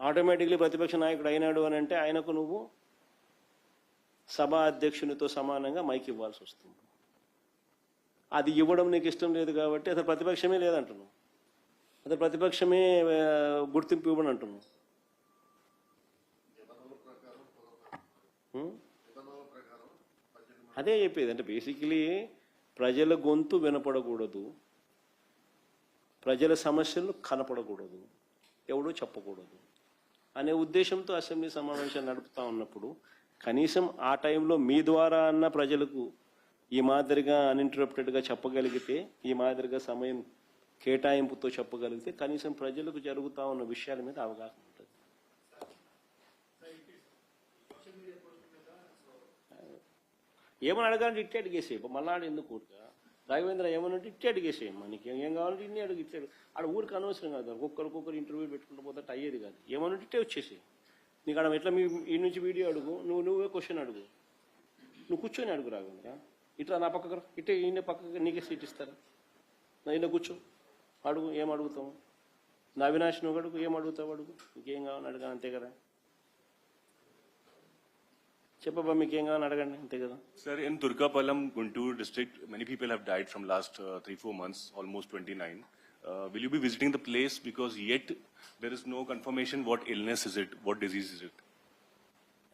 S1: ఆటోమేటిక్లీ ప్రతిపక్ష నాయకుడు అయినాడు అని అంటే ఆయనకు నువ్వు సభా అధ్యక్షునితో సమానంగా మైక్ ఇవ్వాల్సి వస్తుంది. అది ఇవ్వడం నీకు ఇష్టం లేదు కాబట్టి అసలు ప్రతిపక్షమే లేదంటున్నావు. అదే ప్రతిపక్షమే గుర్తింపు ఇవ్వని అంటున్నాం. అదే చెప్పేది, అంటే బేసికలీ ప్రజల గొంతు వినపడకూడదు, ప్రజల సమస్యలు కనపడకూడదు, ఎవడో చెప్పకూడదు అనే ఉద్దేశంతో అసెంబ్లీ సమావేశాలు నడుపుతా ఉన్నప్పుడు కనీసం ఆ టైంలో మీ ద్వారా అన్న ప్రజలకు ఈ మాదిరిగా అన్ఇంటరప్టెడ్గా చెప్పగలిగితే, ఈ మాదిరిగా సమయం కేటాయింపుతో చెప్పగలిగితే కనీసం ప్రజలకు జరుగుతూ ఉన్న విషయాల మీద అవగాహన ఉంటుంది. ఏమని అడగాలంటే ఇట్టే అడిగేసేయి, మళ్ళా ఎందుకు ఊరుగా రాఘవేంద్ర ఏమనంటే ఇట్టే అడిగేసేయమ్మా, నీకు ఏం కావాలంటే ఇన్ని అడుగు, ఇట్టాడు ఆడ ఊరికి అనవసరం కాదు, ఒక్కొక్కరు ఇంటర్వ్యూ పెట్టుకుంటూ పోతే అయ్యేది కాదు. ఏమనంటే ఇట్టే వచ్చేసి నీకు ఆడ ఎట్లా ఈ నుంచి వీడియో అడుగు, నువ్వే క్వశ్చన్ అడుగు, నువ్వు కూర్చొని అడుగు రాఘవేంద్ర, ఇట్లా నా పక్కకు ఇట్టే ఈయన పక్కకు నీకే సీట్ ఇస్తారా, నా ఈయన కూర్చో అడుగు, ఏం అడుగుతావు, నా అవినాష్ నువ్వు అడుగు, ఏం అడుగుతావు అడుగు, నీకేం కావాలని అడగా, అంతే కదా. చెప్పబ్బా మీకేం కావాలని అడగండి, అంతే కదా.
S8: Sir, in Durgapalam, Guntur district, many people have died from last 3-4 months, almost 29. Will you be visiting the place, because yet there is no confirmation what illness is it, what disease is it?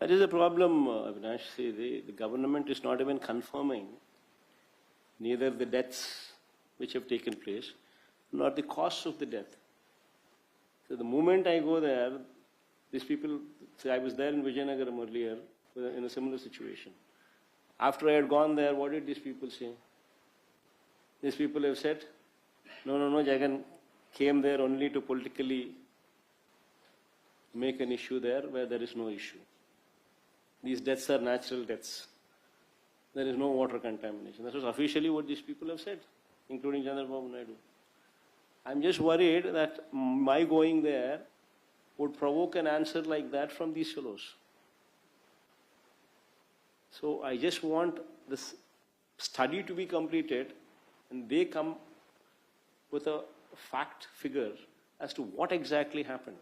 S1: That is a problem, Avinash. See, the government is not even confirming neither the deaths which have taken place, nor the costs of the death. So the moment I go there, these people, see, I was there in Vijayanagaram earlier in a similar situation. After I had gone there, what did these people say? These people have said, no, Jagan came there only to politically make an issue there where there is no issue. These deaths are natural deaths. There is no water contamination. That was officially what these people have said, including Chandrababu Naidu. I'm just worried that my going there would provoke an answer like that from these fellows. So I just want this study to be completed and they come with a fact figure as to what exactly happened.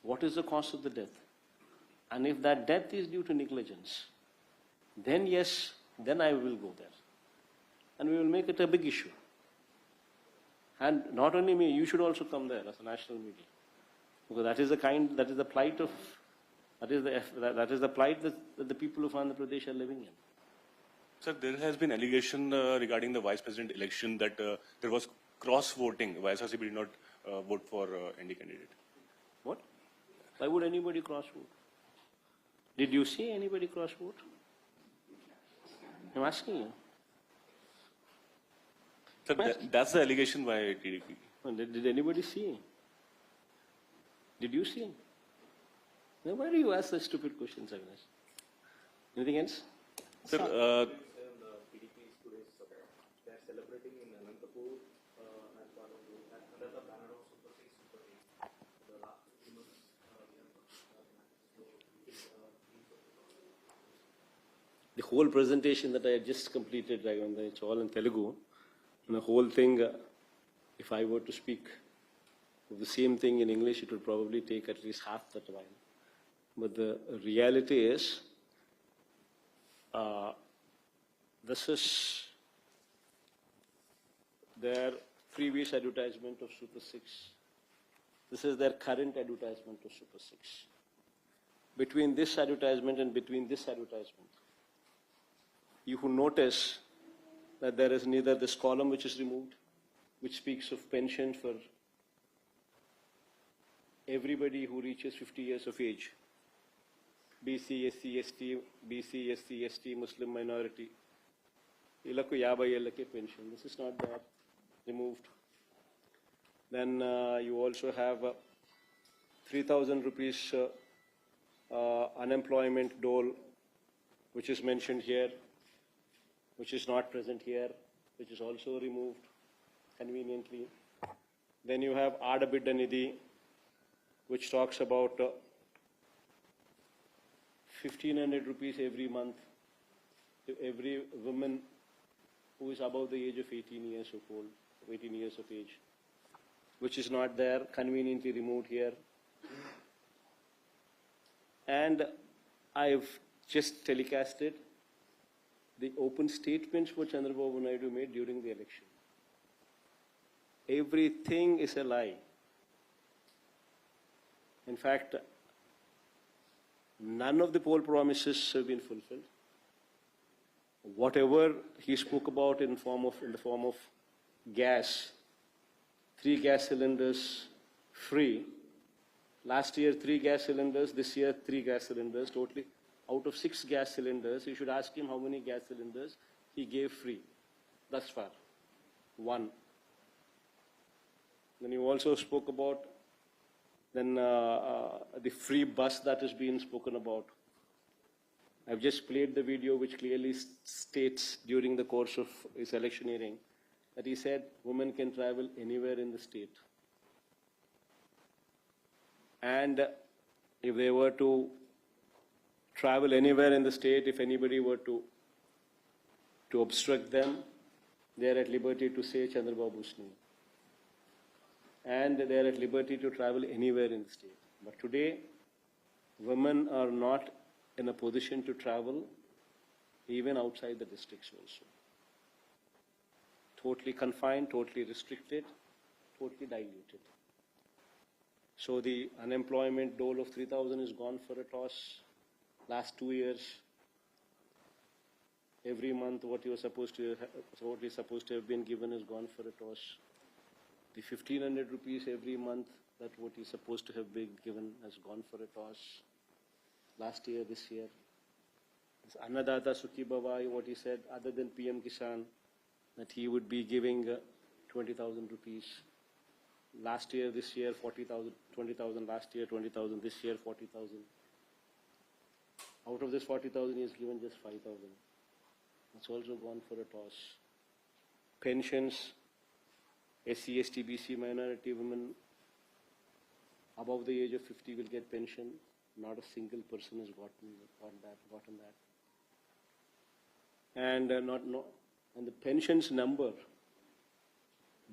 S1: What is the cause of the death? And if that death is due to negligence, then yes, then I will go there. And we will make it a big issue. And not only me, you should also come there as a national media. Because that is the plight of, that is the plight that the people of Andhra Pradesh are living in.
S8: Sir, there has been allegation regarding the vice president election that there was cross voting. YSRCP did not vote for ND candidate.
S1: What? Why would anybody cross vote? Did you see anybody cross vote? I'm asking you.
S8: Sir, that's the allegation by TDP.
S1: Did anybody see? Did you see? Then why do you ask such stupid questions, Agnes? Anything else?
S8: Sir,
S1: the whole presentation that I had just completed, it's all in Telugu. And the whole thing, if I were to speak of the same thing in English, it would probably take at least half that while. But the reality is, this is their previous advertisement of Super 6. This is their current advertisement of Super 6. Between this advertisement and between this advertisement, you will notice that there is neither this column which is removed, which speaks of pension for everybody who reaches 50 years of age. BC, SC, ST, BC, SC, ST, Muslim minority. Ilakku 50 ఏళ్ళకే pension. This is not there. Removed. Then you also have 3,000 rupees unemployment dole, which is mentioned here, which is not present here, which is also removed conveniently. Then you have Adabidda Nidhi, which talks about 1,500 rupees every month to every woman who is above the age of 18 years of old, 18 years of age, which is not there, conveniently removed here. And I've just telecasted the open statements what Chandrababu Naidu made during the election. everything is a lie. In fact, none of the poll promises have been fulfilled. Whatever he spoke about in the form of gas, 3 gas cylinders free. Last year 3 gas cylinders, this year 3 gas cylinders, totally. Out of 6 gas cylinders, you should ask him how many gas cylinders he gave free thus far. 1. Then you also spoke about the free bus that is being spoken about. I've just played the video which clearly states during the course of his electioneering that he said women can travel anywhere in the state. And if they were to travel anywhere in the state, if anybody were to obstruct them, they are at liberty to say Chandrababu's name. And they are at liberty to travel anywhere in the state. But today, women are not in a position to travel even outside the districts also. Totally confined, totally restricted, totally diluted. So the unemployment dole of 3,000 is gone for a toss. Last 2 years, every month what is supposed to have been given is gone for a toss. The 1,500 rupees every month that what is supposed to have been given has gone for a toss. Last year, this year. This Annadata Sukhi Bhava, what he said, other than PM Kisan, that he would be giving 20,000 rupees. Last year, this year, 40,000, 20,000, last year, 20,000, this year, 40,000. Out of this 40,000, he has given just 5,000. It's also gone for a toss. Pensions, SC, ST, BC, minority women above the age of 50 will get pension. Not a single person has gotten that. And and the pensions number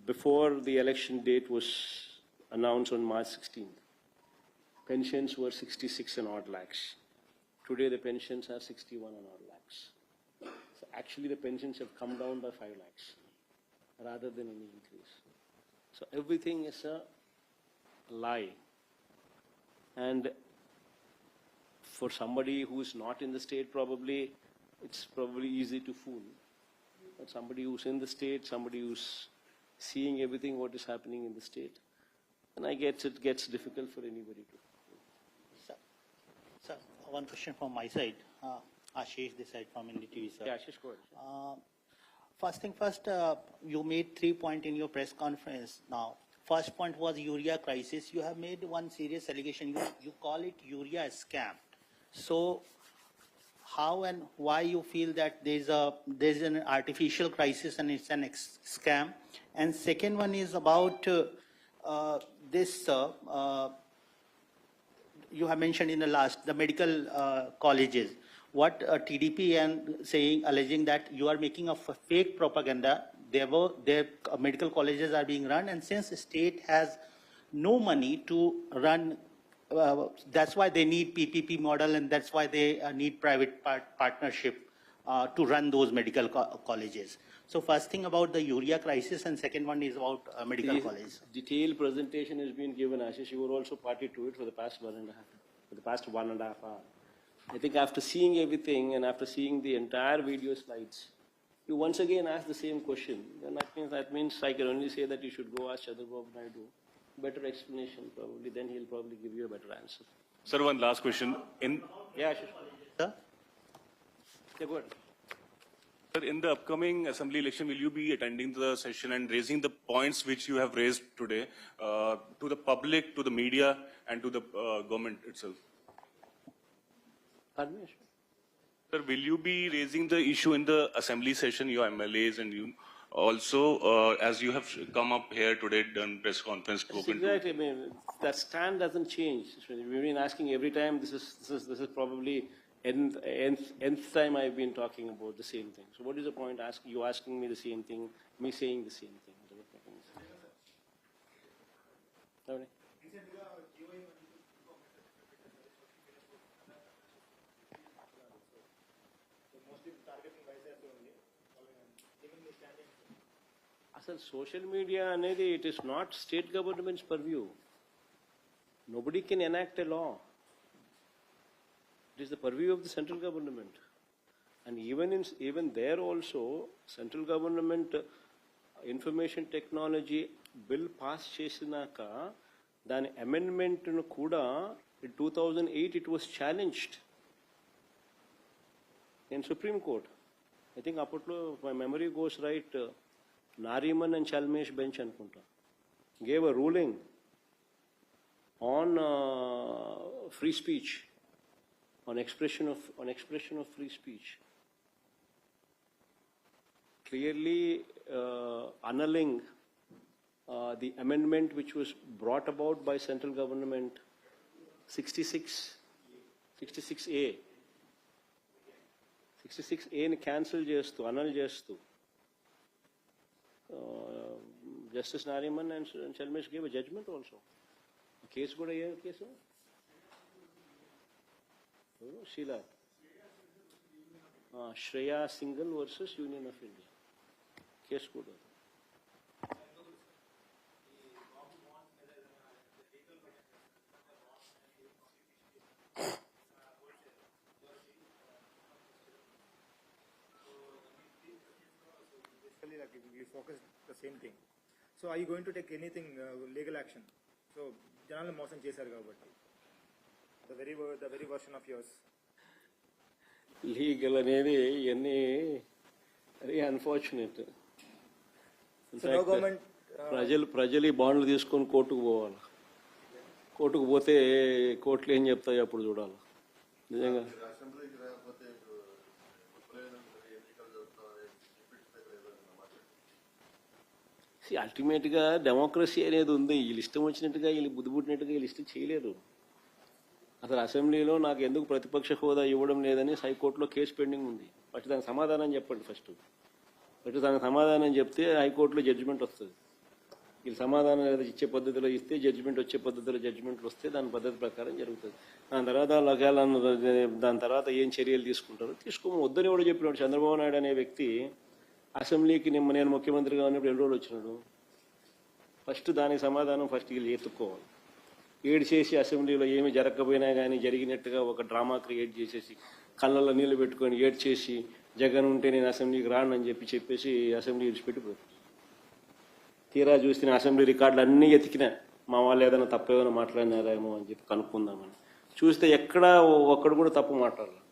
S1: before the election date was announced on March 16th. Pensions were 66 and odd lakhs. Today the pensions are 61 and odd lakhs. So actually the pensions have come down by 5 lakhs rather than any increase. So everything is a lie. And for somebody who is not in the state, probably it's probably easy to fool. But somebody who's in the state, somebody who's seeing everything what is happening in the state, and I guess it gets difficult for anybody to.
S9: Sir, one question from my side. Ashish this side from NDTV, sir.
S1: Yeah, Ashish, go ahead.
S9: First thing first, you made 3 points in your press conference. Now, first point was urea crisis. You have made one serious allegation. You call it urea scam. So, how and why you feel that there's an artificial crisis and it's an scam? And second one is about this. You have mentioned in the last the medical colleges. What TDP and saying, alleging that you are making a fake propaganda. Their medical colleges are being run, and since the state has no money to run, that's why they need PPP model, and that's why they need private partnership to run those medical colleges. So first thing about the urea crisis, and second one is about medical college.
S1: Detailed presentation has been given, Ashish. You were also party to it for the past 1.5 hours. I think after seeing everything and after seeing the entire video slides, you once again ask the same question. Then that means I can only say that you should go ask Chandrababu Naidu. Better explanation probably, then he'll probably give you a better answer.
S8: Sir, one last question.
S1: Yeah, Ashish.
S9: Sir?
S1: Yeah, go ahead.
S8: Sir, in the upcoming assembly election, will you be attending the session and raising the points which you have raised today to the public, to the media, and to the government itself?
S1: Pardon me, Ashish?
S8: Sir, will you be raising the issue in the assembly session, your MLAs and you? Also, as you have come up here today, done press conference, spoken to.
S1: Exactly. I mean, that stand doesn't change. We've been asking every time. This is probably nth time I've been talking about the same thing. So what is the point? You asking me the same thing, me saying the same thing. Okay. అసలు social media అనేది it is not state government's purview. Nobody can enact a law. It is the purview of the central government. And even there also central government information technology bill pass చేసినాక దాని అమెండ్మెంట్ను కూడా in 2008 it was challenged in Supreme Court. I think apatlo, if my memory goes right, Nariman and Chalmesh bench anukunta gave a ruling on free speech, on expression of free speech, clearly annulling the amendment which was brought about by central government 66A ని cancel చేస్తూ annul చేస్తూ justice Nariman and Chelameswar gave judgment also. Case కూడా ఏ case శీలా Shreya Singhal versus union of India case కూడా.
S10: We focus the same thing. So are you going to take anything legal action? So జనాలను మోసం చేశారు కాబట్టి the very version of yours.
S1: Legal అనేది ఇవన్నీ వెరీ అన్ఫార్చునేట్. ప్రజలు ఈ బాండ్లు తీసుకొని కోర్టుకు పోవాలి. కోర్టుకు పోతే కోర్టులు ఏం చెప్తాయి అప్పుడు చూడాలి. నిజంగా అల్టిమేట్గా డెమోక్రసీ అనేది ఉంది. వీళ్ళు ఇష్టం వచ్చినట్టుగా వీళ్ళు బుద్ధి పుట్టినట్టుగా వీళ్ళు ఇష్టం చేయలేరు. అసలు అసెంబ్లీలో నాకు ఎందుకు ప్రతిపక్ష హోదా ఇవ్వడం లేదని హైకోర్టులో కేసు పెండింగ్ ఉంది. ఫస్ట్ దానికి సమాధానం చెప్పండి. ఫస్ట్ దానికి సమాధానం చెప్తే హైకోర్టులో జడ్జిమెంట్ వస్తుంది. వీళ్ళు సమాధానం ఇచ్చే పద్ధతిలో ఇస్తే జడ్జిమెంట్ వచ్చే పద్ధతిలో జడ్జిమెంట్లు వస్తే దాని పద్ధతి ప్రకారం జరుగుతుంది. దాని తర్వాత ఏం చర్యలు తీసుకుంటారో తీసుకోమని వద్దని కూడా చెప్పినాడు. చంద్రబాబు నాయుడు అనే వ్యక్తి అసెంబ్లీకి నేను ముఖ్యమంత్రిగా ఉన్నప్పుడు 2 రోజులు వచ్చినాడు. ఫస్ట్ దానికి సమాధానం వీళ్ళు ఎత్తుక్కోవాలి. చేసి అసెంబ్లీలో ఏమి జరగకపోయినా కానీ జరిగినట్టుగా ఒక డ్రామా క్రియేట్ చేసేసి కళ్ళల్లో నీళ్లు పెట్టుకొని చేసి జగన్ ఉంటే నేను అసెంబ్లీకి రానని చెప్పేసి అసెంబ్లీ విడిచిపెట్టిపోయారు. తీరా చూసిన అసెంబ్లీ రికార్డులు అన్నీ ఎతికినా మా వాళ్ళు ఏదైనా తప్పు ఏమైనా మాట్లాడినారేమో అని చెప్పి కనుక్కుందామని చూస్తే ఎక్కడా ఒక్కడు కూడా తప్పు మాట్లాడాలి.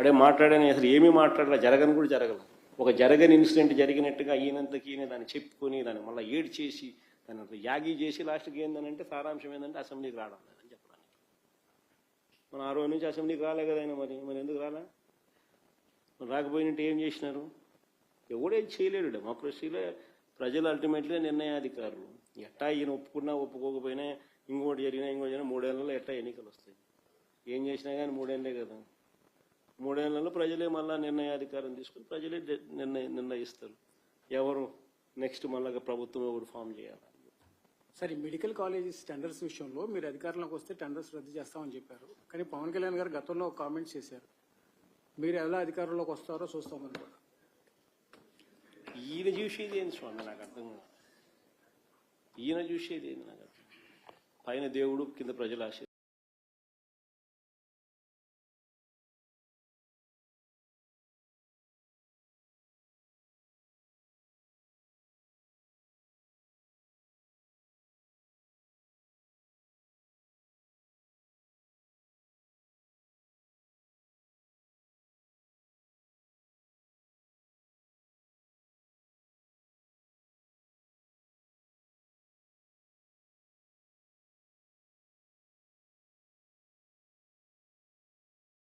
S1: అడే మాట్లాడని అసలు ఏమీ మాట్లాడాల, జరగని కూడా జరగల. ఒక జరగని ఇన్సిడెంట్ జరిగినట్టుగా ఈయనంతకి ఈయన దాన్ని చెప్పుకొని దాన్ని మళ్ళీ చేసి దాన్ని యాగి చేసి లాస్ట్కి ఏంటంటే సారాంశం ఏంటంటే అసెంబ్లీకి రావడం లేదని చెప్పడానికి. మన 6 రోజుల నుంచి అసెంబ్లీకి రాలే కదా ఆయన. మరి ఎందుకు రాలా? రాకపోయినట్టు ఏం చేసినారు? ఎవడేం చేయలేడు. డెమోక్రసీలో ప్రజలు అల్టిమేట్లీ నిర్ణయాధికారులు. ఎట్టా ఈయన ఒప్పుకున్నా ఒప్పుకోకపోయినా ఇంకోటి జరిగినా 3 ఏళ్లలో ఎట్టా ఎన్నికలు వస్తాయి. ఏం చేసినా కానీ 3 ఏళ్ళే కదా. 3 ఏళ్లలో ప్రజలే మళ్ళా నిర్ణయాధికారం తీసుకుని ప్రజలే నిర్ణయిస్తారు ఎవరు నెక్స్ట్ మళ్ళా ప్రభుత్వం ఎవరు ఫామ్ చేయాలి.
S11: సార్, ఈ మెడికల్ కాలేజెస్ టెండర్స్ విషయంలో మీరు అధికారంలోకి వస్తే టెండర్స్ రద్దు చేస్తామని చెప్పారు. కానీ పవన్ కళ్యాణ్ గారు గతంలో కామెంట్స్ చేశారు. మీరు ఎలా అధికారంలోకి వస్తారో చూస్తామని కూడా.
S1: ఈయన చూసేది ఏంది స్వామి నాకు అర్థం కాదు. ఈయన చూసేది ఏంది నాకు అర్థం. పైన దేవుడు కింద ప్రజల ఆశ.